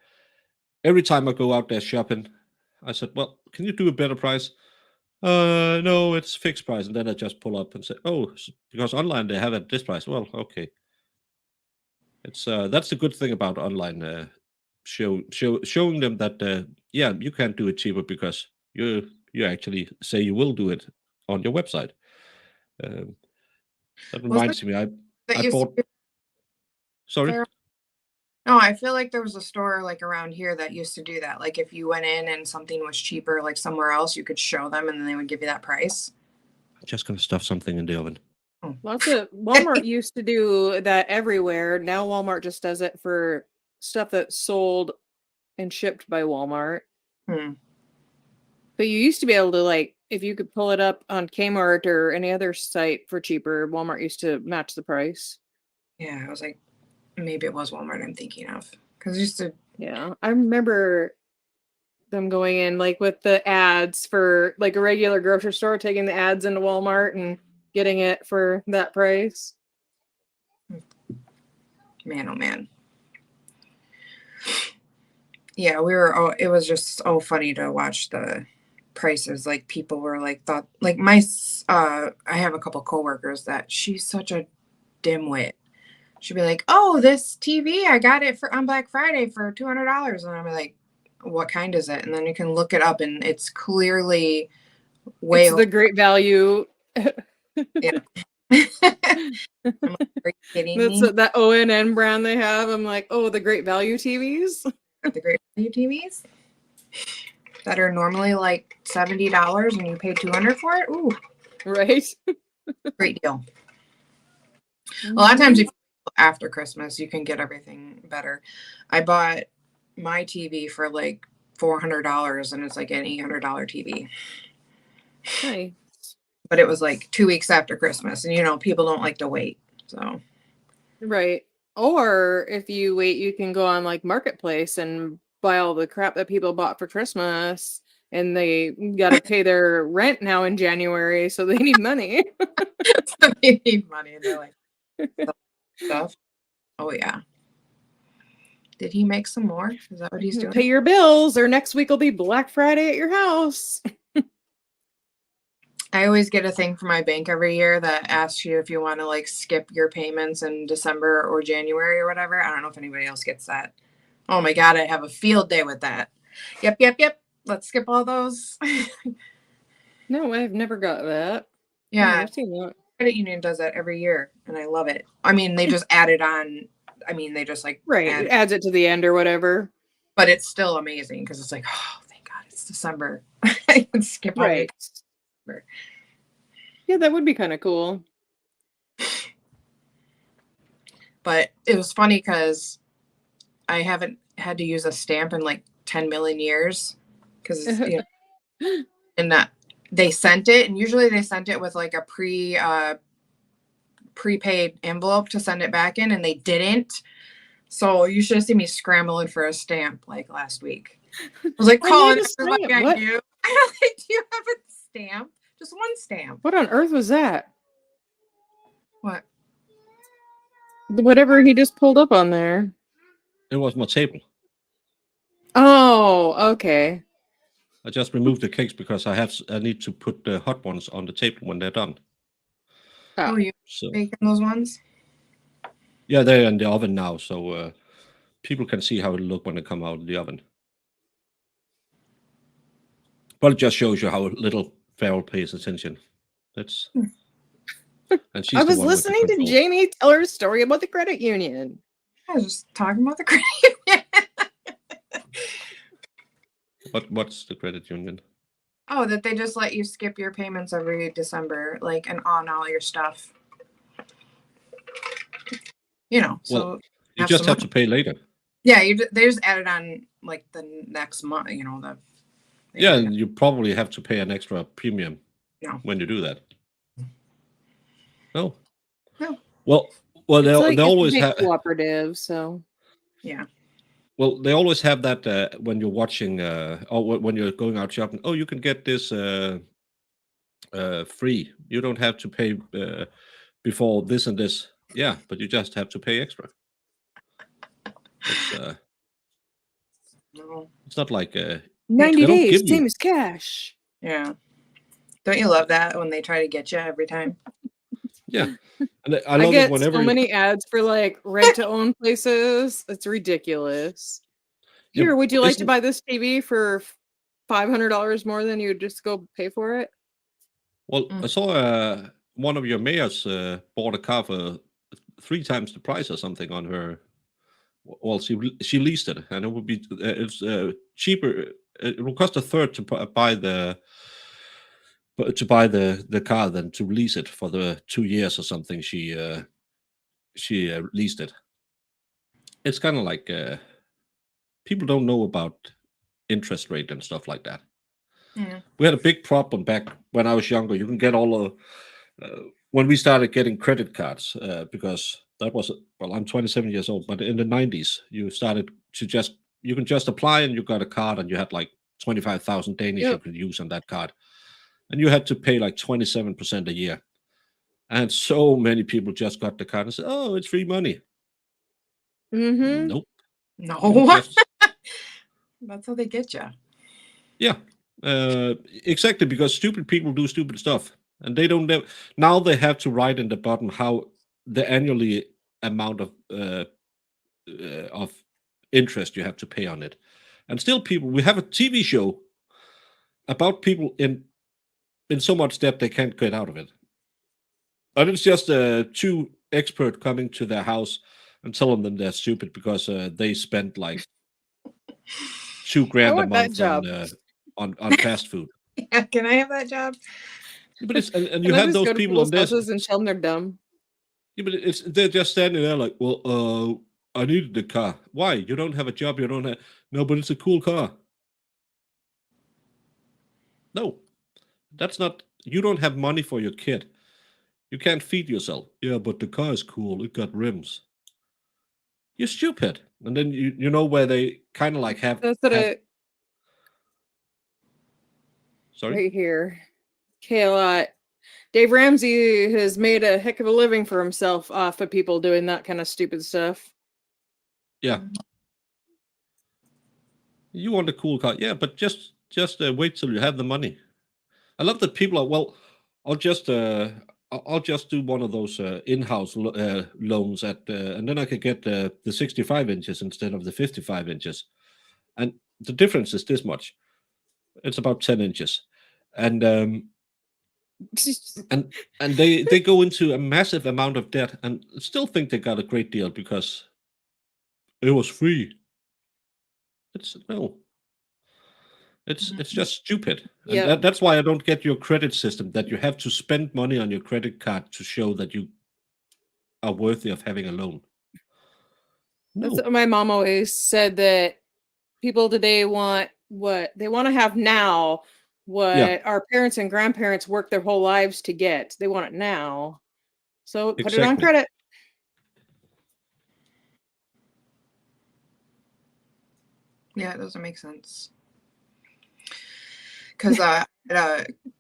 [SPEAKER 1] every time I go out there shopping, I said, "Well, can you do a better price?" No, it's fixed price, and then I just pull up and say, "Oh, because online they have it at this price." Well, okay. It's that's the good thing about online showing them that yeah, you can do it cheaper because you actually say you will do it on your website. Um, that reminds me, I bought. Sorry.
[SPEAKER 3] No, I feel like there was a store like around here that used to do that. Like if you went in and something was cheaper, like somewhere else, you could show them and then they would give you that price.
[SPEAKER 1] I'm just gonna stuff something in the oven.
[SPEAKER 2] Lots of Walmart used to do that everywhere. Now Walmart just does it for stuff that's sold and shipped by Walmart. But you used to be able to, like, if you could pull it up on Kmart or any other site for cheaper, Walmart used to match the price.
[SPEAKER 3] Yeah, I was like, maybe it was Walmart I'm thinking of. Because I used to.
[SPEAKER 2] Yeah, I remember them going in, like, with the ads for, like, a regular grocery store, taking the ads into Walmart and getting it for that price.
[SPEAKER 3] Man, oh man. Yeah, it was just so funny to watch the prices. Like people were like, I have a couple coworkers that she's such a dimwit. She'd be like, "Oh, this TV, I got it on Black Friday for $200." And I'm like, "What kind is it?" And then you can look it up and it's clearly
[SPEAKER 2] It's the Great Value.
[SPEAKER 3] Yeah. I'm like, are you kidding me?
[SPEAKER 2] That ONN brand they have. I'm like, oh, the Great Value TVs.
[SPEAKER 3] The Great Value TVs that are normally like $70 and you pay $200 for it. Ooh,
[SPEAKER 2] right.
[SPEAKER 3] Great deal. A lot of times, after Christmas, you can get everything better. I bought my TV for like $400, and it's like an $800 TV.
[SPEAKER 2] Nice.
[SPEAKER 3] But it was like 2 weeks after Christmas, and people don't like to wait. So.
[SPEAKER 2] Right. Or if you wait, you can go on like Marketplace and buy all the crap that people bought for Christmas, and they got to pay their rent now in January, so they need money.
[SPEAKER 3] They need money, and they're like, stuff. Oh yeah. Did he make some more? Is that what he's doing?
[SPEAKER 2] Pay your bills, or next week will be Black Friday at your house.
[SPEAKER 3] I always get a thing from my bank every year that asks you if you want to like skip your payments in December or January or whatever. I don't know if anybody else gets that. Oh my God, I have a field day with that. Yep. Let's skip all those.
[SPEAKER 2] No, I've never got that.
[SPEAKER 3] Yeah.
[SPEAKER 2] I've seen that.
[SPEAKER 3] Credit union does that every year and I love it. I mean, they just add it on. I mean, they just like
[SPEAKER 2] it adds it to the end or whatever.
[SPEAKER 3] But it's still amazing because it's like, oh, thank God it's December. I can skip all
[SPEAKER 2] right. Yeah, that would be kind of cool.
[SPEAKER 3] But it was funny because I haven't had to use a stamp in like 10 million years because and they sent it, and usually they sent it with like a prepaid envelope to send it back in, and they didn't. So you should have seen me scrambling for a stamp like last week. I was like calling everybody I knew. I was like, do you have a stamp? Just one stamp.
[SPEAKER 2] What on earth was that?
[SPEAKER 3] What?
[SPEAKER 2] Whatever he just pulled up on there.
[SPEAKER 1] It was my table.
[SPEAKER 2] Oh, okay.
[SPEAKER 1] I just removed the cakes because I need to put the hot ones on the table when they're done.
[SPEAKER 3] Oh, you baking those ones?
[SPEAKER 1] Yeah, they're in the oven now, so people can see how it look when they come out of the oven. But it just shows you how little Farrell pays attention. That's. And she's
[SPEAKER 2] I was listening to Jamie tell her story about the credit union.
[SPEAKER 3] I was just talking about the credit union.
[SPEAKER 1] What's the credit union?
[SPEAKER 3] Oh, that they just let you skip your payments every December, like, and on all your stuff. You know, so
[SPEAKER 1] well, you just have to pay later.
[SPEAKER 3] Yeah, they just add it on like the next month. You know
[SPEAKER 1] Yeah, and you probably have to pay an extra premium.
[SPEAKER 3] No.
[SPEAKER 1] When you do that. No.
[SPEAKER 3] No.
[SPEAKER 1] Well, they always have
[SPEAKER 2] cooperative. So.
[SPEAKER 3] Yeah.
[SPEAKER 1] Well, they always have that when you're watching or when you're going out shopping. Oh, you can get this free. You don't have to pay before this and this. Yeah, but you just have to pay extra. It's not like
[SPEAKER 2] 90 days, same as cash.
[SPEAKER 3] Yeah. Don't you love that when they try to get you every time?
[SPEAKER 1] Yeah. And I love
[SPEAKER 2] get
[SPEAKER 1] it whenever
[SPEAKER 2] so many ads for like rent to own places. It's ridiculous. Here, would you like to buy this TV for $500 more than you would just go pay for it?
[SPEAKER 1] Well, I saw one of your mayors bought a car for 3 times the price or something on her. Well, she leased it, and it would be it's cheaper. It will cost a third to buy the car than to lease it for the 2 years or something. She leased it. It's kind of like people don't know about interest rate and stuff like that.
[SPEAKER 3] Yeah.
[SPEAKER 1] We had a big problem back when I was younger. You can get all the when we started getting credit cards because that was I'm 27 years old, but in the 90s you started to you can just apply and you got a card and you had like 25,000 Danish you could use on that card, and you had to pay like 27% a year. And so many people just got the card and said, "Oh, it's free money."
[SPEAKER 2] Mm-hmm.
[SPEAKER 1] Nope.
[SPEAKER 3] No. That's how they get you.
[SPEAKER 1] Yeah, exactly, because stupid people do stupid stuff, and they don't know. Now they have to write in the bottom how the annually amount of interest you have to pay on it. And still we have a TV show about people in so much debt they can't get out of it. And it's just 2 experts coming to their house and telling them they're stupid because they spent like $2,000 a month on fast food.
[SPEAKER 3] Yeah, can I have that job?
[SPEAKER 1] But it's and you have those people on this
[SPEAKER 2] and tell them they're dumb.
[SPEAKER 1] Yeah, but they're just standing there like, well, I needed the car. Why? You don't have a job. You don't have no, but it's a cool car. No, that's not. You don't have money for your kid. You can't feed yourself. Yeah, but the car is cool. It got rims. You're stupid. And then you know where they kind of like have. Sorry.
[SPEAKER 2] Right here. Okay, Dave Ramsey has made a heck of a living for himself off of people doing that kind of stupid stuff.
[SPEAKER 1] Yeah. You want a cool car. Yeah, but just wait till you have the money. I love that people are, well, I'll just do one of those in-house loans and then I could get the 65 inches instead of the 55 inches. And the difference is this much. It's about 10 inches. And and they go into a massive amount of debt and still think they got a great deal because it was free. It's just stupid. And that's why I don't get your credit system, that you have to spend money on your credit card to show that you are worthy of having a loan. No.
[SPEAKER 2] That's what my mom always said, that people today want what they want to have now, what our parents and grandparents worked their whole lives to get. They want it now. So put it on
[SPEAKER 1] Exactly.
[SPEAKER 2] credit.
[SPEAKER 3] Yeah, it doesn't make sense. Because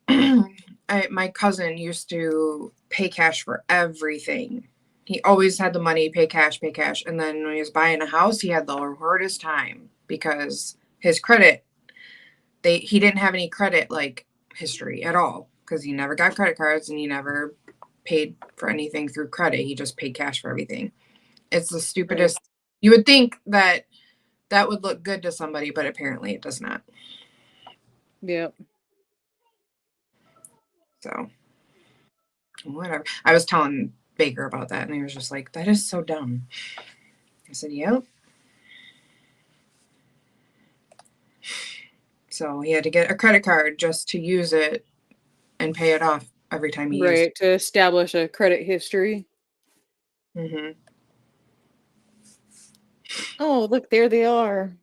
[SPEAKER 3] my cousin used to pay cash for everything. He always had the money, pay cash. And then when he was buying a house, he had the hardest time because his credit, he didn't have any credit like history at all, because he never got credit cards and he never paid for anything through credit. He just paid cash for everything. It's the stupidest. Right. You would think that would look good to somebody, but apparently it does not.
[SPEAKER 2] Yep.
[SPEAKER 3] So whatever. I was telling Baker about that and he was just like, that is so dumb. I said, yep. So he had to get a credit card just to use it and pay it off every time he used it.
[SPEAKER 2] To establish a credit history.
[SPEAKER 3] Mm-hmm.
[SPEAKER 2] Oh, look, there they are.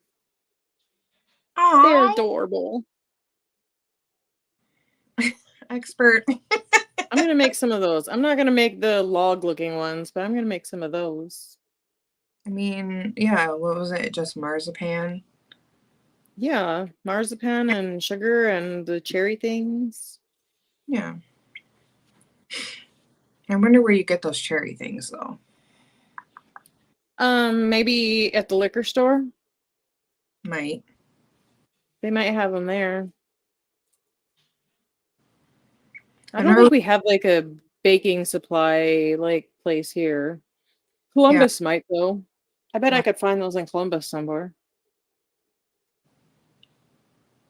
[SPEAKER 3] Aww.
[SPEAKER 2] They're adorable.
[SPEAKER 3] Expert.
[SPEAKER 2] I'm going to make some of those. I'm not going to make the log looking ones, but I'm going to make some of those.
[SPEAKER 3] I mean, yeah, what was it? Just marzipan?
[SPEAKER 2] Yeah, marzipan and sugar and the cherry things.
[SPEAKER 3] Yeah. I wonder where you get those cherry things, though.
[SPEAKER 2] Maybe at the liquor store.
[SPEAKER 3] Might.
[SPEAKER 2] They might have them there. I don't think we have like a baking supply like place here. Columbus might though. I bet I could find those in Columbus somewhere.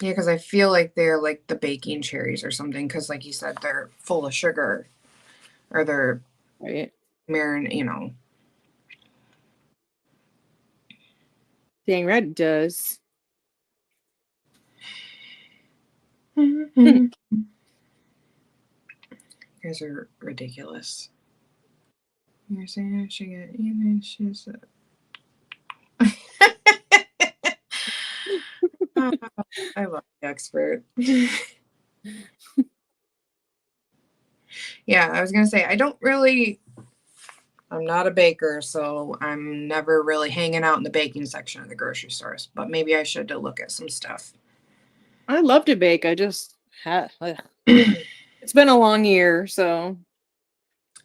[SPEAKER 3] Yeah, because I feel like they're like the baking cherries or something. Because, like you said, they're full of sugar, or they're you know.
[SPEAKER 2] Dang right it does.
[SPEAKER 3] You guys are ridiculous. You're saying I should get even she's I love the expert. Yeah, I was gonna say I'm not a baker, so I'm never really hanging out in the baking section of the grocery stores, but maybe I should to look at some stuff.
[SPEAKER 2] I love to bake. I just it's been a long year, so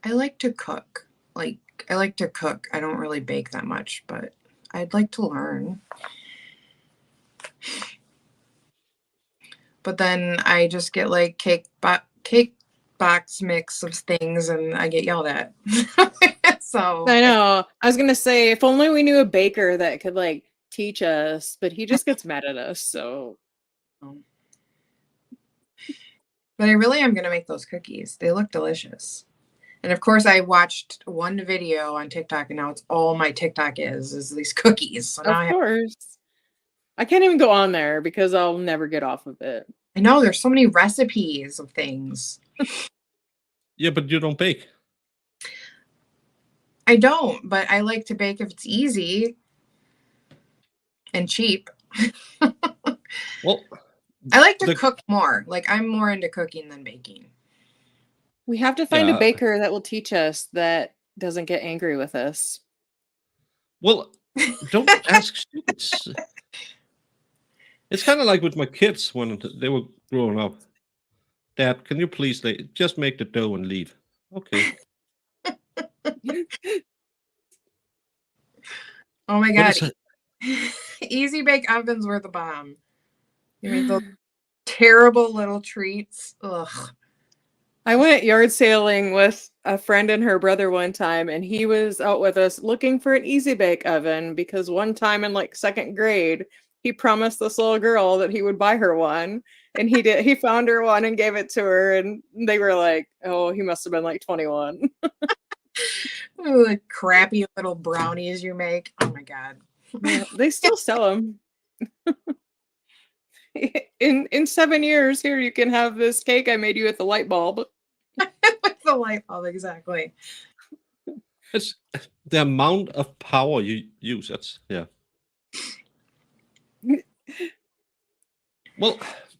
[SPEAKER 3] I like to cook. I like to cook. I don't really bake that much, but I'd like to learn. But then I just get like cake box mix of things and I get yelled at. So
[SPEAKER 2] I know. I was gonna say, if only we knew a baker that could like teach us, but he just gets mad at us, so
[SPEAKER 3] but I really am gonna make those cookies. They look delicious. And of course I watched one video on TikTok and now it's all my TikTok is these cookies. So now
[SPEAKER 2] of course. I can't even go on there because I'll never get off of it.
[SPEAKER 3] I know there's so many recipes of things.
[SPEAKER 1] Yeah, but you don't bake.
[SPEAKER 3] I don't, but I like to bake if it's easy and cheap.
[SPEAKER 1] Well,
[SPEAKER 3] I like to cook more. Like I'm more into cooking than baking.
[SPEAKER 2] We have to find a baker that will teach us that doesn't get angry with us.
[SPEAKER 1] Well, don't ask stupid. It's kind of like with my kids when they were growing up. Dad, can you please just make the dough and leave? Okay.
[SPEAKER 3] Oh my God. Easy bake ovens were the bomb. You make those terrible little treats. Ugh.
[SPEAKER 2] I went yard sailing with a friend and her brother one time, and he was out with us looking for an easy bake oven because one time in like second grade, he promised this little girl that he would buy her one, and he did. He found her one and gave it to her, and they were like, "Oh, he must have been like 21."
[SPEAKER 3] Like crappy little brownies you make. Oh my God.
[SPEAKER 2] Yeah, they still sell them. In 7 years, here you can have this cake I made you with the light bulb.
[SPEAKER 3] With the light bulb, exactly.
[SPEAKER 1] It's the amount of power you use. That's yeah. Well,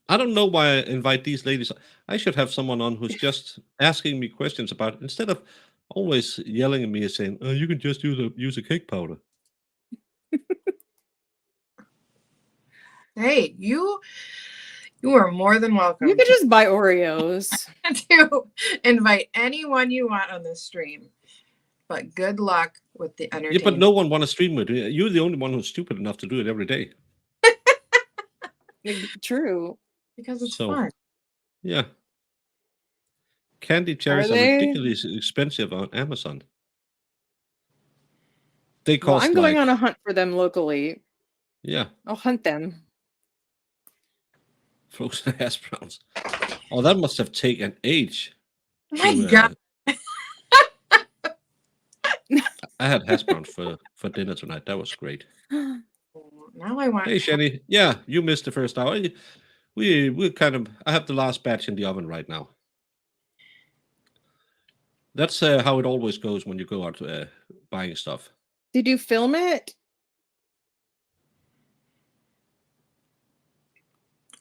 [SPEAKER 1] I don't know why I invite these ladies. I should have someone on who's just asking me questions about it instead of always yelling at me and saying, "Oh, you can just use a cake powder."
[SPEAKER 3] Hey, you are more than welcome
[SPEAKER 2] You could just buy Oreos.
[SPEAKER 3] to invite anyone you want on this stream. But good luck with the
[SPEAKER 1] Yeah,
[SPEAKER 3] entertainment.
[SPEAKER 1] but no one want to stream it. You're the only one who's stupid enough to do it every day.
[SPEAKER 2] True.
[SPEAKER 3] Because it's
[SPEAKER 1] So,
[SPEAKER 3] fun.
[SPEAKER 1] yeah. Candy
[SPEAKER 2] Are
[SPEAKER 1] cherries are
[SPEAKER 2] they?
[SPEAKER 1] ridiculously expensive on Amazon. They
[SPEAKER 2] Well,
[SPEAKER 1] cost
[SPEAKER 2] I'm going
[SPEAKER 1] like
[SPEAKER 2] on a hunt for them locally.
[SPEAKER 1] yeah,
[SPEAKER 2] I'll hunt them.
[SPEAKER 1] frozen hash browns. Oh, that must have taken age.
[SPEAKER 3] My
[SPEAKER 1] to,
[SPEAKER 3] God.
[SPEAKER 1] I had hash browns for dinner tonight. That was great.
[SPEAKER 3] Now I want.
[SPEAKER 1] Hey, Shelly. Yeah, you missed the first hour. We kind of. I have the last batch in the oven right now. That's how it always goes when you go out buying stuff.
[SPEAKER 2] Did you film it?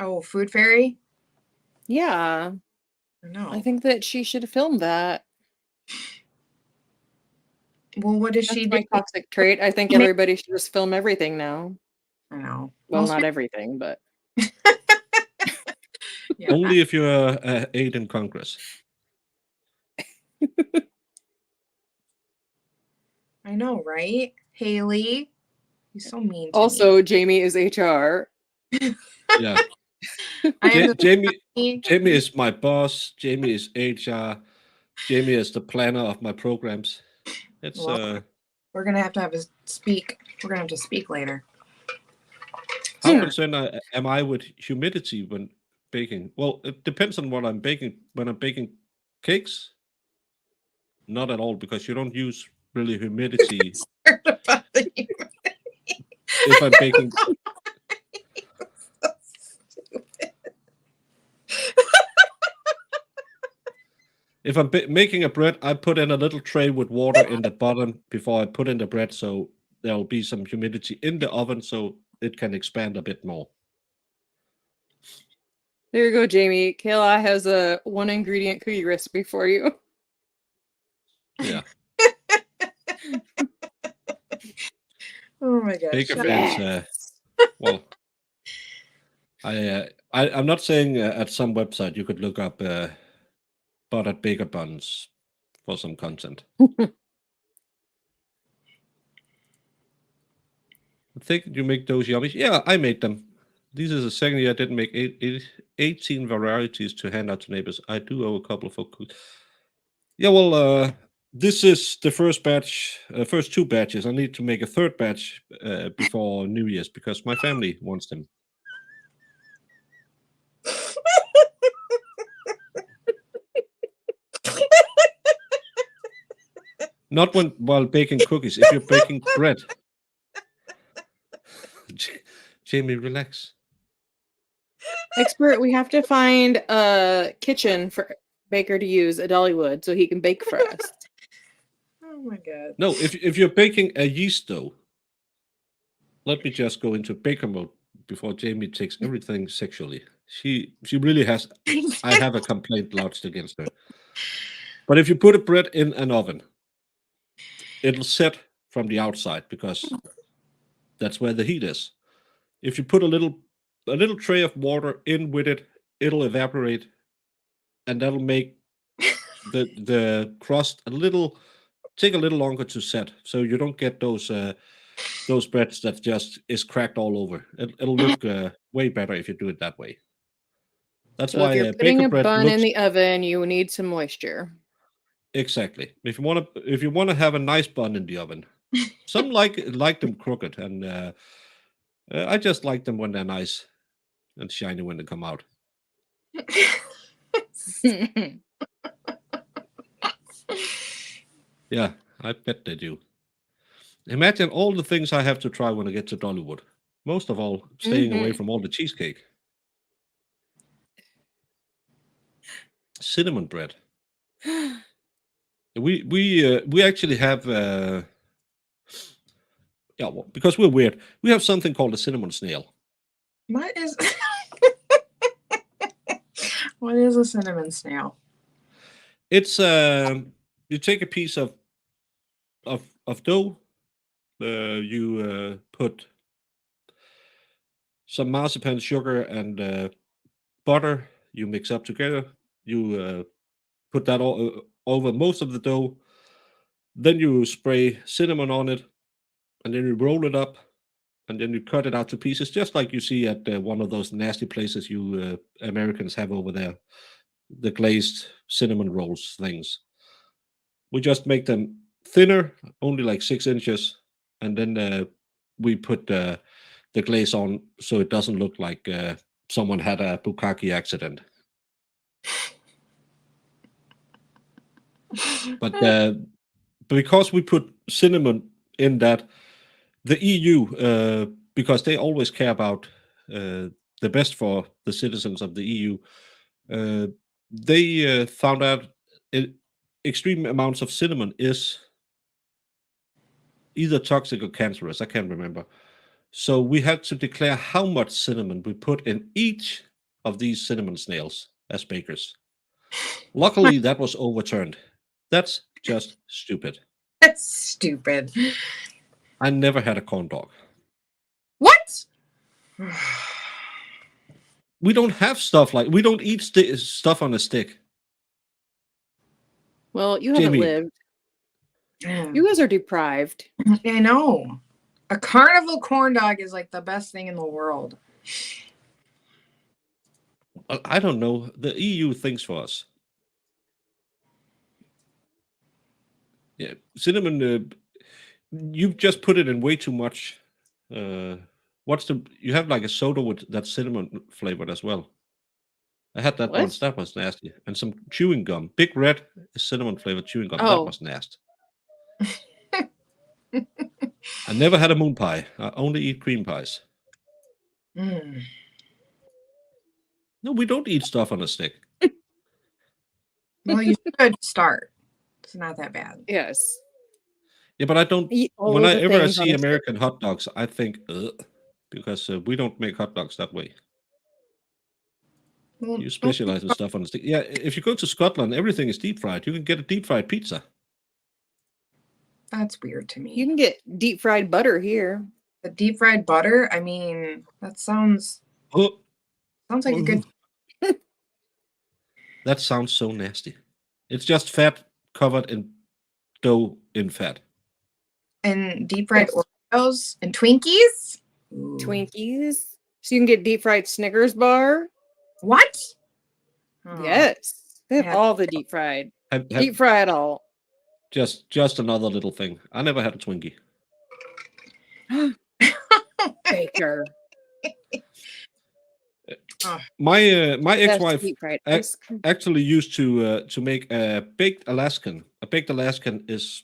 [SPEAKER 3] Oh, Food Fairy?
[SPEAKER 2] Yeah.
[SPEAKER 3] No.
[SPEAKER 2] I think that she should film that.
[SPEAKER 3] Well, what does
[SPEAKER 2] That's
[SPEAKER 3] she do?
[SPEAKER 2] my toxic trait. I think everybody should just film everything now.
[SPEAKER 3] I know.
[SPEAKER 2] Well,
[SPEAKER 3] Most
[SPEAKER 2] not everything, but
[SPEAKER 3] yeah.
[SPEAKER 1] Only if you're aide in Congress.
[SPEAKER 3] I know, right? Haley. He's so mean to
[SPEAKER 2] also Jamie is HR.
[SPEAKER 1] Yeah.
[SPEAKER 3] me. I am
[SPEAKER 1] Jamie
[SPEAKER 3] the
[SPEAKER 1] is my boss. Jamie is HR. Jamie is the planner of my programs. It's
[SPEAKER 3] Well, we're gonna have to speak. We're gonna have to speak later.
[SPEAKER 1] how
[SPEAKER 3] Yeah.
[SPEAKER 1] concerned am I with humidity when baking? Well, it depends on what I'm baking. When I'm baking cakes, not at all, because you don't use really humidity if I'm baking. If I'm making a bread, I put in a little tray with water in the bottom before I put in the bread, so there'll be some humidity in the oven, so it can expand a bit more.
[SPEAKER 2] There you go, Jamie. Kayla has a 1-ingredient cookie recipe for you.
[SPEAKER 1] Yeah.
[SPEAKER 3] Oh my gosh.
[SPEAKER 1] Baker friends. Well, I'm not saying at some website you could look up buttered baker buns for some content. I think you make those yummy. Yeah, I made them. This is the second year I didn't make 18 varieties to hand out to neighbors. I do owe a couple for cookies. Yeah, well, this is the first batch, first 2 batches. I need to make a third batch before New Year's because my family wants them. Not while baking cookies. If you're baking bread. Jamie, relax.
[SPEAKER 2] Expert, we have to find a kitchen for Baker to use at Dollywood so he can bake for us.
[SPEAKER 3] Oh my God.
[SPEAKER 1] No, if you're baking a yeast dough, let me just go into baker mode before Jamie takes everything sexually. She really has. I have a complaint lodged against her. But if you put a bread in an oven, it'll set from the outside because that's where the heat is. If you put a little tray of water in with it, it'll evaporate, and that'll make the crust take a little longer to set, so you don't get those breads that just is cracked all over. It'll look way better if you do it that way. That's
[SPEAKER 2] So
[SPEAKER 1] why
[SPEAKER 2] if you're putting
[SPEAKER 1] baker
[SPEAKER 2] a
[SPEAKER 1] bread
[SPEAKER 2] bun
[SPEAKER 1] looks
[SPEAKER 2] in the oven, you need some moisture.
[SPEAKER 1] exactly. If you want to have a nice bun in the oven, some like them crooked, and I just like them when they're nice and shiny when they come out. Yeah, I bet they do. Imagine all the things I have to try when I get to Dollywood. Most of all, staying away from all the cheesecake. Cinnamon bread. We actually have well, because we're weird. We have something called a cinnamon snail.
[SPEAKER 3] What is what is a cinnamon snail?
[SPEAKER 1] It's you take a piece of dough. You put some marzipan, sugar, and butter. You mix up together. You put that all over most of the dough. Then you spray cinnamon on it, and then you roll it up, and then you cut it out to pieces, just like you see at one of those nasty places you Americans have over there, the glazed cinnamon rolls things. We just make them thinner, only like 6 inches, and then we put the glaze on so it doesn't look like someone had a bukkake accident. But because we put cinnamon in that, the EU, because they always care about the best for the citizens of the EU, they found out extreme amounts of cinnamon is either toxic or cancerous. I can't remember. So we had to declare how much cinnamon we put in each of these cinnamon snails as bakers. Luckily, that was overturned. That's just stupid.
[SPEAKER 3] That's stupid.
[SPEAKER 1] I never had a corn dog.
[SPEAKER 3] What?
[SPEAKER 1] We don't have stuff like we don't eat stuff on a stick.
[SPEAKER 2] Well, you haven't
[SPEAKER 1] Jamie.
[SPEAKER 2] lived. You guys are deprived.
[SPEAKER 3] I know. A carnival corn dog is like the best thing in the world.
[SPEAKER 1] I don't know. The EU thinks for us. Yeah, cinnamon. You've just put it in way too much. You have like a soda with that cinnamon flavored as well. I had that
[SPEAKER 2] What?
[SPEAKER 1] once. That was nasty. And some chewing gum. Big Red cinnamon flavored chewing gum. That
[SPEAKER 2] Oh.
[SPEAKER 1] was nasty. I never had a moon pie. I only eat cream pies.
[SPEAKER 3] Mm.
[SPEAKER 1] No, we don't eat stuff on a stick.
[SPEAKER 3] Well, you should start. It's not that bad.
[SPEAKER 2] Yes.
[SPEAKER 1] Yeah, but I don't.
[SPEAKER 2] Eat all
[SPEAKER 1] When I
[SPEAKER 2] the
[SPEAKER 1] ever
[SPEAKER 2] things on
[SPEAKER 1] see
[SPEAKER 2] a stick.
[SPEAKER 1] American hot dogs, I think, ugh, because we don't make hot dogs that way.
[SPEAKER 3] Well,
[SPEAKER 1] You specialize in stuff on the stick. Yeah, if you go to Scotland, everything is deep fried. You can get a deep fried pizza.
[SPEAKER 3] that's weird to me.
[SPEAKER 2] You can get deep fried butter here.
[SPEAKER 3] The deep fried butter, I mean, that sounds
[SPEAKER 1] Oh,
[SPEAKER 3] like a good.
[SPEAKER 1] that sounds so nasty. It's just fat covered in dough in fat.
[SPEAKER 3] And deep fried
[SPEAKER 2] Yes.
[SPEAKER 3] Oreos and Twinkies. Ooh.
[SPEAKER 2] Twinkies. So you can get deep fried Snickers bar.
[SPEAKER 3] What? Oh,
[SPEAKER 2] Yes. They have
[SPEAKER 3] Yeah.
[SPEAKER 2] all the deep fried.
[SPEAKER 1] Have-
[SPEAKER 2] Deep fry it all.
[SPEAKER 1] just another little thing. I never had a Twinkie.
[SPEAKER 2] Baker.
[SPEAKER 1] My
[SPEAKER 2] Best
[SPEAKER 1] ex-wife
[SPEAKER 2] deep fried
[SPEAKER 1] ac-
[SPEAKER 2] ice cream.
[SPEAKER 1] actually used to make a baked Alaskan. A baked Alaskan is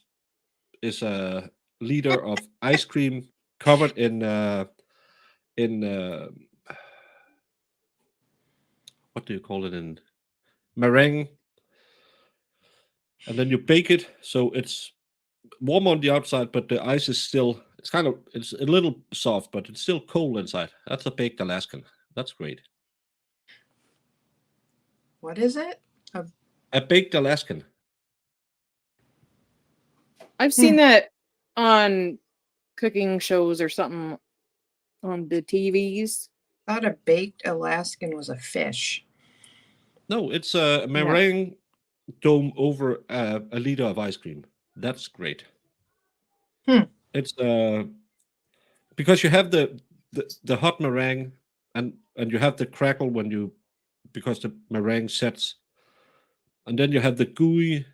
[SPEAKER 1] a liter of ice cream covered in what do you call it, in meringue, and then you bake it so it's warm on the outside, but the ice is still it's a little soft, but it's still cold inside. That's a baked Alaskan. That's great.
[SPEAKER 3] What is it?
[SPEAKER 1] A baked Alaskan.
[SPEAKER 2] I've seen that on cooking shows or something on the TVs.
[SPEAKER 3] I thought a baked Alaskan was a fish.
[SPEAKER 1] No, it's a meringue dome over a liter of ice cream. That's great. It's because you have the hot meringue and you have the crackle because the meringue sets, and then you have the gooey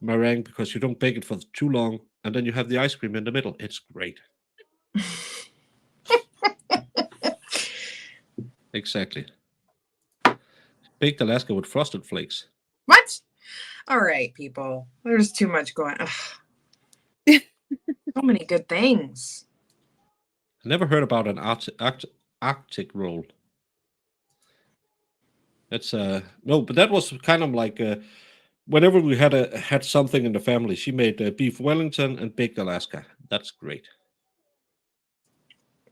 [SPEAKER 1] meringue because you don't bake it for too long, and then you have the ice cream in the middle. It's great. Exactly. Baked Alaska with frosted flakes.
[SPEAKER 3] What? All right, people. There's too much going on. So many good things.
[SPEAKER 1] I never heard about an Arctic roll. That's no, but that was kind of like whenever we had something in the family, she made beef Wellington and baked Alaska. That's great.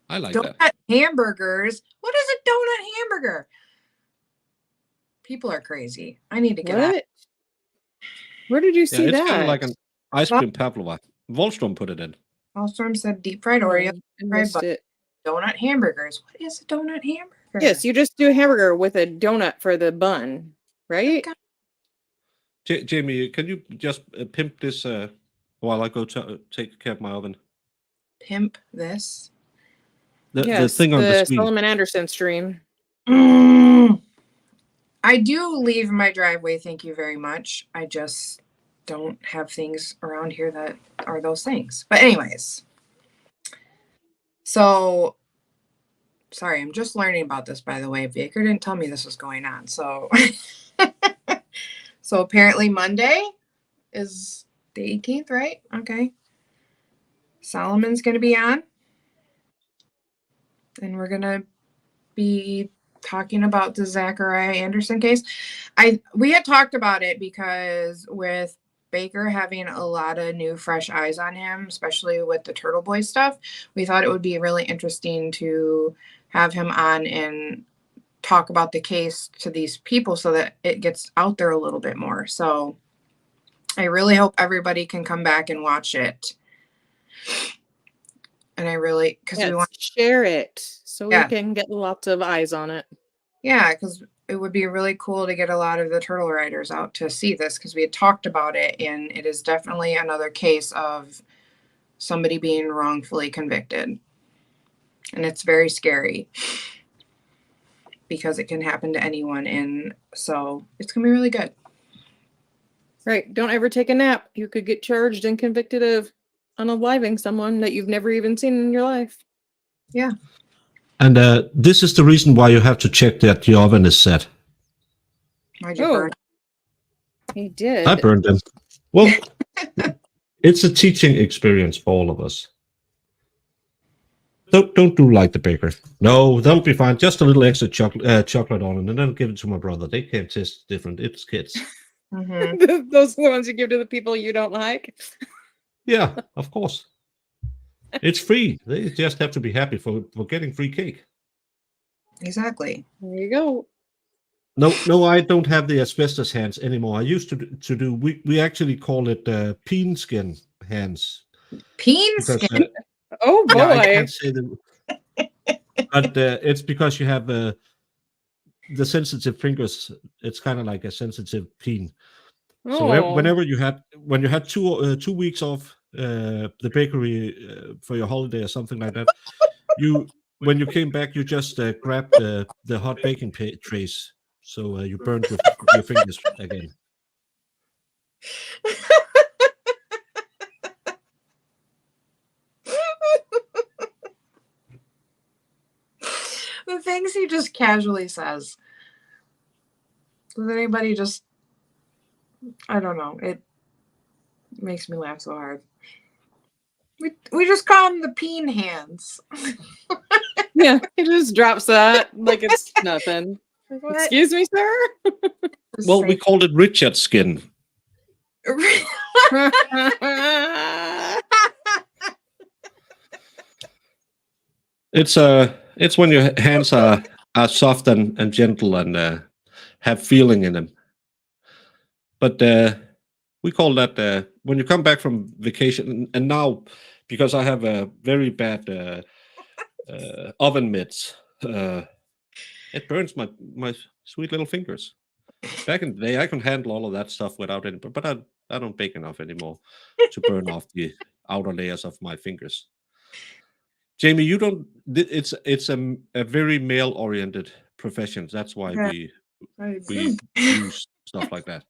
[SPEAKER 1] I like
[SPEAKER 3] Donut
[SPEAKER 1] that.
[SPEAKER 3] hamburgers. What is a donut hamburger? People are crazy. I need to get out.
[SPEAKER 2] What? Where did you
[SPEAKER 1] Yeah,
[SPEAKER 2] see
[SPEAKER 1] it's
[SPEAKER 2] that?
[SPEAKER 1] kind of like an ice cream pavlova. Wallstrom put it in.
[SPEAKER 3] Wallstrom said deep fried Oreo.
[SPEAKER 2] I
[SPEAKER 3] fried
[SPEAKER 2] missed
[SPEAKER 3] butter.
[SPEAKER 2] it.
[SPEAKER 3] Donut hamburgers. What is a donut hamburger?
[SPEAKER 2] Yes, you just do a hamburger with a donut for the bun, right?
[SPEAKER 1] Jamie, can you just pimp this while I go take care of my oven?
[SPEAKER 3] Pimp this.
[SPEAKER 1] The thing on the screen.
[SPEAKER 2] Solomon Anderson stream.
[SPEAKER 3] I do leave my driveway. Thank you very much. I just don't have things around here that are those things. But anyways, so sorry, I'm just learning about this, by the way. Baker didn't tell me this was going on. So, so apparently Monday is the 18th, right? Okay. Solomon's going to be on. And we're going to be talking about the Zachariah Anderson case. We had talked about it because with Baker having a lot of new fresh eyes on him, especially with the Turtle Boy stuff, we thought it would be really interesting to have him on and talk about the case to these people so that it gets out there a little bit more. So I really hope everybody can come back and watch it. And I really, because we want
[SPEAKER 2] to share it so
[SPEAKER 3] Yeah.
[SPEAKER 2] we can get lots of eyes on it.
[SPEAKER 3] Yeah, because it would be really cool to get a lot of the turtle riders out to see this, because we had talked about it, and it is definitely another case of somebody being wrongfully convicted. And it's very scary because it can happen to anyone. And so it's going to be really good.
[SPEAKER 2] Right. Don't ever take a nap. You could get charged and convicted of unaliving someone that you've never even seen in your life.
[SPEAKER 3] Yeah.
[SPEAKER 1] And this is the reason why you have to check that the oven is set.
[SPEAKER 3] Why'd you burn?
[SPEAKER 2] He did.
[SPEAKER 1] I burned them. Well, it's a teaching experience for all of us. Don't do like the baker. No, that'll be fine. Just a little extra chocolate on it, and then give it to my brother. They can't taste different. It's kids.
[SPEAKER 3] Mm-hmm.
[SPEAKER 2] Those are the ones you give to the people you don't like.
[SPEAKER 1] Yeah, of course. It's free. They just have to be happy for getting free cake.
[SPEAKER 3] Exactly.
[SPEAKER 2] There you go.
[SPEAKER 1] No, I don't have the asbestos hands anymore. I used to do. We actually call it peen skin hands.
[SPEAKER 3] Peen
[SPEAKER 1] Because,
[SPEAKER 3] skin?
[SPEAKER 2] Oh boy!
[SPEAKER 1] Yeah, I can't say the. But it's because you have the sensitive fingers. It's kind of like a sensitive peen. So whenever when you had 2 weeks off the bakery for your holiday or something like that, when you came back, you just grabbed the hot baking trays, so you burned your fingers again.
[SPEAKER 3] The things he just casually says. Does anybody just, I don't know. It makes me laugh so hard. We just call them the peen hands.
[SPEAKER 2] Yeah, he just drops that like it's nothing.
[SPEAKER 3] What?
[SPEAKER 2] Excuse me, sir?
[SPEAKER 1] Well, we called it Richard skin. It's when your hands are soft and gentle and have feeling in them. But we call that when you come back from vacation. And now, because I have a very bad oven mitts, it burns my sweet little fingers. Back in the day, I can handle all of that stuff without any, but I don't bake enough anymore to burn off the outer layers of my fingers. Jamie, you don't. It's a very male-oriented profession. That's why we use stuff like that.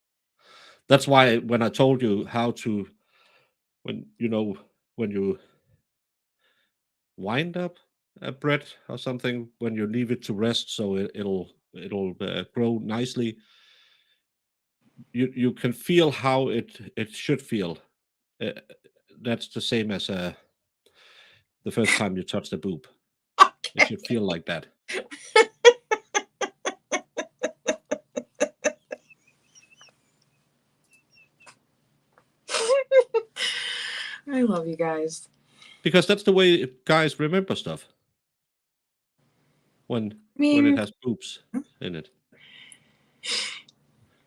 [SPEAKER 1] That's why when I told you how to, when you wind up a bread or something, when you leave it to rest, so it'll grow nicely. You can feel how it should feel. That's the same as the first time you touch the boob.
[SPEAKER 3] Okay.
[SPEAKER 1] It should feel like that.
[SPEAKER 3] love you guys.
[SPEAKER 1] Because that's the way guys remember stuff. When it has boobs in it.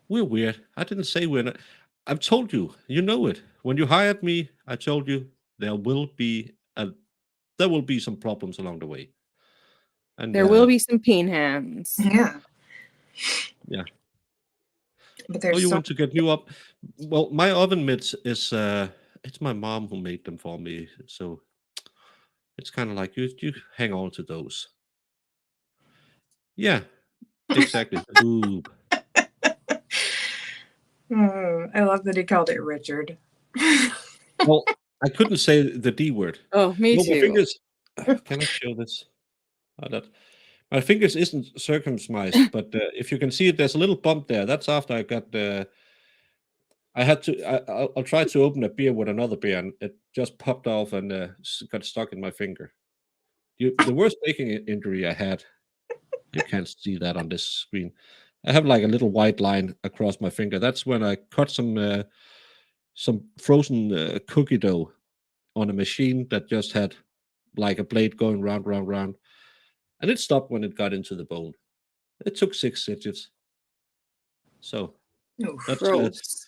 [SPEAKER 1] We're weird. I didn't say we're not. I've told you. You know it. When you hired me, I told you there will be some problems along the way. And
[SPEAKER 2] There will be some peen hands.
[SPEAKER 3] Yeah.
[SPEAKER 1] Yeah.
[SPEAKER 3] But there's
[SPEAKER 1] you want to get new up? Well, my oven mitts is it's my mom who made them for me, so it's kind of like you hang on to those. Yeah, exactly. Boob.
[SPEAKER 3] I love that he called it Richard.
[SPEAKER 1] Well, I couldn't say the D word.
[SPEAKER 2] Oh, me
[SPEAKER 1] No,
[SPEAKER 2] too.
[SPEAKER 1] my fingers. Can I show this? My fingers isn't circumcised, but if you can see it, there's a little bump there. That's after I got. I had to. I'll try to open a beer with another beer, and it just popped off and got stuck in my finger. The worst baking injury I had. You can't see that on this screen. I have like a little white line across my finger. That's when I cut some frozen cookie dough on a machine that just had like a blade going round, and it stopped when it got into the bone. It took 6 stitches. So that's
[SPEAKER 2] Gross.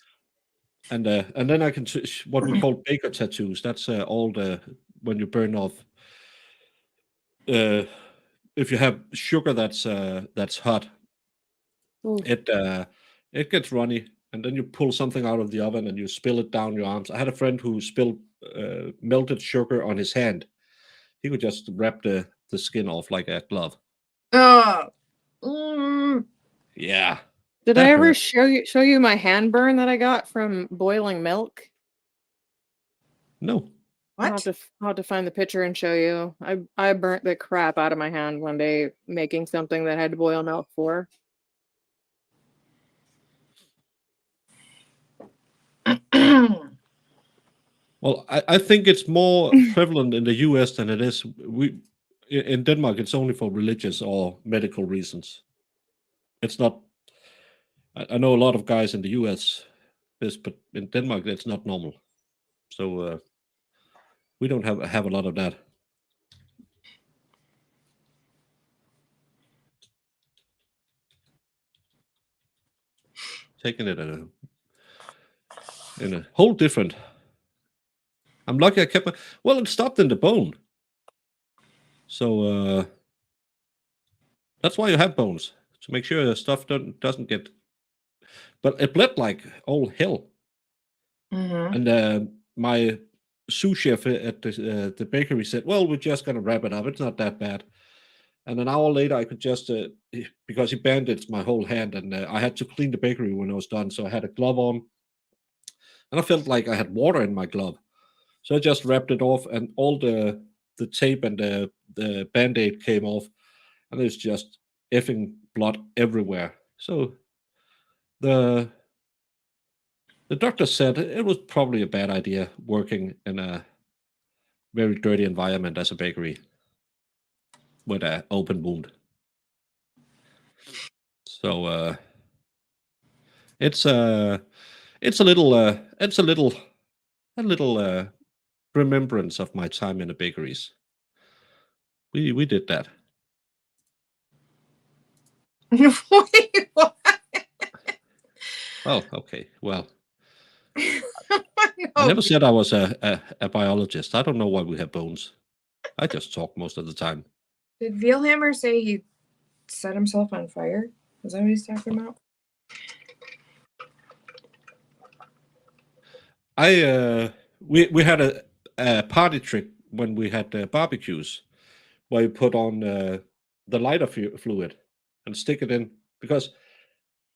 [SPEAKER 1] and then I can what we call baker tattoos. That's all the when you burn off. If you have sugar that's hot,
[SPEAKER 2] Ooh.
[SPEAKER 1] it gets runny, and then you pull something out of the oven and you spill it down your arms. I had a friend who spilled melted sugar on his hand. He would just wrap the skin off like a glove.
[SPEAKER 3] Oh.
[SPEAKER 1] Yeah.
[SPEAKER 2] Did
[SPEAKER 1] that
[SPEAKER 2] I ever
[SPEAKER 1] hurt.
[SPEAKER 2] show you my hand burn that I got from boiling milk?
[SPEAKER 1] No.
[SPEAKER 3] What?
[SPEAKER 2] I'll have to find the picture and show you. I burnt the crap out of my hand one day making something that I had to boil milk for.
[SPEAKER 1] Well, I think it's more prevalent in the US than it is. In Denmark, it's only for religious or medical reasons. It's not. I know a lot of guys in the US, but in Denmark, it's not normal. So we don't have a lot of that. Taking it in a whole different. I'm lucky I kept my. Well, it stopped in the bone. So that's why you have bones, to make sure stuff doesn't get. But it bled like all hell.
[SPEAKER 3] Mm-hmm.
[SPEAKER 1] And my sous chef at the bakery said, "Well, we're just gonna wrap it up. It's not that bad." And an hour later, I could just because he bandaged my whole hand, and I had to clean the bakery when I was done. So I had a glove on, and I felt like I had water in my glove. So I just wrapped it off, and all the tape and the band-aid came off, and there's just effing blood everywhere. So the doctor said it was probably a bad idea working in a very dirty environment as a bakery with an open wound. So it's a little remembrance of my time in the bakeries. We did that.
[SPEAKER 3] Wait, what?
[SPEAKER 1] Oh, okay. Well,
[SPEAKER 3] No,
[SPEAKER 1] I never said I was a biologist. I don't know why we have bones. I just talk most of the time.
[SPEAKER 3] Did Veilhammer say he set himself on fire? Is that what he's talking about?
[SPEAKER 1] We had a party trick when we had barbecues, where you put on the lighter fluid and stick it in, because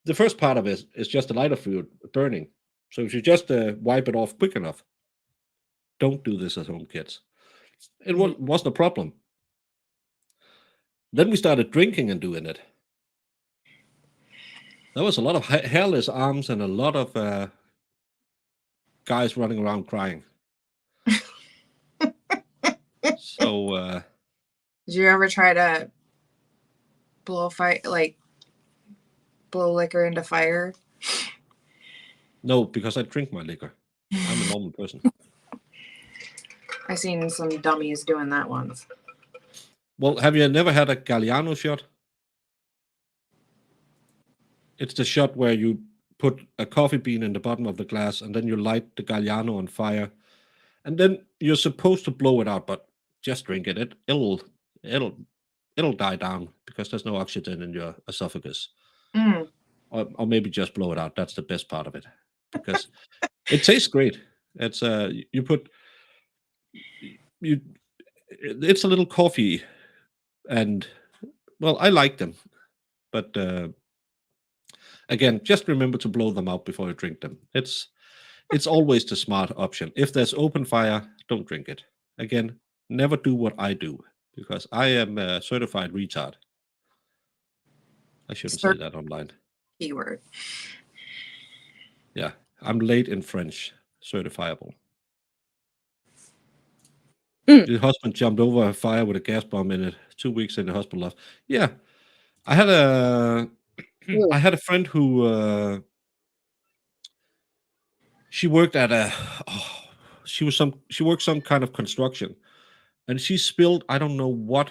[SPEAKER 1] the first part of it is just the lighter fluid burning. So if you just wipe it off quick enough, don't do this at home, kids. It wasn't a problem. Then we started drinking and doing it. There was a lot of hairless arms and a lot of guys running around crying. So
[SPEAKER 3] Did you ever try to blow liquor into fire?
[SPEAKER 1] no, because I drink my liquor. I'm a normal person.
[SPEAKER 3] I seen some dummies doing that once.
[SPEAKER 1] Well, have you never had a Galliano shot? It's the shot where you put a coffee bean in the bottom of the glass and then you light the Galliano on fire. And then you're supposed to blow it out, but just drink it. It'll die down because there's no oxygen in your esophagus.
[SPEAKER 3] Mm.
[SPEAKER 1] Or maybe just blow it out. That's the best part of it. Because it tastes great. It's it's a little coffee, and well, I like them, but again, just remember to blow them out before you drink them. It's always the smart option. If there's open fire, don't drink it. Again, never do what I do because I am a certified retard. I shouldn't say that online.
[SPEAKER 3] Keyword.
[SPEAKER 1] Yeah, I'm late in French, certifiable. The husband jumped over a fire with a gas bomb in it. 2 weeks in the hospital. Yeah, I had a friend who she worked at she worked some kind of construction, and she spilled I don't know what,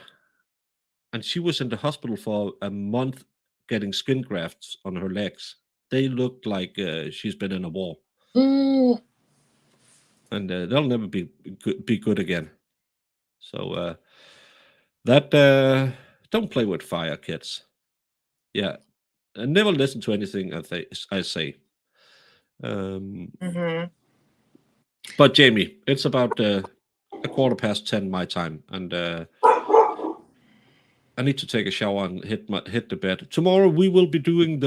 [SPEAKER 1] and she was in the hospital for a month getting skin grafts on her legs. They looked like she's been in a war,
[SPEAKER 3] Mm.
[SPEAKER 1] and they'll never be good again. So that don't play with fire, kids. Yeah, and never listen to anything I say.
[SPEAKER 3] Mm-hmm.
[SPEAKER 1] But Jamie, it's about 10:15 my time, and I need to take a shower and hit the bed. Tomorrow we will be doing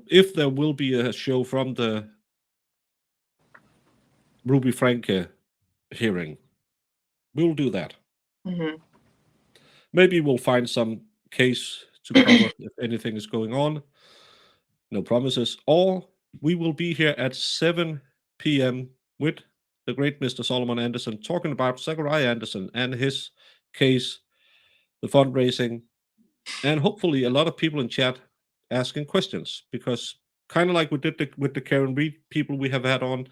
[SPEAKER 1] if there will be a show from the Ruby Franke hearing, we'll do that.
[SPEAKER 3] Mm-hmm.
[SPEAKER 1] Maybe we'll find some case to cover if anything is going on. No promises. Or we will be here at 7 p.m. with the great Mr. Solomon Anderson talking about Zachariah Anderson and his case, the fundraising, and hopefully a lot of people in chat asking questions, because kind of like we did with the Karen Reed people we have had on,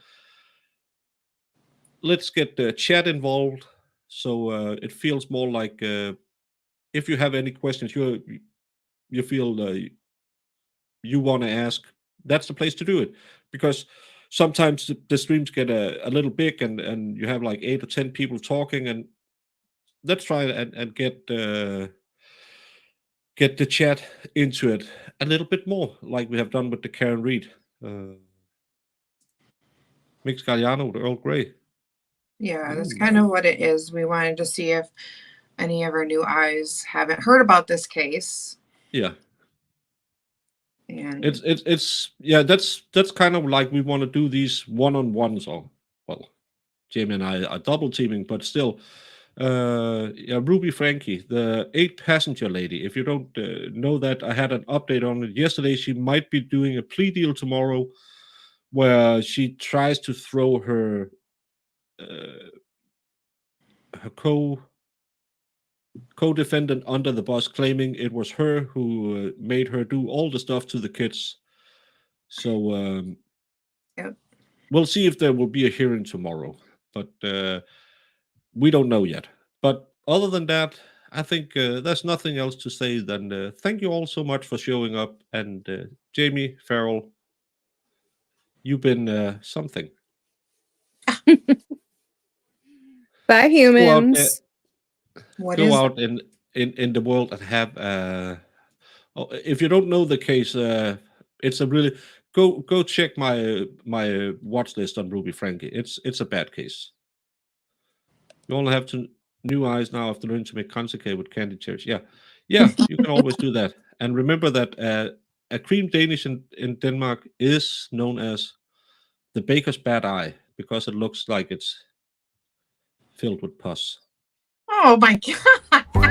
[SPEAKER 1] let's get the chat involved so it feels more like if you have any questions you feel you want to ask, that's the place to do it, because sometimes the streams get a little big and you have like 8 or 10 people talking, and let's try and get the chat into it a little bit more, like we have done with the Karen Reed. Mix Galliano with Earl Grey.
[SPEAKER 3] Yeah, that's kind of what it is. We wanted to see if any of our new eyes haven't heard about this case.
[SPEAKER 1] Yeah.
[SPEAKER 3] And
[SPEAKER 1] it's yeah, that's kind of like we want to do these one-on-ones, or well, Jamie and I are double teaming, but still, yeah, Ruby Franke, the 8-passenger lady. If you don't know that, I had an update on it yesterday. She might be doing a plea deal tomorrow, where she tries to throw her co-defendant under the bus, claiming it was her who made her do all the stuff to the kids. So
[SPEAKER 3] Yep.
[SPEAKER 1] We'll see if there will be a hearing tomorrow, but we don't know yet. But other than that, I think there's nothing else to say than thank you all so much for showing up. And Jamie Farrell, you've been something.
[SPEAKER 2] Bye, humans.
[SPEAKER 1] Go out in the world and have if you don't know the case, it's a really go check my watch list on Ruby Franke. It's a bad case. You only have new eyes now after learning to make Kransekage with candy cherries. Yeah, you can always do that. And remember that a cream Danish in Denmark is known as the baker's bad eye, because it looks like it's filled with pus.
[SPEAKER 3] oh my god.